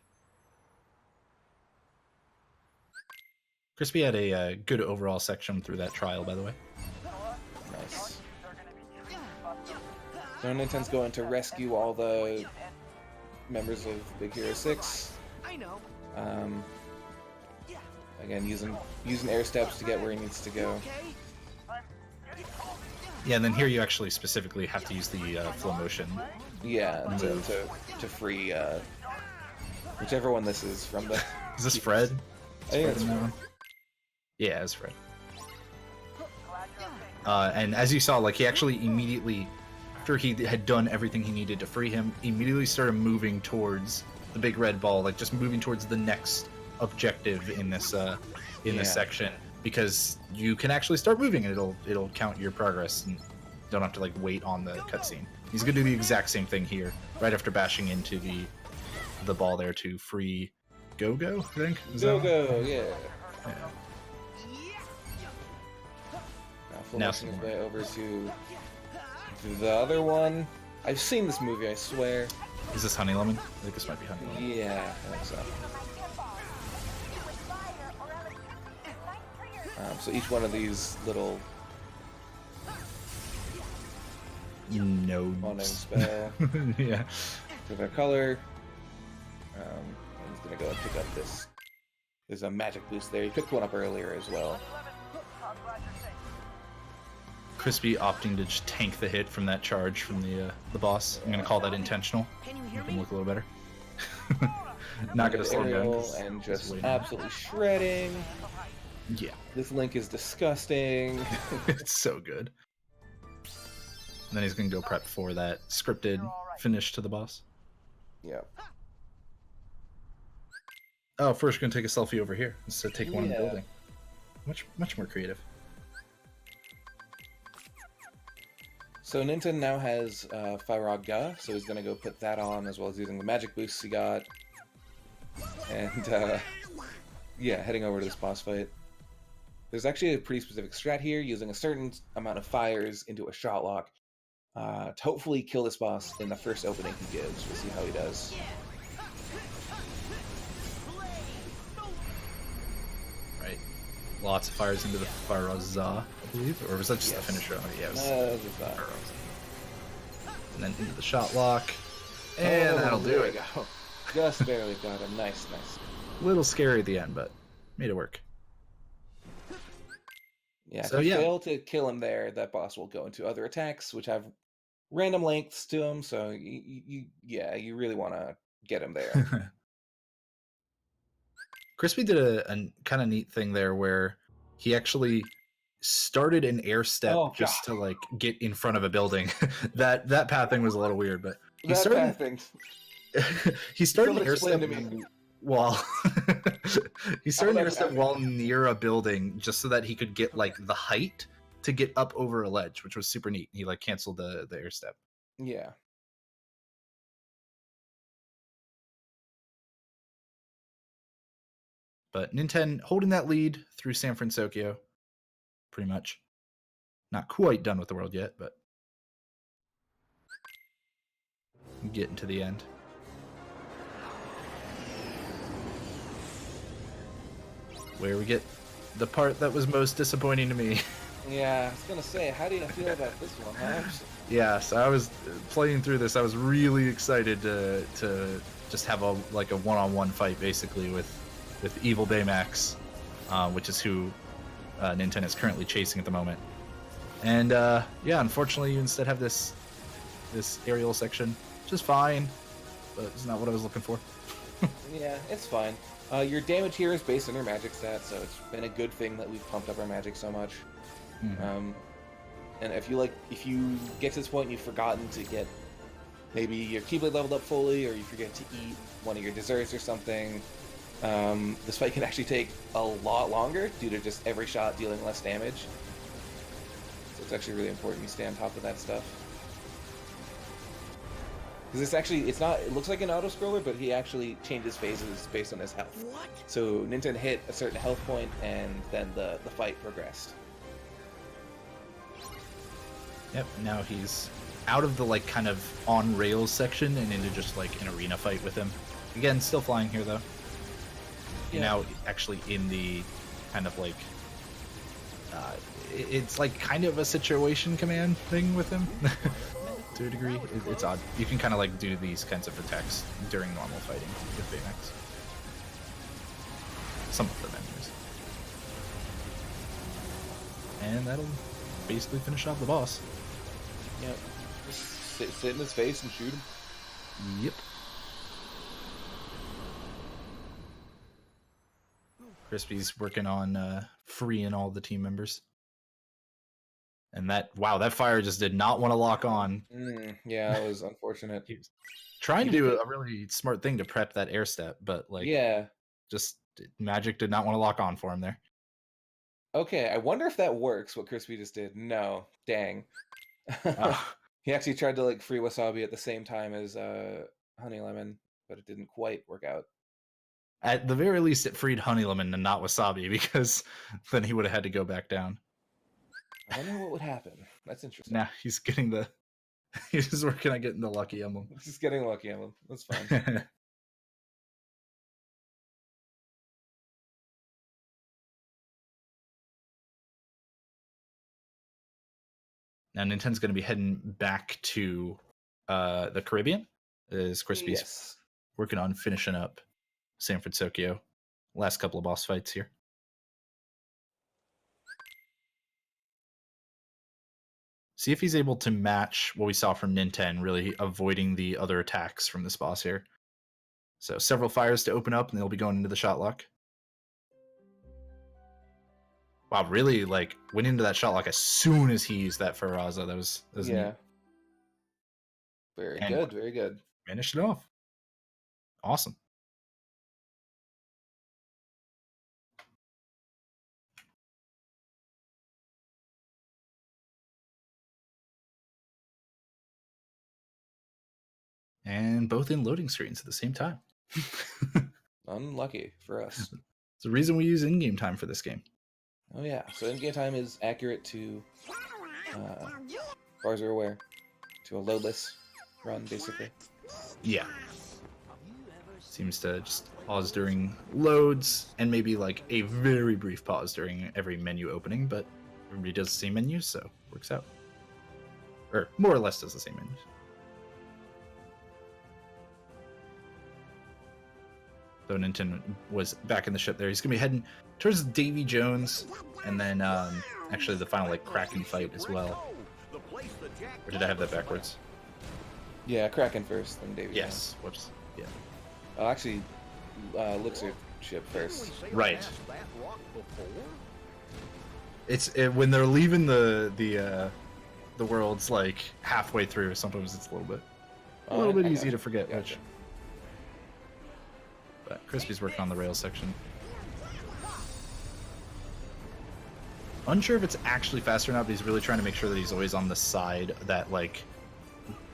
Crispy had a good overall section through that trial, by the way. Nice. So Ninten's going to rescue all the members of Big Hero 6. I know. Again, using air steps to get where he needs to go. Yeah, and then here you actually specifically have to use the flow motion. Yeah, to free whichever one this is from the. Is this Fred? I think it's Fred. Yeah, it's Fred. And as you saw, like he actually immediately, after he had done everything he needed to free him, immediately started moving towards the big red ball, like just moving towards the next objective in this this section, because you can actually start moving and it'll count your progress and don't have to like wait on the cutscene. He's gonna do the exact same thing here, right after bashing into the ball there to free Go-Go, I think. Go-Go, yeah. Now some his more. way over to the other one. I've seen this movie, I swear. Is this Honey Lemon? I think this might be Honey Lemon. Yeah, I think so. So each one of these little modding Nodes. spell Yeah. for their color. And he's gonna go and pick up this. There's a magic boost there. He picked one up earlier as well. Crispy opting to just tank the hit from that charge from the boss. I'm gonna call that intentional. Can you Make hear him me? look a little better. Not gonna slow him down. Aerial 'cause and he's just waiting. absolutely shredding. Yeah, This Link is disgusting. it's so good. And then he's gonna go prep for that scripted finish to the boss. Yeah. Oh, first we're gonna take a selfie over here instead of taking one in the Yeah. building. Much more creative. So ninten now has Fire Ga, so he's gonna go put that on as well as using the magic boosts he got. And yeah, heading over to this boss fight. There's actually a pretty specific strat here, using a certain amount of fires into a shot lock to hopefully kill this boss in the first opening he gives. We'll see how he does. Right. Lots of fires into the Faraza, I believe. Or was that just Yes. the finisher? Oh, yeah, it was This is not- and then into the shot lock. And that'll do there it. we go. Just barely got him. Nice, nice. A little scary at the end, but made it work. Yeah, So, if you yeah. fail to kill him there, that boss will go into other attacks, which have random lengths to them. So you really want to get him there. Crispy did a kind of neat thing there where he actually started an air step Oh, just God. to like get in front of a building. that pathing was a little weird, but he That started pathing. he started an Someone air explain step to me. while he started an air that's step happening. while near a building just so that he could get like the height to get up over a ledge, which was super neat. He like canceled the air step. Yeah. But ninten holding that lead through San Fransokyo, pretty much. Not quite done with the world yet, but getting to the end. Where we get the part that was most disappointing to me. Yeah, I was gonna say, how do you feel about this one, huh? Yeah, so I was playing through this. I was really excited to just have a one-on-one fight basically with Evil Baymax, which is who ninten is currently chasing at the moment. And yeah, unfortunately, you instead have this aerial section, which is fine, but it's not what I was looking for. Yeah, it's fine. Your damage here is based on your magic stats, so it's been a good thing that we've pumped up our magic so much. And if you get to this point and you've forgotten to get maybe your Keyblade leveled up fully, or you forget to eat one of your desserts or something, this fight can actually take a lot longer due to just every shot dealing less damage. So it's actually really important you stay on top of that stuff. Because it looks like an auto-scroller, but he actually changes phases based on his health. What? So ninten hit a certain health point, and then the fight progressed. Yep, now he's out of the like kind of on rails section and into just like an arena fight with him. Again, still flying here though. Yeah. Now actually in the kind of like it's like kind of a situation command thing with him to a degree. It's odd. You can kind of like do these kinds of attacks during normal fighting with Baymax. Some of them anyways. And that'll basically finish off the boss. Yep. Just sit in his face and shoot him. Yep. Crispy's working on freeing all the team members. And that fire just did not want to lock on. Yeah, that was unfortunate. He was trying to do a really smart thing to prep that air step, but like Yeah. just magic did not want to lock on for him there. Okay, I wonder if that works, what Crispy just did. No. Dang. He actually tried to like free Wasabi at the same time as Honey Lemon, but it didn't quite work out. At the very least, it freed Honey Lemon and not Wasabi, because then he would have had to go back down. I wonder what would happen. That's interesting. Now he's getting he's working on getting the lucky emblem. Just getting lucky on him. That's fine. Now ninten's going to be heading back to the Caribbean. Is Crispy's Yes. working on finishing up San Fransokyo. Last couple of boss fights here. See if he's able to match what we saw from ninten, really avoiding the other attacks from this boss here. So several fires to open up, and they'll be going into the shot lock. Wow, really like went into that shot lock as soon as he used that Faraza. That was Yeah. neat. Very And good, very good. Finished it off. Awesome. And both in loading screens at the same time. Unlucky for us. It's the reason we use in-game time for this game. Oh yeah, so in-game time is accurate to, as far as we're aware, to a loadless run, basically. Yeah. Seems to just pause during loads, and maybe like a very brief pause during every menu opening, but everybody does the same menus, so works out. Or more or less does the same menus. So ninten was back in the ship there. He's going to be heading towards Davy Jones, and then actually the final like Kraken fight as well. Or did I have that backwards? Yeah, Kraken first, then Davy. Yes. Whoops. Yeah. Oh, actually, Elixir ship first. Right. It's when they're leaving the world's like halfway through. Sometimes it's a little bit easy to forget which. But Crispy's working on the rail section. Unsure if it's actually faster or not, but he's really trying to make sure that he's always on the side that like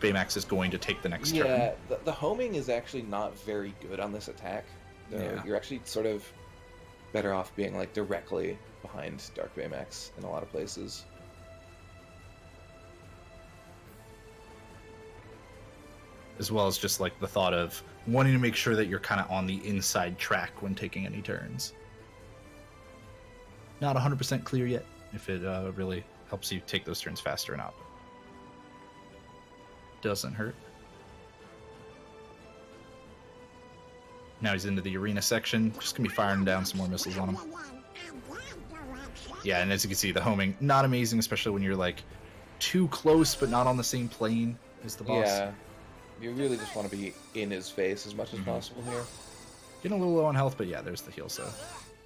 Baymax is going to take the next turn. Yeah, the homing is actually not very good on this attack. So Yeah. You're actually sort of better off being like directly behind Dark Baymax in a lot of places. As well as just like the thought of wanting to make sure that you're kind of on the inside track when taking any turns. Not 100% clear yet if it really helps you take those turns faster or not. Doesn't hurt. Now he's into the arena section. Just gonna be firing down some more missiles on him. Yeah, and as you can see, the homing, not amazing, especially when you're like too close but not on the same plane as the boss. Yeah, you really just want to be in his face as much as possible here. Getting a little low on health, but yeah, there's the heal, so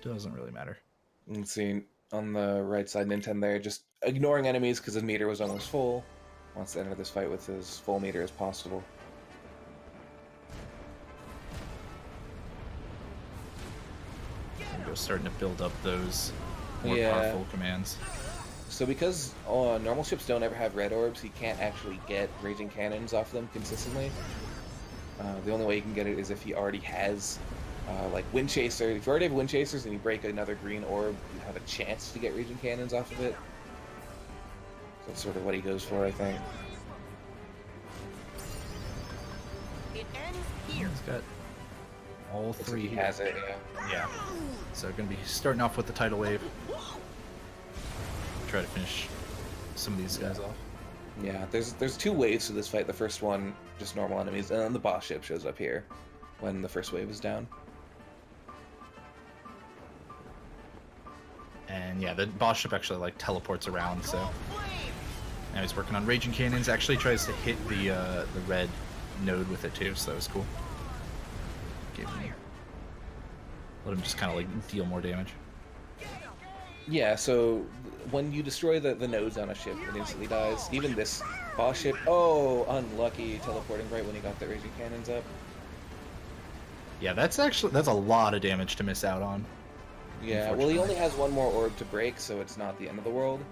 doesn't really matter. You can see on the right side, ninten there, just ignoring enemies because his meter was almost full. Wants to enter this fight with as full meter as possible. Go starting to build up those more Yeah. powerful commands. So because normal ships don't ever have red orbs, he can't actually get raging cannons off them consistently. The only way you can get it is if he already has like wind chaser. If you already have wind chasers and you break another green orb, you have a chance to get raging cannons off of it. So that's sort of what he goes for, I think. It ends here. He's got all Looks like three. he has it, yeah. Yeah. So going to be starting off with the tidal wave. Try to finish some of these guys off. Yeah, there's two waves to this fight. The first one, just normal enemies, and then the boss ship shows up here when the first wave is down. And yeah, the boss ship actually like teleports around, so now he's working on raging cannons. Actually tries to hit the red node with it too, so that was cool. Let him just kind of like deal more damage. Yeah, so when you destroy the nodes on a ship, it instantly dies. Even this boss ship, oh, unlucky, teleporting right when he got the raging cannons up. Yeah, that's a lot of damage to miss out on. Yeah, well, he only has one more orb to break, so it's not the end of the world.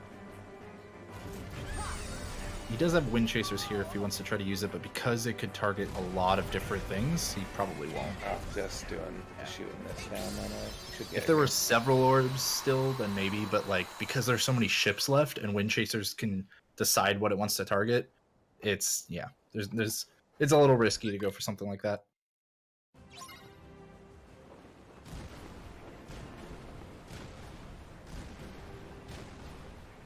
He does have wind chasers here if he wants to try to use it, but because it could target a lot of different things, he probably won't. Just shooting this down on a... should get If it. there were several orbs still, then maybe, but like because there's so many ships left and wind chasers can decide what it wants to target, it's it's a little risky to go for something like that.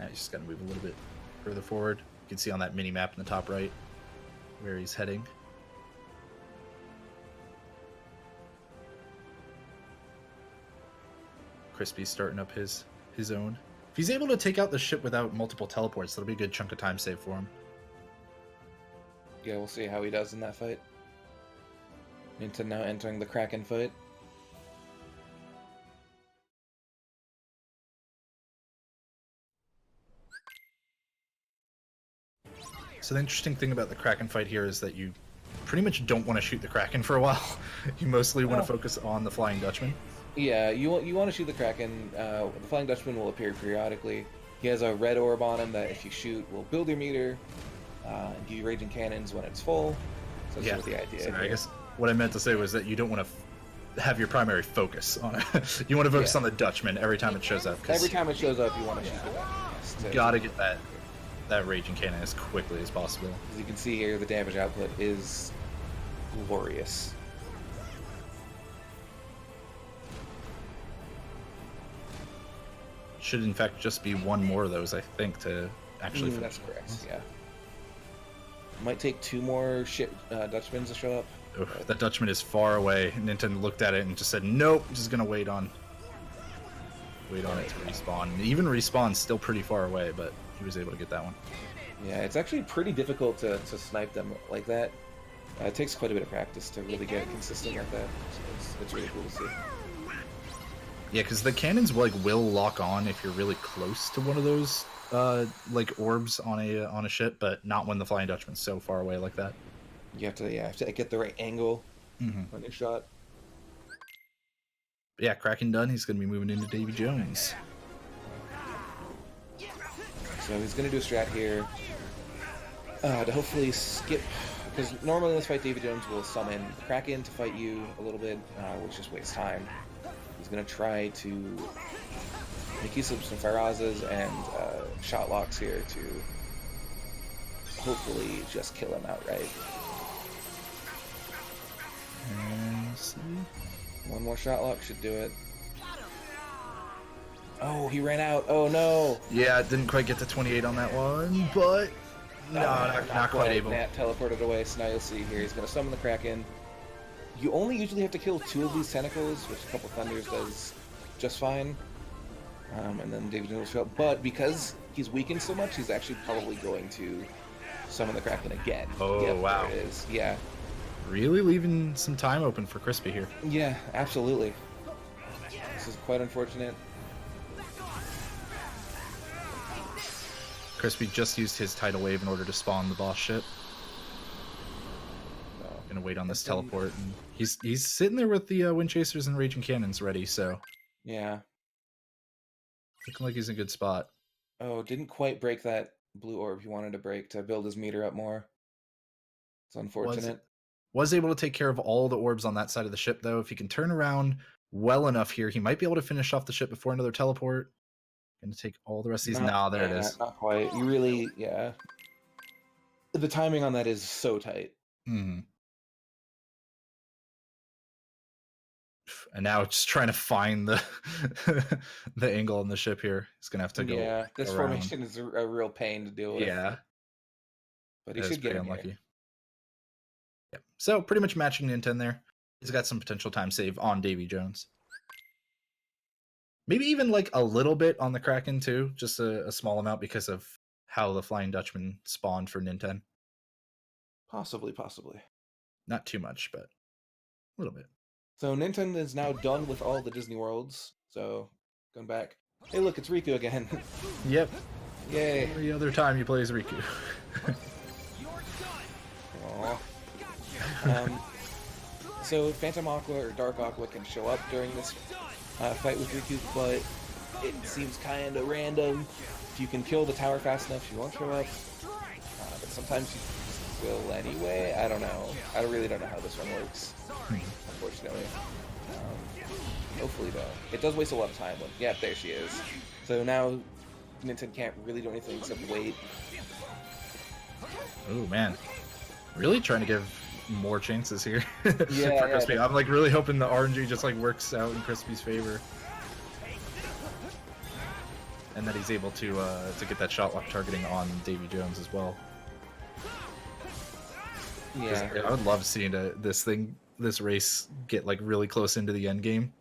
Now he's just got to move a little bit further forward. You can see on that mini map in the top right where he's heading. Crispy's starting up his own. If he's able to take out the ship without multiple teleports, that'll be a good chunk of time save for him. Yeah, we'll see how he does in that fight. Ninten now entering the Kraken fight. So the interesting thing about the Kraken fight here is that you pretty much don't want to shoot the Kraken for a while. You mostly want to focus on the Flying Dutchman. Yeah, you want to shoot the Kraken. The Flying Dutchman will appear periodically. He has a red orb on him that if you shoot will build your meter and give you raging cannons when it's full. So that's sort of the idea. Sorry, I guess what I meant to say was that you don't want to have your primary focus on it. You want to focus on the Dutchman every time it shows up. Every time it shows up, you want to shoot the Dutchman. Yes, you gotta get that raging cannon as quickly as possible. As you can see here, the damage output is glorious. Should in fact just be one more of those, I think, to actually finish. That's correct. Yeah. Might take 2 more Dutchmans to show up. Oof, that Dutchman is far away. Ninten looked at it and just said, "Nope, just gonna wait on it to respawn." Even respawn's still pretty far away, but he was able to get that one. Yeah, it's actually pretty difficult to snipe them like that. It takes quite a bit of practice to really get it consistent like that. So it's really cool to see. Yeah, because the cannons will lock on if you're really close to one of those orbs on a ship, but not when the Flying Dutchman's so far away like that. You have to get the right angle on your shot. But yeah, Kraken done. He's going to be moving into Davy Jones. So he's going to do a strat here to hopefully skip, because normally in this fight Davy Jones will summon Kraken to fight you a little bit, which just wastes time. He's going to try to make use of some Farazes and shot locks here to hopefully just kill him outright. One more shot lock should do it. Oh, he ran out. Oh no. Yeah, didn't quite get to 28 on that one, but not quite able. Nat teleported away, so now you'll see here he's going to summon the Kraken. You only usually have to kill 2 of these tentacles, which a couple Thunders does just fine. And then David will show up. But because he's weakened so much, he's actually probably going to summon the Kraken again. Oh, yep, wow. There it is. Yeah. Really leaving some time open for Crispy here. Yeah, absolutely. This is quite unfortunate. Crispy just used his tidal wave in order to spawn the boss ship. Gonna wait on this teleport, and he's sitting there with the wind chasers and raging cannons ready. So yeah, looking like he's in a good spot. Oh, didn't quite break that blue orb he wanted to break to build his meter up more. It's unfortunate. Was able to take care of all the orbs on that side of the ship, though. If he can turn around well enough here, he might be able to finish off the ship before another teleport. Gonna take all the rest of these. There it is. Not quite. You really, yeah. The timing on that is so tight. Mm-hmm. And now just trying to find the the angle on the ship here. He's gonna have to go. Yeah, this around. formation is a real pain to deal with. Yeah, but he should get unlucky. Yeah, so pretty much matching Ninten there. He's got some potential time save on Davy Jones. Maybe even like a little bit on the Kraken too, just a small amount because of how the Flying Dutchman spawned for Ninten. Possibly. Not too much, but a little bit. So Ninten is now done with all the Disney worlds. So going back. Hey, look, it's Riku again. Yep. Yay. Every other time he plays Riku. So Phantom Aqua or Dark Aqua can show up during this fight with Riku, but it seems kind of random. If you can kill the tower fast enough, she won't show up. But sometimes she will anyway. I don't know. I really don't know how this one works, unfortunately. Hopefully, though. It does waste a lot of time. But yeah, there she is. So now Ninten can't really do anything except wait. Oh, man. Really trying to give more chances here Yeah, for Crispy. I'm like really hoping the RNG just like works out in Crispy's favor, and that he's able to get that shot lock targeting on Davy Jones as well. Yeah, I would love seeing this race get like really close into the end game.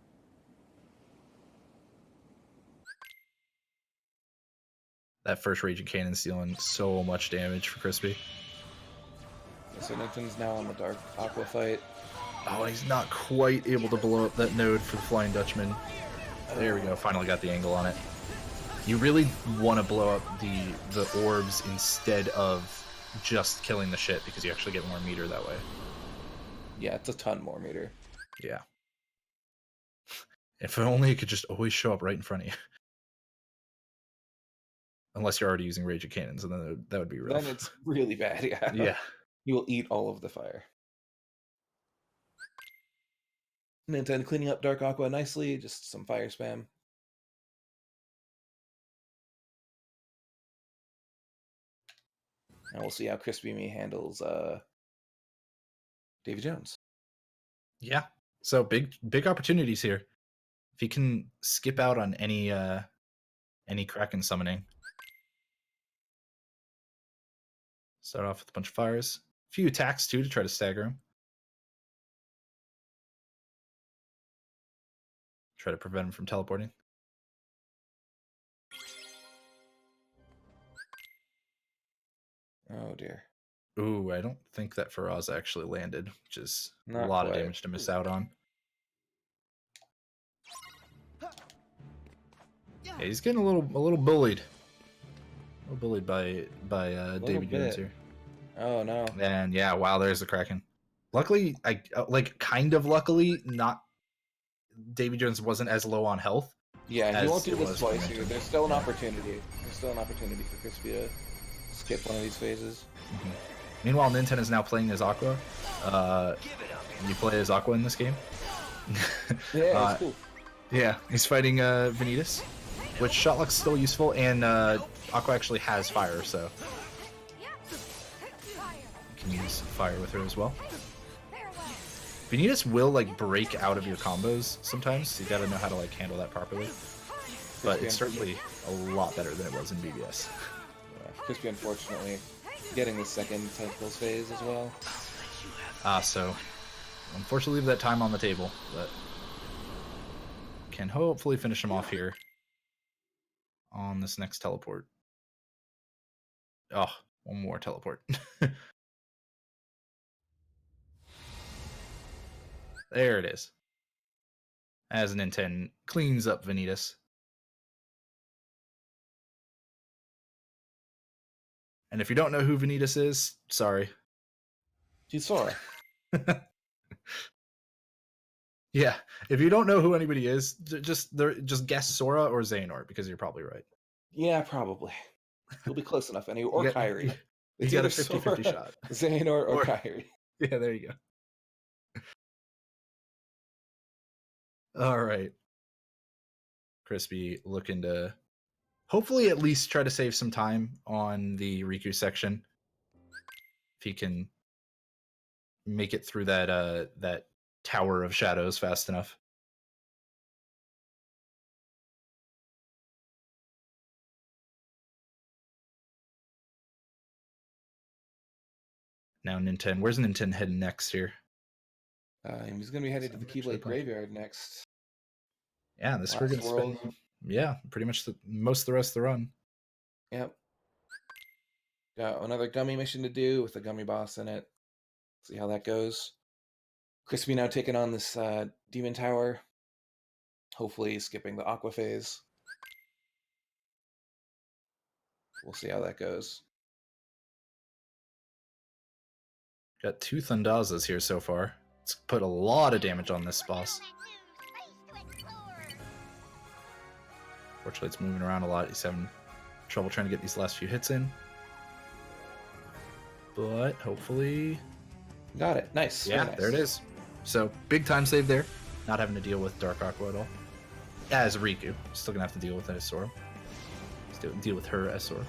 That first Raging Cannon's dealing so much damage for Crispy. So Ninten's now on the Dark Aqua fight. Oh, he's not quite able to blow up that node for the Flying Dutchman. There we go. Finally got the angle on it. You really want to blow up the orbs instead of just killing the shit because you actually get more meter that way. Yeah, it's a ton more meter. Yeah. If only it could just always show up right in front of you. Unless you're already using Raging Cannons, and then that would be rough. Then it's really bad, yeah. Yeah. You will eat all of the fire. Ninten cleaning up Dark Aqua nicely, just some fire spam. And we'll see how crispyme handles Davy Jones. Yeah. So big opportunities here. If he can skip out on any Kraken summoning. Start off with a bunch of fires. A few attacks too to try to stagger him. Try to prevent him from teleporting. Oh dear. Ooh, I don't think that Faraz actually landed, which is Not a lot quite. of damage to miss out on. Yeah, he's getting a little bullied. A little bullied by Davy Jones here. Oh no. And yeah, wow, there's the Kraken. Luckily, luckily, not Davy Jones wasn't as low on health. Yeah, he as won't do it this was twice for here. Ninten. There's still an opportunity. There's still an opportunity for Crispy to skip one of these phases. Mm-hmm. Meanwhile, Ninten is now playing as Aqua. You play as Aqua in this game. Yeah, it's cool. Yeah, he's fighting Vanitas, which shot luck's still useful, and Aqua actually has fire, so you can use fire with her as well. Vanitas will break out of your combos sometimes, so you gotta know how to handle that properly. But it's certainly a lot better than it was in BBS. Crispy, unfortunately, getting the second tentacles phase as well. So unfortunately leave that time on the table, but can hopefully finish him off here on this next teleport. Oh, one more teleport. There it is. As Ninten cleans up Vanitas. And if you don't know who Vanitas is, sorry. She's Sora. Yeah, if you don't know who anybody is, just guess Sora or Xehanort, because you're probably right. Yeah, probably. You'll be close enough anyway. Or Kyrie. You got a 50-50 shot. Xehanort or Kyrie. Yeah, there you go. All right. Crispy looking to hopefully at least try to save some time on the Riku section. If he can make it through that Tower of Shadows fast enough. Now Ninten. Where's Ninten heading next here? He's going to be headed to the Keyblade Graveyard next. Yeah, this we're going to spend, pretty much most of the rest of the run. Yep. Got another Gummi mission to do with the Gummi boss in it. See how that goes. Crispy now taking on this Demon Tower. Hopefully skipping the Aqua phase. We'll see how that goes. Got 2 Thundazas here so far. It's put a lot of damage on this boss. Fortunately, it's moving around a lot. He's having trouble trying to get these last few hits in. But hopefully... Got it. Nice. Yeah, nice. There it is. So, big time save there. Not having to deal with Dark Aqua at all. As Riku. Still going to have to deal with it as Sora. Still deal with her as Sora.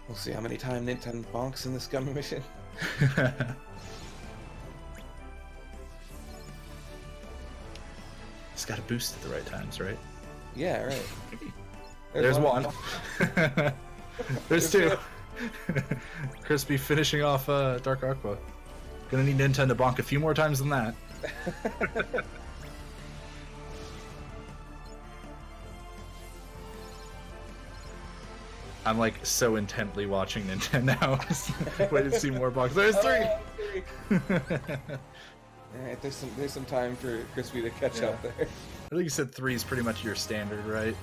We'll see how many times Ninten bonks in this Gummi mission. It's got to boost at the right times, right? Yeah, right. There's one. There's 2. Crispy finishing off Dark Aqua. Gonna need Ninten to bonk a few more times than that. I'm like so intently watching Ninten now. Wait to see more boxes. There's 3. Alright, there's some time for Crispy to catch up there. I think you said 3 is pretty much your standard, right?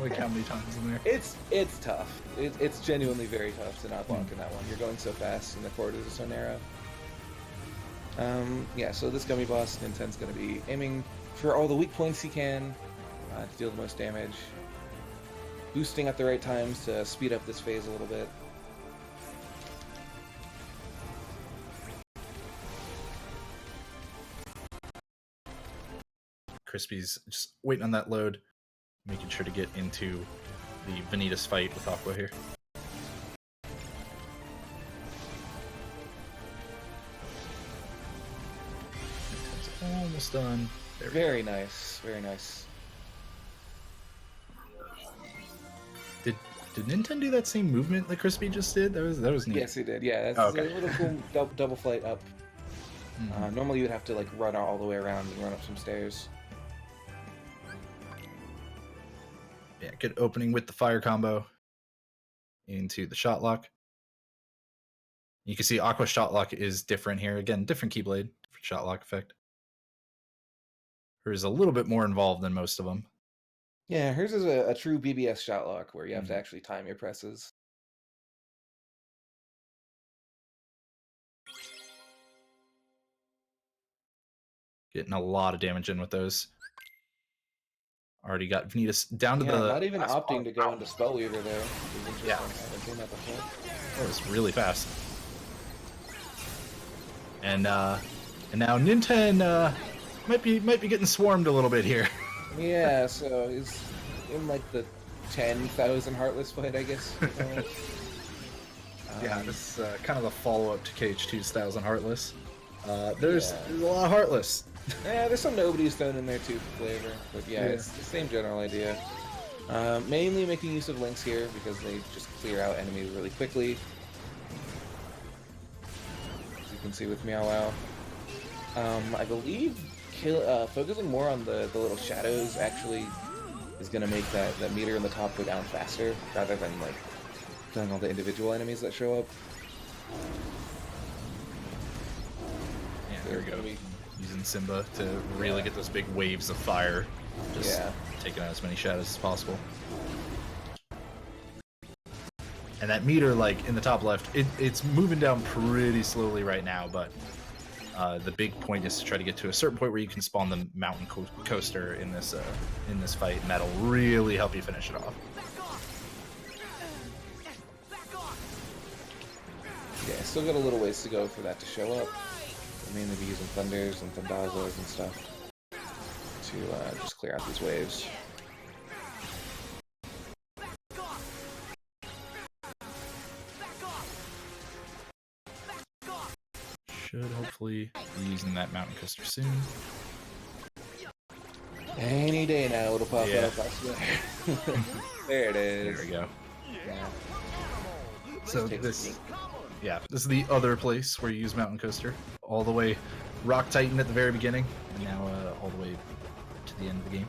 Like how many times in there? It's tough. It's genuinely very tough to not block in that one. You're going so fast and the corridors are so narrow. Yeah, so this Gummi boss, Ninten's going to be aiming for all the weak points he can to deal the most damage. Boosting at the right times to speed up this phase a little bit. Crispy's just waiting on that load, making sure to get into the Vanitas fight with Aqua here. It's almost done. There we go. Very nice, very nice. Did Ninten do that same movement that Crispy just did? That was neat. Yes, he did. Yeah, that's Okay. a little cool double flight up. Normally you would have to like run all the way around and run up some stairs. Yeah, good opening with the fire combo into the shot lock. You can see Aqua shot lock is different here. Again, different keyblade, different shot lock effect. Hers is a little bit more involved than most of them. Yeah, hers is a true BBS shot lock where you have to actually time your presses. Getting a lot of damage in with those. Already got Vanitas down to the... Not even last opting bar. to go into Spellweaver there. Which is Yeah. interesting. I haven't seen that before. That was really fast. And now Ninten might be getting swarmed a little bit here. Yeah, so he's in like the 10,000 Heartless fight, I guess. Yeah, this is kind of the follow-up to KH2's 1000 Heartless. There's a lot of Heartless. Yeah, there's some nobody's thrown in there too for flavor, but yeah, it's the same general idea. Mainly making use of links here because they just clear out enemies really quickly. As you can see with Meow Wow. I believe focusing more on the little shadows actually is going to make that meter in the top go down faster rather than like killing all the individual enemies that show up. Yeah, there we go. Using Simba to really get those big waves of fire. Just taking out as many shadows as possible. And that meter, like, in the top left, it's moving down pretty slowly right now, but the big point is to try to get to a certain point where you can spawn the mountain coaster in this fight, and that'll really help you finish it off. Yeah, still got a little ways to go for that to show up. I'll mainly be using Thunders and Thundazos and stuff to just clear out these waves. Should hopefully be using that mountain coaster soon. Any day now it'll pop up, I swear. There it is. There we go. Yeah. So this is the other place where you use mountain coaster. All the way Rock Titan at the very beginning, and now all the way to the end of the game.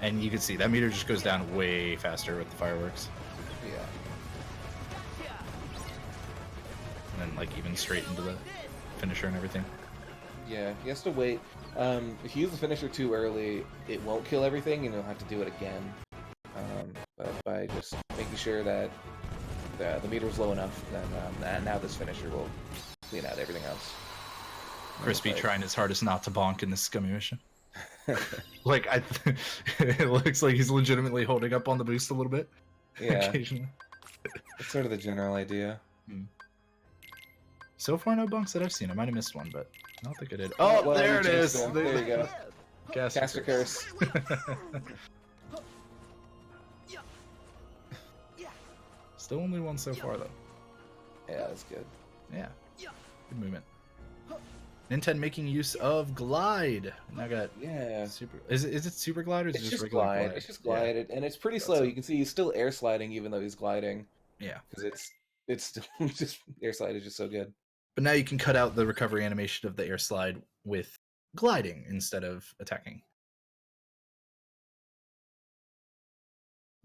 And you can see that meter just goes down way faster with the fireworks. Yeah. And then like even straight into the finisher and everything. Yeah, he has to wait. If you use the finisher too early, it won't kill everything, and you'll have to do it again. But by just making sure that the meter is low enough, then now this finisher will clean out everything else. Crispy trying his hardest not to bonk in this Gummi mission. Like it looks like he's legitimately holding up on the boost a little bit. Yeah, Occasionally. that's sort of the general idea. So far, no bunks that I've seen. I might have missed one, but I don't think I did. Oh, Oh, well, there you it jinxed is. him. There you go. Caster curse. Still only one so far, though. Yeah, that's good. Yeah. Good movement. Ninten making use of glide. Now got super. Is it super glide or is it just regular glide? It's just glide, and it's pretty slow. You can see he's still air sliding even though he's gliding. Yeah. Because it's still just air slide is just so good. But now you can cut out the recovery animation of the air slide with gliding instead of attacking.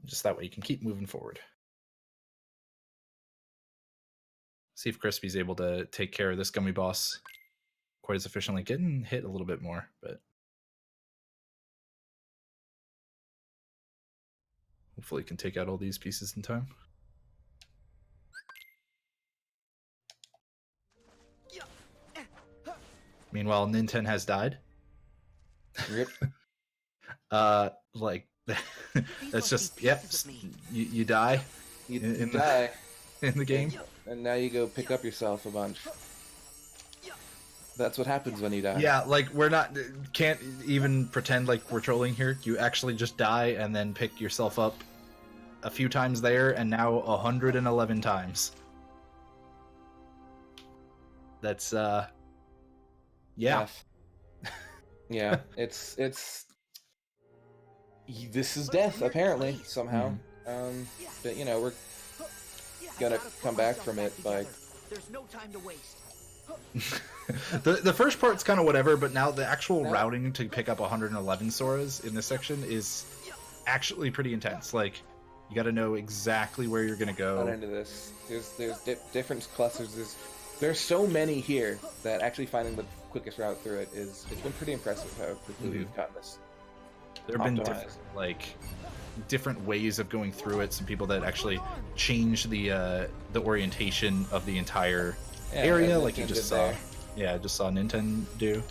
Just that way you can keep moving forward. See if Crispy's able to take care of this Gummi boss quite as efficiently. Getting hit a little bit more, but hopefully can take out all these pieces in time. Meanwhile, ninten has died. Rip. Like that's just yep. You die You die, in the game. and now you go pick up yourself a bunch. That's what happens when you die. Yeah, like we're not can't even pretend like we're trolling here. You actually just die and then pick yourself up a few times there, and now 111 times. That's yeah. Yeah, it's this is death apparently somehow. But you know, we're gonna come back from it by There's no time to waste. the first part's kind of whatever, but now the actual routing to pick up 111 Soras in this section is actually pretty intense. Like, you got to know exactly where you're gonna go. Not into this. There's different clusters. There's so many here that actually finding the quickest route through it it's been pretty impressive how quickly we've gotten this. There have been different ways of going through it. Some people that actually change the orientation of the entire area, like you just saw. There. Yeah, I just saw ninten do.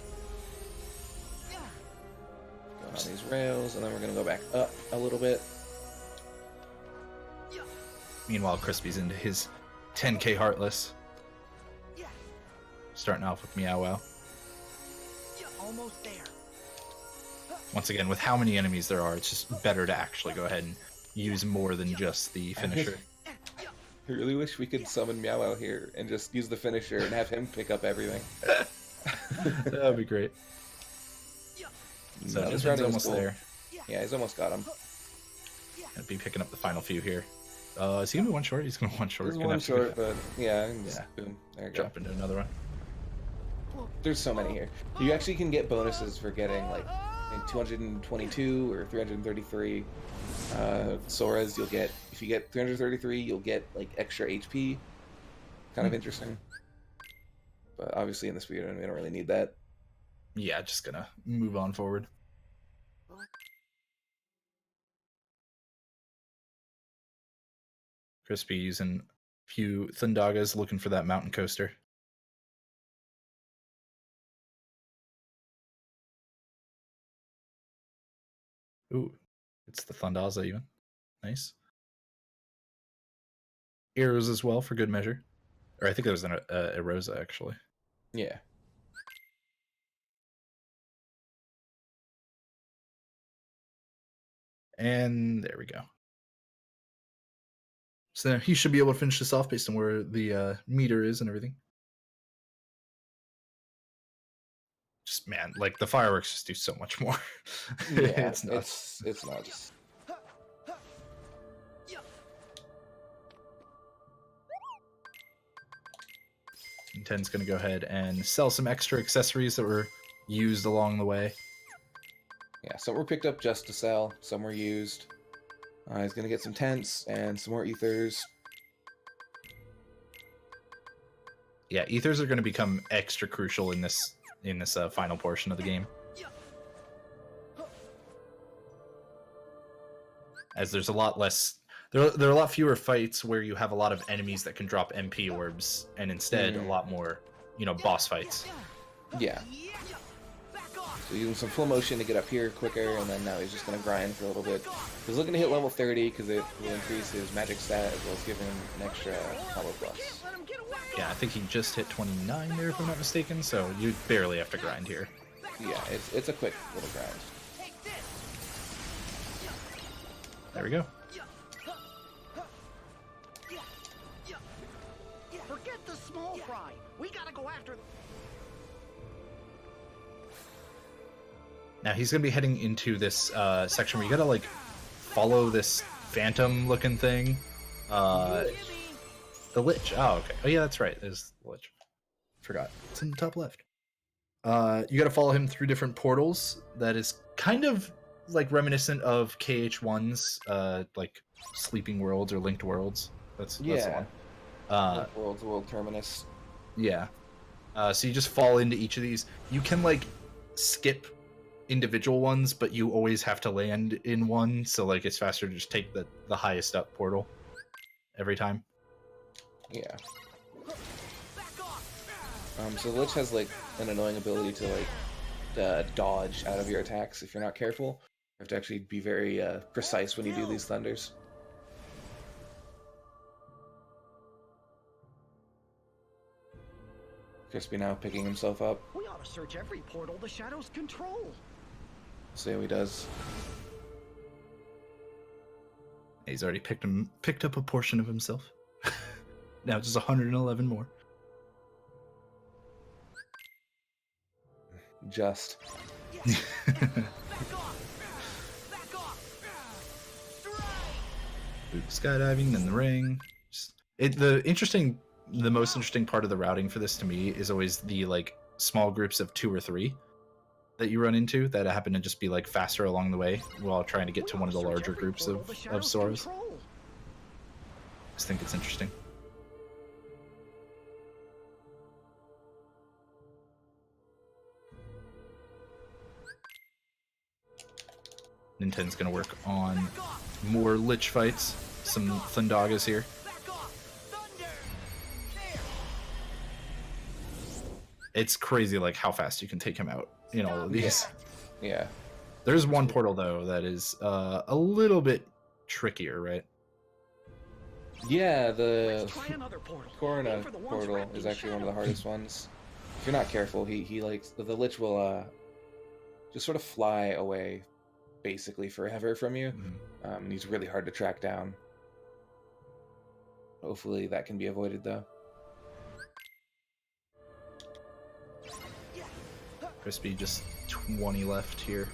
Go on these rails, and then we're gonna go back up a little bit. Meanwhile, Crispy's into his 10k Heartless. Starting off with Meow Wow. Almost there. Once again, with how many enemies there are, it's just better to actually go ahead and use more than just the finisher. I really wish we could summon Meow Wow here and just use the finisher and have him pick up everything. That would be great. So this round's almost there. Yeah, he's almost got him. I'd be picking up the final few here. Is he gonna be one short? He's gonna one short. He's one short, but yeah, boom. There you go. Jump into another one. There's so many here. You actually can get bonuses for getting like 222 or 333 Soras. You'll get, if you get 333, you'll get like extra HP. Kind of interesting. But obviously in the speedrun, we don't really need that. Yeah, just gonna move on forward. Crispy using a few Thundagas looking for that mountain coaster. Ooh, it's the Thundaza even. Nice. Arrows as well for good measure. Or I think there was an Erosa actually. Yeah. And there we go. So he should be able to finish this off based on where the meter is and everything. Just, man, like the fireworks just do so much more. Yeah, it's nuts. It's nuts. Ninten's gonna go ahead and sell some extra accessories that were used along the way. Yeah, some were picked up just to sell, some were used. He's gonna get some tents and some more ethers. Yeah, ethers are gonna become extra crucial in this final portion of the game, as there's a lot less. There are a lot fewer fights where you have a lot of enemies that can drop MP orbs, and instead a lot more, boss fights. Yeah. So using some flow motion to get up here quicker, and then now he's just going to grind for a little bit. He's looking to hit level 30 because it will increase his magic stat as well as give him an extra combo plus. Yeah, I think he just hit 29 there if I'm not mistaken, so you barely have to grind here. Yeah, it's a quick little grind. There we go. Forget the small fry. We gotta go after. Now he's gonna be heading into this section where you gotta like follow this phantom looking thing. The Lich. Oh, okay. Oh yeah, that's right. There's the Lich. Forgot. It's in the top left. You gotta follow him through different portals. That is kind of like reminiscent of KH1's like Sleeping Worlds or Linked Worlds. That's the one. World terminus. Yeah. So you just fall into each of these. You can like skip individual ones, but you always have to land in one. So like it's faster to just take the highest up portal every time. Yeah. So the Lich has like an annoying ability to like dodge out of your attacks if you're not careful. You have to actually be very precise when you do these thunders. Crispy now picking himself up. We ought to search every portal the shadows control. See how he does. He's already picked up a portion of himself. Now just 111 more. Just. Skydiving, then the ring. The most interesting part of the routing for this to me is always the like small groups of 2 or 3 that you run into that happen to just be like faster along the way while trying to get to one of the larger groups of Soros. I just think it's interesting. Ninten's gonna work on more Lich fights, some Thundagas here. It's crazy like how fast you can take him out in all of these. Yeah. There's one portal though that is a little bit trickier, right? Yeah, the Let's try another portal. Corona Aim for the ones portal wrapped is in actually one of the shadow. hardest ones. If you're not careful, he likes the Lich will just sort of fly away basically forever from you. And he's really hard to track down. Hopefully that can be avoided though. Crispy just 20 left here.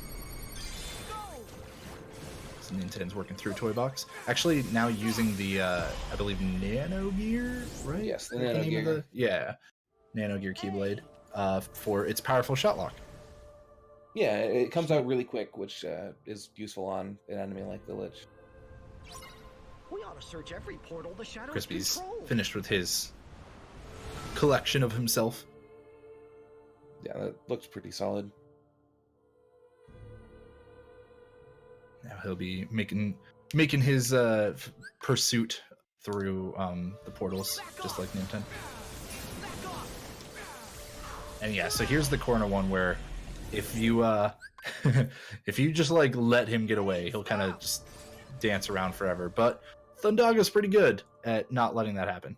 So Ninten's working through Toy Box. Actually, now using the, I believe, Nano Gear, right? Yes, the Is that Nano name of Gear. Yeah, Nano Gear Keyblade for its powerful shot lock. Yeah, it comes out really quick, which is useful on an enemy like the Lich. We ought to search every portal the shadows Crispy's control. finished with his collection of himself. Yeah, that looks pretty solid. Now he'll be making his pursuit through the portals, just like Ninten. And yeah, so here's the corner one where if you if you just like let him get away, he'll kind of just dance around forever. But Thundaga's pretty good at not letting that happen.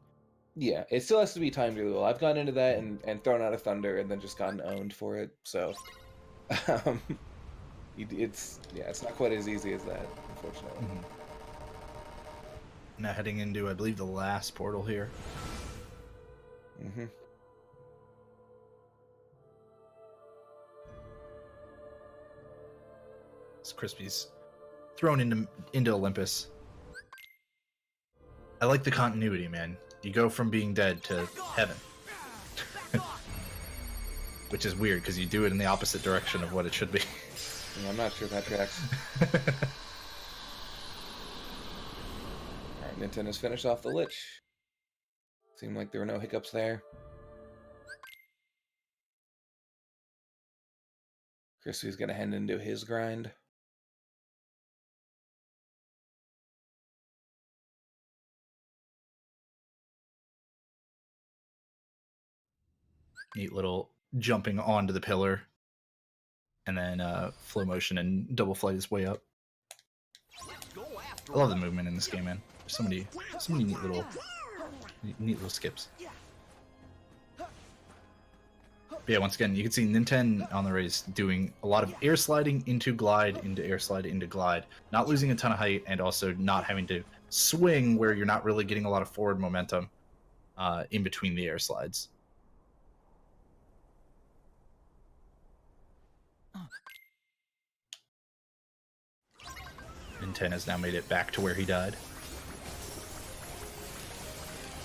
Yeah, it still has to be timed really well. I've gone into that and thrown out a thunder and then just gotten owned for it. So, it's not quite as easy as that, unfortunately. Now heading into, I believe, the last portal here. Mm-hmm. It's Crispy's thrown into Olympus. I like the continuity, man. You go from being dead to heaven. Which is weird, because you do it in the opposite direction of what it should be. Yeah, I'm not sure if that tracks. Alright, Ninten has finished off the Lich. Seemed like there were no hiccups there. Crispy's gonna head into his grind. Neat little jumping onto the pillar. And then flow motion and double flight his way up. I love the movement in this game, man. There's so many neat little skips. But yeah, once again, you can see Ninten on the race doing a lot of air sliding into glide, into air slide, into glide, not losing a ton of height, and also not having to swing where you're not really getting a lot of forward momentum in between the air slides. Ninten has now made it back to where he died.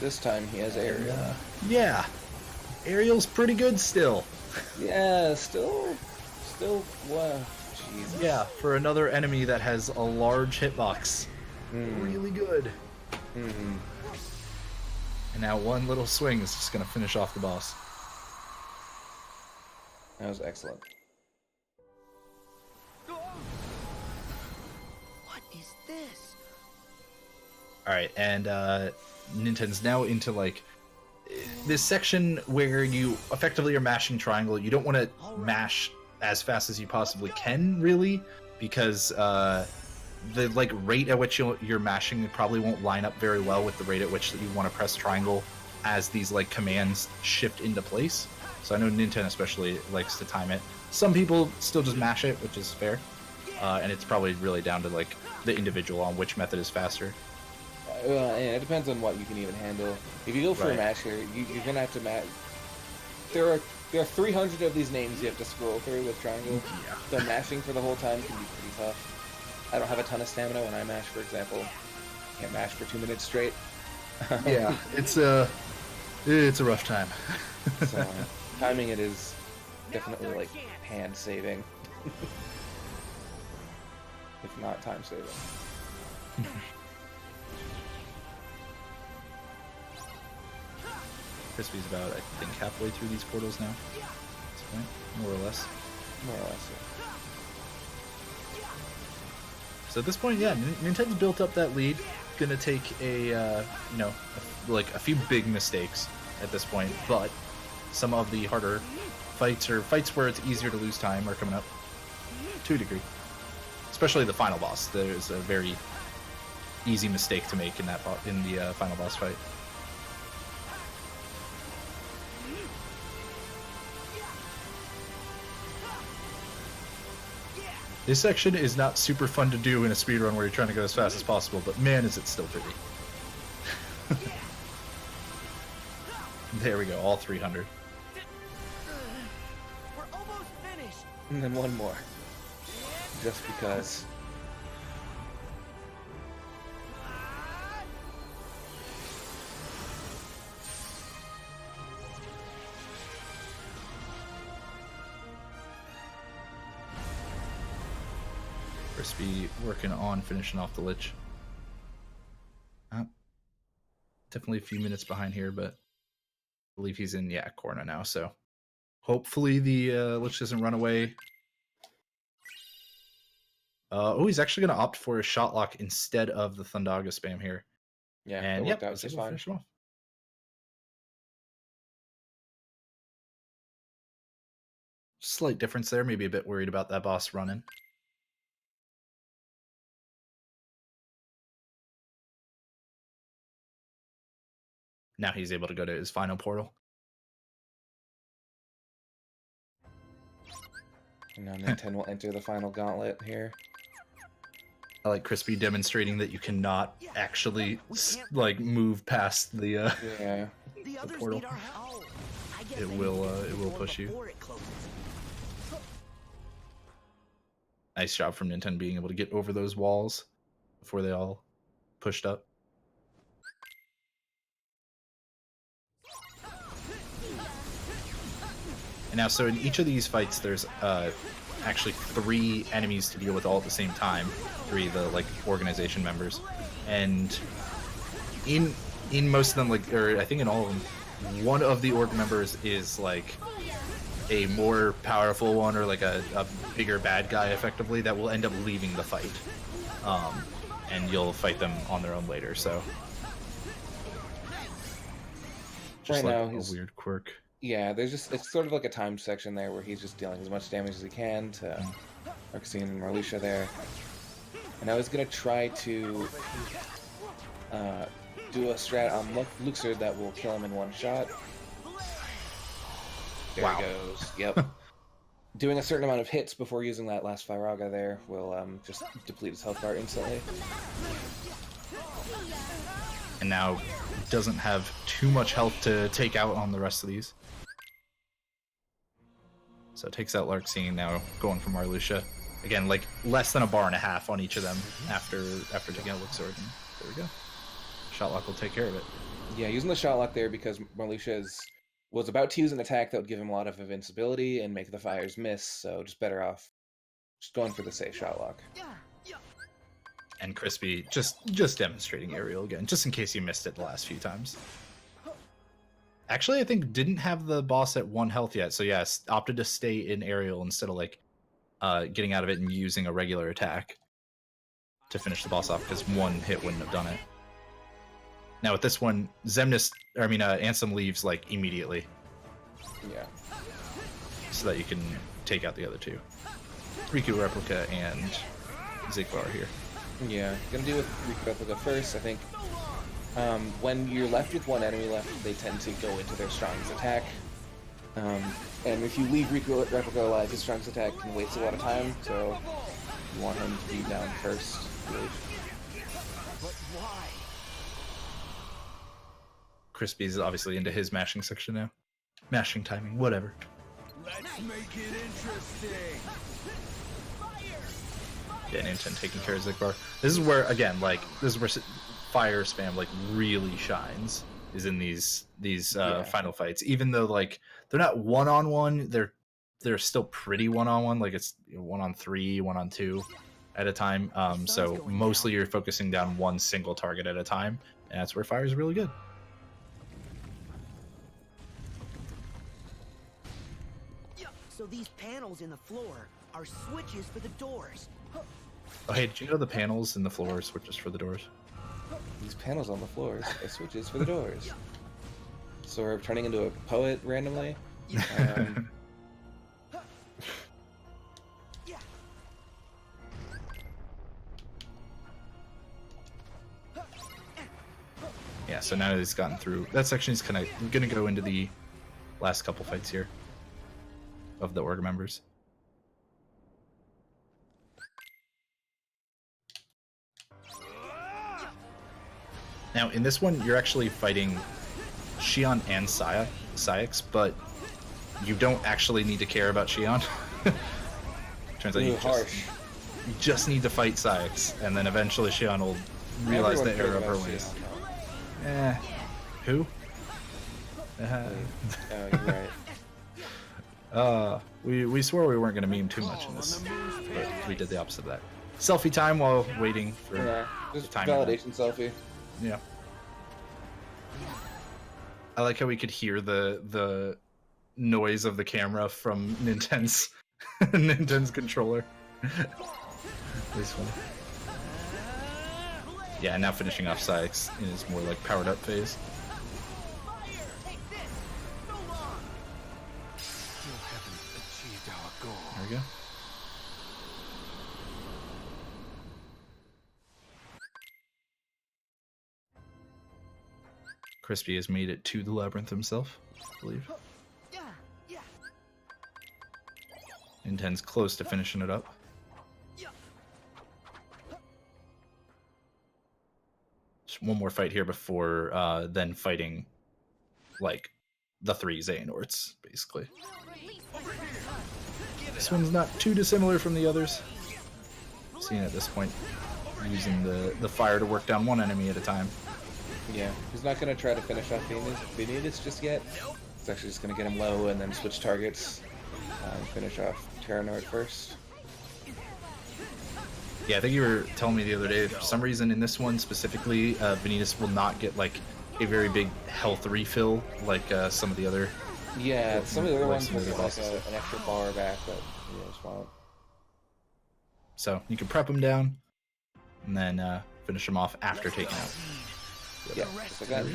This time he has aerial. Yeah, aerial's pretty good still. Yeah, still, wow, Jesus. Yeah, for another enemy that has a large hitbox. Really good. Mm-hmm. And now one little swing is just going to finish off the boss. That was excellent. What is this? All right, and Ninten's now into like this section where you effectively are mashing triangle. You don't want to mash as fast as you possibly can, really, because the like rate at which you're mashing probably won't line up very well with the rate at which that you want to press triangle as these like commands shift into place. So I know Ninten especially likes to time it. Some people still just mash it, which is fair, and it's probably really down to like the individual on which method is faster. And it depends on what you can even handle. If you go for a Right. masher, you're gonna have to match. There are 300 of these names you have to scroll through with triangle. Yeah. So mashing for the whole time can be pretty tough. I don't have a ton of stamina when I mash, for example. Can't mash for 2 minutes straight. Yeah, it's a rough time. So timing it is definitely like hand saving, if not time saving. Crispy's about, I think, halfway through these portals now. At this point, more or less. More or less. So at this point, yeah, Nintendo's built up that lead. Gonna take a like a few big mistakes at this point, but some of the harder fights or fights where it's easier to lose time are coming up to a degree. Especially the final boss. There's a very easy mistake to make in that in the final boss fight. This section is not super fun to do in a speedrun where you're trying to go as fast as possible, but man, is it still pretty. There we go, all 300. We're almost finished. And then one more. Just because. Crispy working on finishing off the Lich. Definitely a few minutes behind here, but I believe he's in, Corna now, so hopefully the Lich doesn't run away. He's actually going to opt for a shot lock instead of the Thundaga spam here. Yeah, And it yep, worked out was just able to fine. finish him off. Slight difference there, maybe a bit worried about that boss running. Now he's able to go to his final portal. And now Ninten will enter the final gauntlet here. I like Crispy demonstrating that you cannot actually like move past the Yeah. The others portal. need our help. I guess It I need will, to get it will going push you. before it closes. Nice job from Ninten being able to get over those walls before they all pushed up. And now, so in each of these fights, there's actually 3 enemies to deal with all at the same time. 3 the like organization members, and in most of them, like, or I think in all of them, one of the org members is like a more powerful one or like a bigger bad guy, effectively, that will end up leaving the fight, and you'll fight them on their own later. So just Right like now, a he's weird quirk. Yeah, it's sort of like a timed section there where he's just dealing as much damage as he can to Arxene and Marluxia there. And I was gonna try to do a strat on Luxord that will kill him in one shot. There Wow. he goes. Yep. Doing a certain amount of hits before using that last Firaga there will just deplete his health bar instantly. And now doesn't have too much health to take out on the rest of these. So it takes out Larxene, now going for Marluxia. Again, like less than a bar and a half on each of them after taking out Luxord. And there we go. Shotlock will take care of it. Yeah, using the shot lock there because Marluxia was about to use an attack that would give him a lot of invincibility and make the fires miss, so just better off just going for the safe shot lock. And Crispy just demonstrating aerial again, just in case you missed it the last few times. Actually, I think didn't have the boss at 1 health yet. So yes, opted to stay in aerial instead of like getting out of it and using a regular attack to finish the boss off, because 1 hit wouldn't have done it. Now with this one, Ansem leaves like immediately. Yeah. So that you can take out the other 2. Riku Replica and Zigbar here. Yeah, gonna deal with Riku Replica first. I think when you're left with 1 enemy left, they tend to go into their strongest attack. And if you leave Riku Replica alive, his strongest attack can waste a lot of time, so you want him to be down first. Really. But why? Crispy's obviously into his mashing section now. Mashing timing, whatever. Let's make it interesting. Yeah, ninten taking care of Zigbar. This is where, again, like, this is where fire spam like really shines, is in these final fights. Even though like they're not 1-on-1, they're still pretty 1-on-1. Like it's 1-on-3, 1-on-2 at a time. So mostly you're focusing down 1 single target at a time, and that's where fire is really good. So these panels in the floor are switches for the doors. Oh, hey, did you know the panels in the floor are switches for the doors? These panels on the floor are switches for the doors. So we're turning into a poet randomly. Yeah, so now that he's gotten through that section, he's kind of going to go into the last couple fights here of the org members. Now, in this one, you're actually fighting Xion and Syx, but you don't actually need to care about Xion. Turns out you just need to fight Syx, and then eventually Xion will realize the error of her ways. Who? Oh, you're right. We swore we weren't going to meme too much in this, but we did the opposite of that. Selfie time while waiting for just time. Validation selfie. Yeah. I like how we could hear the noise of the camera from Ninten's Ninten's controller. This one. Yeah, now finishing off Syx in his more like powered up phase. There we go. Crispy has made it to the labyrinth himself, I believe. Ninten's close to finishing it up. Just one more fight here before then fighting like the 3 Xehanorts, basically. This one's not too dissimilar from the others. Seeing at this point, using the fire to work down 1 enemy at a time. Yeah, he's not going to try to finish off Venus just yet. It's actually just going to get him low and then switch targets and finish off Terranort first. Yeah, I think you were telling me the other day, for some reason in this one specifically, Venus will not get like a very big health refill like some of the other. Yeah, some of the other ones will get like an extra bar back, but you just won't. So you can prep them down and then finish them off after taking out. Yeah, just like that.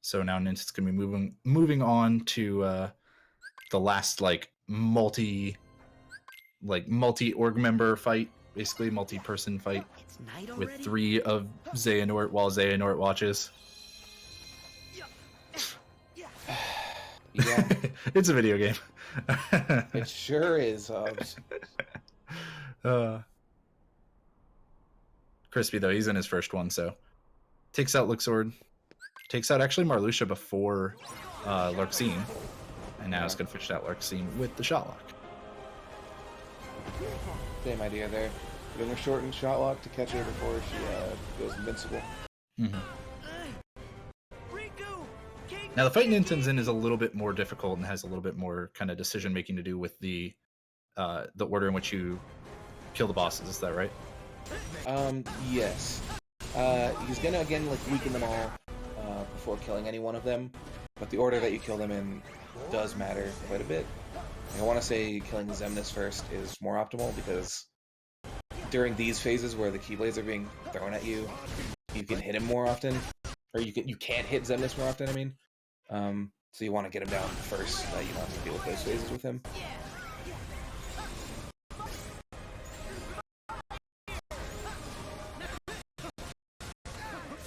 So now Ninten's gonna be moving on to the last like multi org member fight, basically multi-person fight with 3 of Xehanort while Xehanort watches. Yeah, it's a video game. it sure is, Jhobz. Crispy though, he's in his first one, so takes out Luxord, takes out actually Marluxia before Larxene, and now it's gonna finish out Larxene with the shot lock. Same idea there. Putting her short and shot lock to catch her before she goes invincible. Mm-hmm. Now the fight Ninten's in is a little bit more difficult and has a little bit more kind of decision making to do with the order in which you kill the bosses. Is that right? Yes. He's gonna again like weaken them all before killing any one of them, but the order that you kill them in does matter quite a bit. I want to say killing Xemnas first is more optimal because during these phases where the Keyblades are being thrown at you, you can hit him more often, or you can't hit Xemnas more often. I mean, so you want to get him down first, so that you don't have to deal with those phases with him.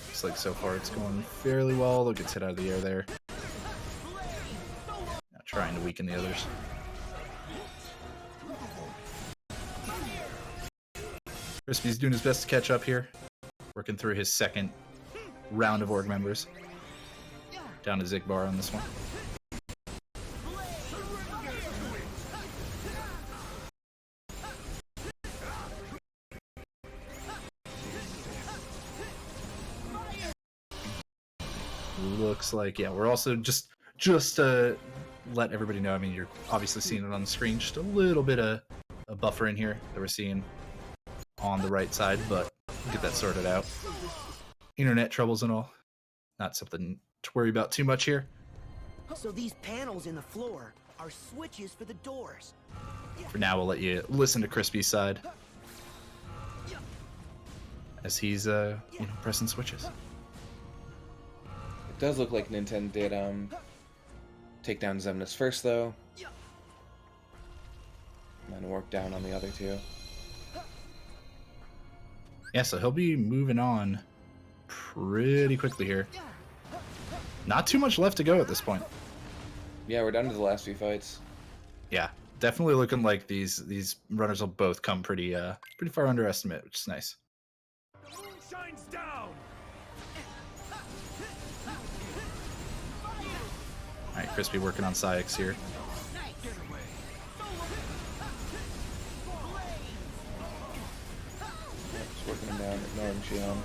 Looks like so far it's going fairly well. Though gets hit out of the air there. Now trying to weaken the others. Crispy's doing his best to catch up here. Working through his second round of org members. Down to Zigbar on this one. Looks like, yeah, we're also just to let everybody know, I mean, you're obviously seeing it on the screen, just a little bit of a buffer in here that we're seeing on the right side, but we'll get that sorted out. Internet troubles and all. Not something to worry about too much here. So these panels in the floor are switches for the doors. For now, we'll let you listen to Crispy's side as he's, pressing switches. It does look like ninten did take down Xemnas first, though, and then work down on the other two. Yeah, so he'll be moving on pretty quickly here. Not too much left to go at this point. Yeah, we're down to the last few fights. Yeah, definitely looking like these runners will both come pretty far under estimate, which is nice. The moon shines down. All right, Crispy working on Syx here. Just working him down, ignoring Shion.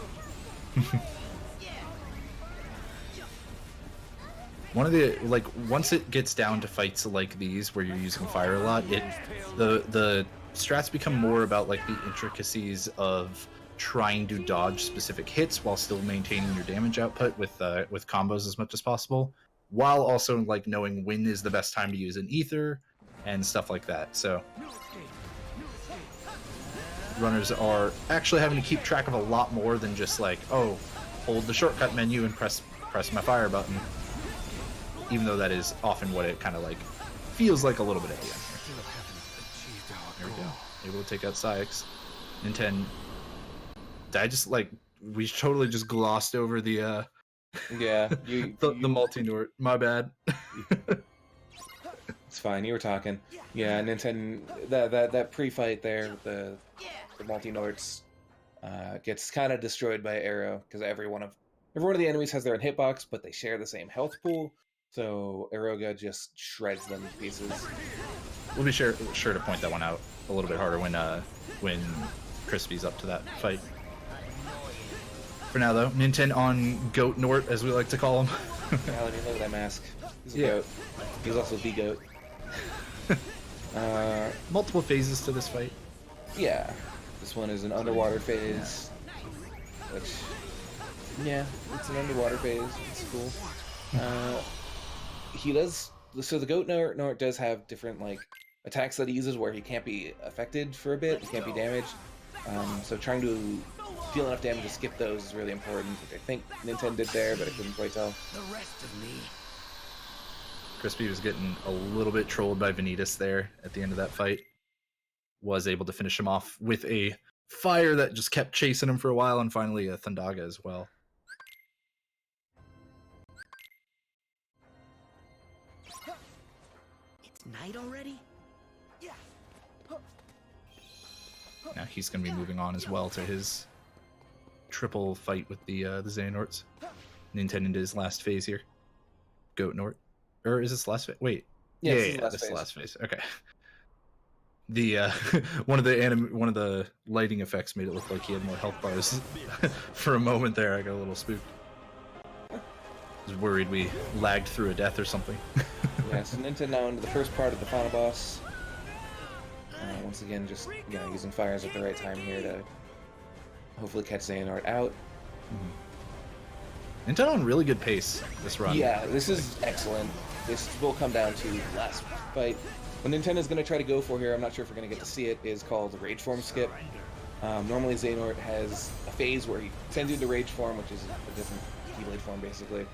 One of the, like, once it gets down to fights like these where you're using fire a lot, the strats become more about like the intricacies of trying to dodge specific hits while still maintaining your damage output with combos as much as possible, while also like knowing when is the best time to use an ether and stuff like that. So runners are actually having to keep track of a lot more than just like, oh, hold the shortcut menu and press my fire button. Even though that is often what it kind of like feels like a little bit at the end. There we go. Able to take out Syx. Ninten. I just like, we totally just glossed over the Yeah, the multi-nort. My bad. It's fine. You were talking. Yeah, ninten. That pre-fight there, the multi-norts, gets kind of destroyed by Arrow because every one of the enemies has their own hitbox, but they share the same health pool. So Aroga just shreds them to pieces. We'll be sure to point that one out a little bit harder when Crispy's up to that fight. For now, though, Ninten on Goat Nort, as we like to call him. Now, look at that mask. He's a goat. He's also the goat. Multiple phases to this fight. Yeah, this one is an underwater phase, which, yeah, it's an underwater phase. It's cool. He does, so the Goat Nort does have different like attacks that he uses where he can't be affected for a bit, he can't be damaged. So trying to deal enough damage to skip those is really important, which I think Ninten did there, but I couldn't quite tell. The rest of me. Crispy was getting a little bit trolled by Vanitas there at the end of that fight. Was able to finish him off with a fire that just kept chasing him for a while, and finally a Thundaga as well. It's night already? Yeah. Now he's going to be moving on as well to his triple fight with the Xehanorts. Ninten into his last phase here. Goat Nort. Or is this last phase? Wait. Yeah, this is the last phase. Okay. The one of the lighting effects made it look like he had more health bars. For a moment there, I got a little spooked. I was worried we lagged through a death or something. Yeah, so Ninten now into the first part of the final boss. once again, just using fires at the right time here to hopefully catch Xehanort out. Ninten on really good pace this run. Yeah, this is excellent. This will come down to the last fight. What Ninten is going to try to go for here, I'm not sure if we're going to get to see it, is called the Rage Form skip. Normally Xehanort has a phase where he sends you into Rage Form, which is a different Keyblade form basically.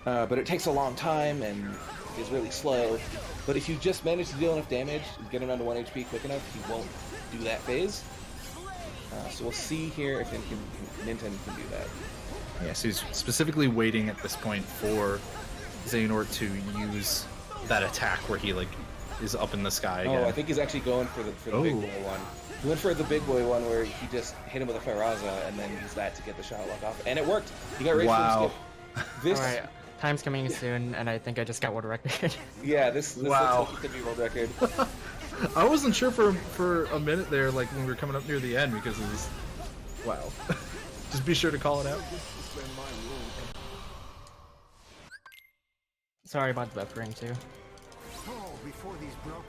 But it takes a long time and is really slow. But if you just manage to deal enough damage and get him down to 1 HP quick enough, he won't do that phase. So we'll see here if Ninten can do that. Yeah, so he's specifically waiting at this point for Xehanort to use that attack where he is up in the sky again. Oh, I think he's actually going for the big boy one. He went for the big boy one where he just hit him with a Faraza and then used that to get the shot lock off, and it worked. He got Rage Form skip. This, All right, time's coming soon, and I think I just got world record. yeah, this Wow. looks like it could be world record. I wasn't sure for a minute there, like when we were coming up near the end, because it was wow. Just be sure to call it out. Sorry about the buffering too.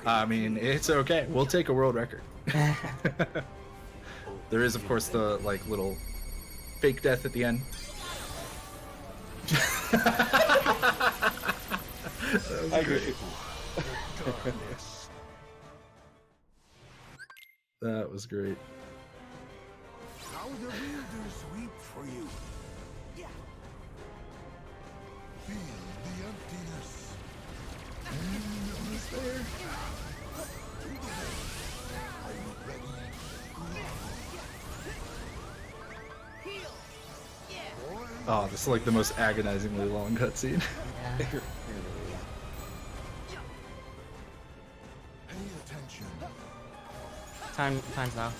I mean, it's okay. We'll take a world record. There is, of course, the little fake death at the end. I agree. That was great. How the wielders weep for you. Yeah. Feel the emptiness. Oh, this is like the most agonizingly long cutscene. Yeah. Pay attention. Time's now.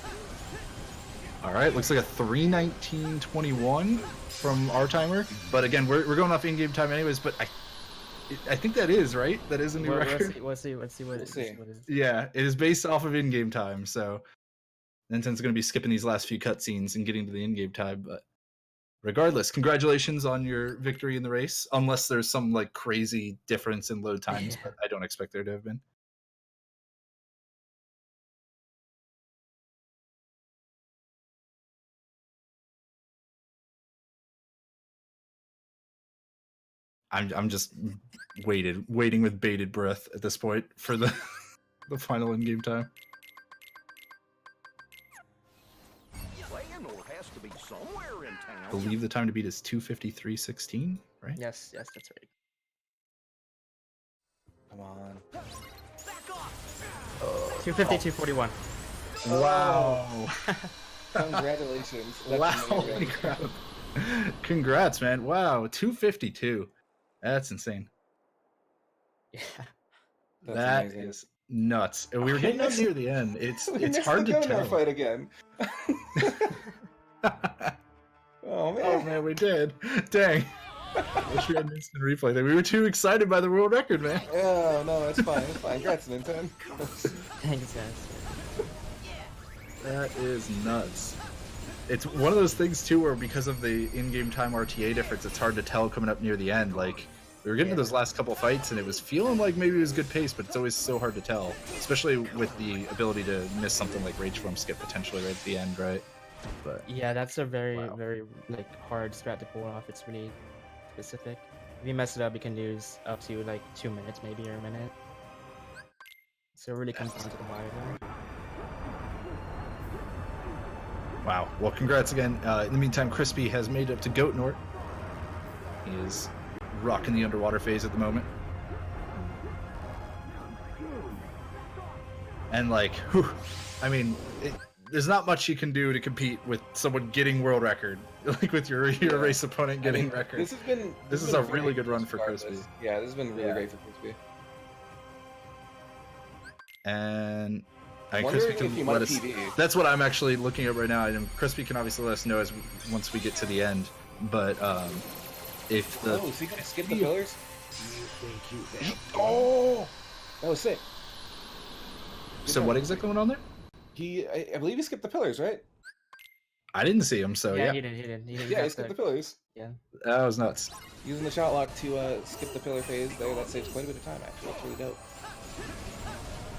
All right, looks like a 3:19:21 from our timer. But again, we're going off in-game time anyways. But I think that is right. That is a new record. Let's see what it is. Yeah, it is based off of in-game time. So Ninten's going to be skipping these last few cutscenes and getting to the in-game time. But regardless, congratulations on your victory in the race. Unless there's some crazy difference in load times, but I don't expect there to have been. I'm just waiting with bated breath at this point for the final in-game time. Xehanort has to be somewhere in town. I believe the time to beat is 2:53:16, right? Yes, that's right. Come on. 250, 241. Wow. Congratulations. That's Wow. amazing. Holy crap. Congrats, man. Wow. 252. That's insane. Yeah. That's That amazing. is nuts. And we were getting up near the end. It's We it's missed hard the to Gummi tell. fight again. Oh man. Oh man, we did. Dang. Wish we had an instant replay there. We were too excited by the world record, man. Oh no, it's fine. It's fine. Congrats, Ninten. Thanks, guys. That is nuts. It's one of those things too where because of the in-game time RTA difference, it's hard to tell coming up near the end. We were getting to those last couple fights and it was feeling like maybe it was good pace, but it's always so hard to tell, especially with the ability to miss something like Rage Form skip potentially right at the end, right? But Yeah, that's a very, Wow. very hard strat to pull off. It's really specific. If you mess it up, you can lose up to 2 minutes, maybe, or a minute. So it really comes down to the wire. wow. Well, congrats again. In the meantime, Crispy has made it up to Goatnort. He is rocking the underwater phase at the moment. And whew, I mean, there's not much you can do to compete with someone getting world record, with your race opponent getting record. This is a really good run for Crispy. Yeah, this has been really great for Crispy. And Wondering Crispy if can you let might us. PB. That's what I'm actually looking at right now. And Crispy can obviously let us know once we get to the end. But if the Oh, is he gonna skip the pillars? oh, That was sick. so what exactly went on there? I believe he skipped the pillars, right? I didn't see him, so yeah, he did. He Yeah, he skipped the pillars. that was nuts. Using the shot lock to skip the pillar phase there, that saves quite a bit of time actually. That's really dope.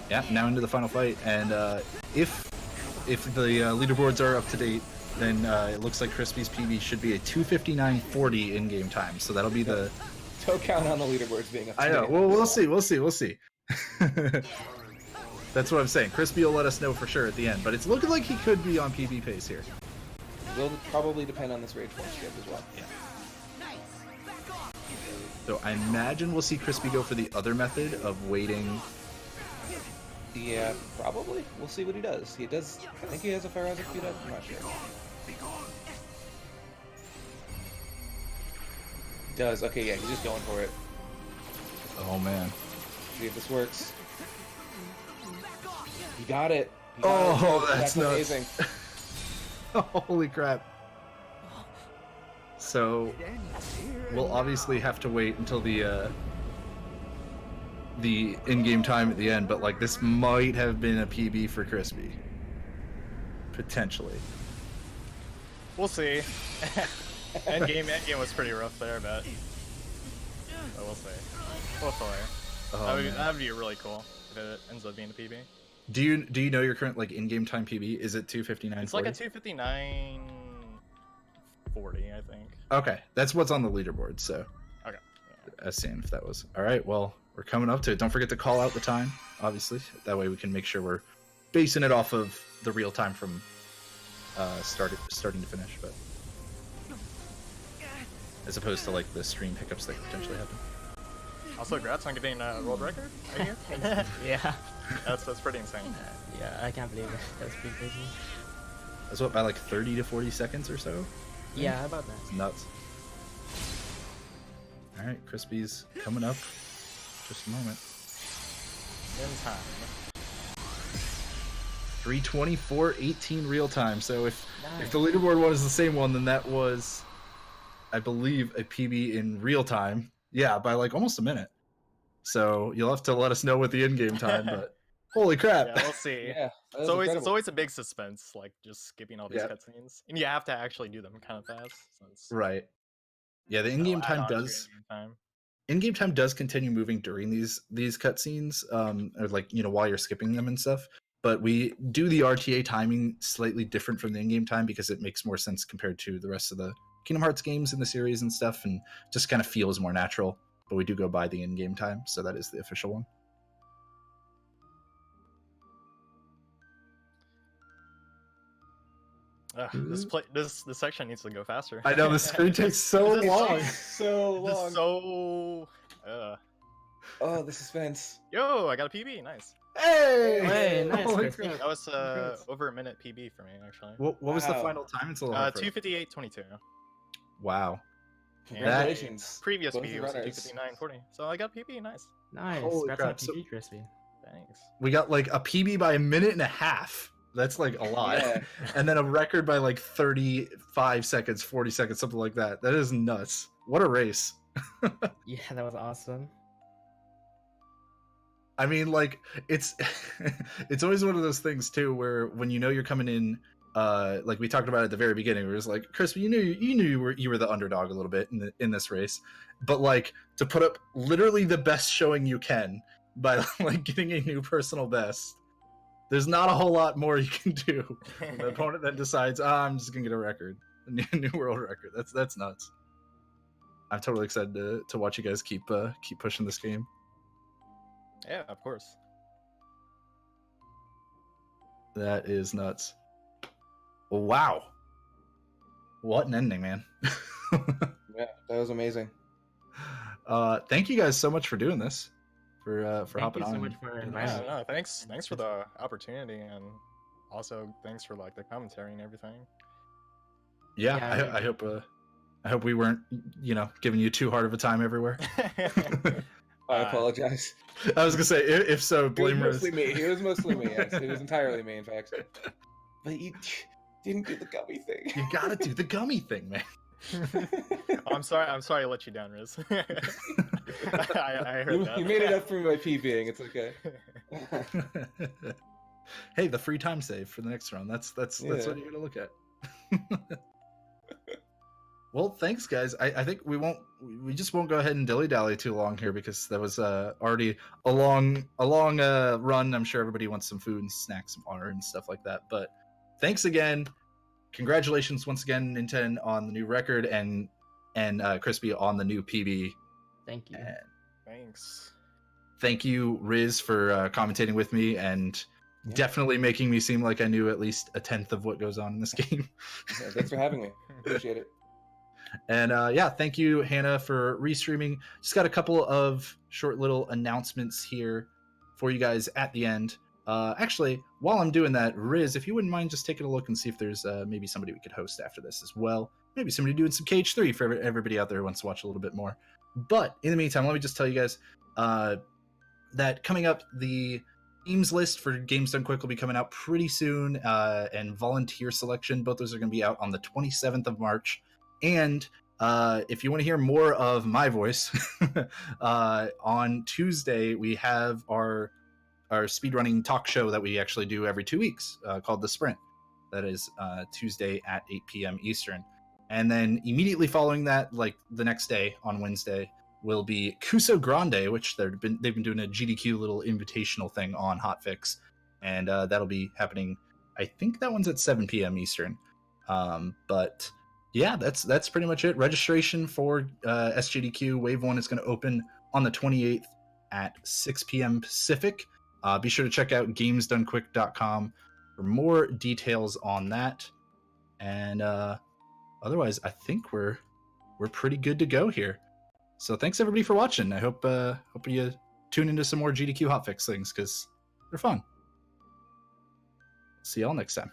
Yeah, now into the final fight, and if the leaderboards are up to date, then it looks like Crispy's PB should be a 2:59:40 in-game time. So that'll be the. Don't count on the leaderboards being up to I know. date. Well, we'll see. That's what I'm saying. Crispy will let us know for sure at the end, but it's looking like he could be on PB pace here. Will probably depend on this Rage Force skip as well. Yeah. So I imagine we'll see Crispy go for the other method of waiting. Yeah, probably. We'll see what he does. He does. I think he has a Fire Hazard queued up. I'm not sure. He does. Okay, yeah, he's just going for it. Oh man. See if this works. He got it. He got Oh, it. that's nuts. amazing. Holy crap. So we'll obviously have to wait until the in-game time at the end, but like this might have been a PB for Crispy. Potentially. We'll see. Endgame was pretty rough there, but we'll see. Hopefully. Oh, That'd be really cool if it ends up being a PB. Do you know your current like in-game time PB? Is it 2:59:40? It's like a 2:59:40, I think. Okay, that's what's on the leaderboard. So Okay. I was seeing if that was all right. Well, we're coming up to it. Don't forget to call out the time, obviously. That way we can make sure we're basing it off of the real time from starting to finish, but as opposed to like the stream hiccups that could potentially happen. Also, congrats on getting a world record. Right here. Yeah. That's pretty insane. Yeah, I can't believe it. That's pretty crazy. That's what, by like 30 to 40 seconds or so? Yeah, about that. It's nuts. All right, Crispy's coming up. Just a moment. In time. 3:24:18 real time. So if the leaderboard one is the same one, then that was, I believe, a PB in real time. Yeah, by like almost a minute. So you'll have to let us know with the in-game time, but holy crap. Yeah, we'll see. Yeah, that It's was always incredible. a big suspense, like just skipping all these Yeah. cutscenes, and you have to actually do them kind of fast. Since Right. Yeah, the they'll in-game add time on to your does in-game time. in-game time does continue moving during these cutscenes, or like, you know, while you're skipping them and stuff. But we do the RTA timing slightly different from the in-game time because it makes more sense compared to the rest of the Kingdom Hearts games in the series and stuff, and just kind of feels more natural. But we do go by the in-game time, so that is the official one. This section needs to go faster. I know the screen takes so This is long. So This long. is so. Oh, the suspense. Yo, I got a PB. Nice. Hey! Hey, nice, Holy Crispy. crap. That was Congrats. over a minute PB for me actually. What was the Wow. final time? It's a little hard for- 2:58:22. Wow. Congratulations. Previous Both PB was runners. 2:59:40. So I got PB. Nice. Nice. Holy That's crap, on so- PB, Crispy. Thanks. We got like a PB by a minute and a half. That's like a lot. Yeah. And then a record by like 35 seconds, 40 seconds, something like that. That is nuts. What a race. Yeah, that was awesome. I mean, like, it's it's always one of those things too where when you know you're coming in, like we talked about at the very beginning, where it's like, Crispy, you knew you were the underdog a little bit in this race, but like to put up literally the best showing you can by like getting a new personal best, there's not a whole lot more you can do. The opponent then decides, I'm just gonna get a record, a new world record. That's nuts. I'm totally excited to watch you guys keep pushing this game. Yeah, of course. That is nuts. Wow. What an ending, man. Yeah, that was amazing. Thank you guys so much for doing this. For Thank hopping you so on. much for and- inviting me. No, thanks for the opportunity, and also thanks for like the commentary and everything. Yeah, Yeah, I hope we weren't, giving you too hard of a time everywhere. I apologize. I was gonna say, if so, It was blame Riz. mostly me. It was mostly me. Yes, it was entirely me, in fact. But you didn't do the gummy thing. You gotta do the gummy thing, man. I'm sorry to let you down, Riz. I heard that. You made it up for me by PBing. It's okay. Hey, the free time save for the next round. That's Yeah. what you're gonna look at. Well, thanks, guys. I think we just won't go ahead and dilly dally too long here because that was already a long run. I'm sure everybody wants some food and snacks, some water and stuff like that. But thanks again. Congratulations once again, ninten, on the new record and Crispy on the new PB. Thank you. And Thanks. thank you, Riz, for commentating with me and definitely making me seem like I knew at least a tenth of what goes on in this game. Yeah, thanks for having me. Appreciate it. And yeah, thank you, Hannah, for restreaming. Just got a couple of short little announcements here for you guys at the end. Actually, while I'm doing that, Riz, if you wouldn't mind just taking a look and see if there's maybe somebody we could host after this as well. Maybe somebody doing some KH3 for everybody out there who wants to watch a little bit more. But in the meantime, let me just tell you guys that coming up, the themes list for Games Done Quick will be coming out pretty soon, and volunteer selection. Both those are going to be out on the 27th of March. And if you want to hear more of my voice, on Tuesday we have our speedrunning talk show that we actually do every 2 weeks, called The Sprint. That is Tuesday at 8 p.m. Eastern. And then immediately following that, like the next day on Wednesday, will be Kuso Grande, which they've been doing a GDQ little invitational thing on Hotfix, and that'll be happening. I think that one's at 7 p.m. Eastern. But yeah, that's pretty much it. Registration for SGDQ Wave 1 is going to open on the 28th at 6 p.m. Pacific. Be sure to check out gamesdonequick.com for more details on that. And otherwise, I think we're pretty good to go here. So thanks everybody for watching. I hope you tune into some more GDQ Hotfix things because they're fun. See y'all next time.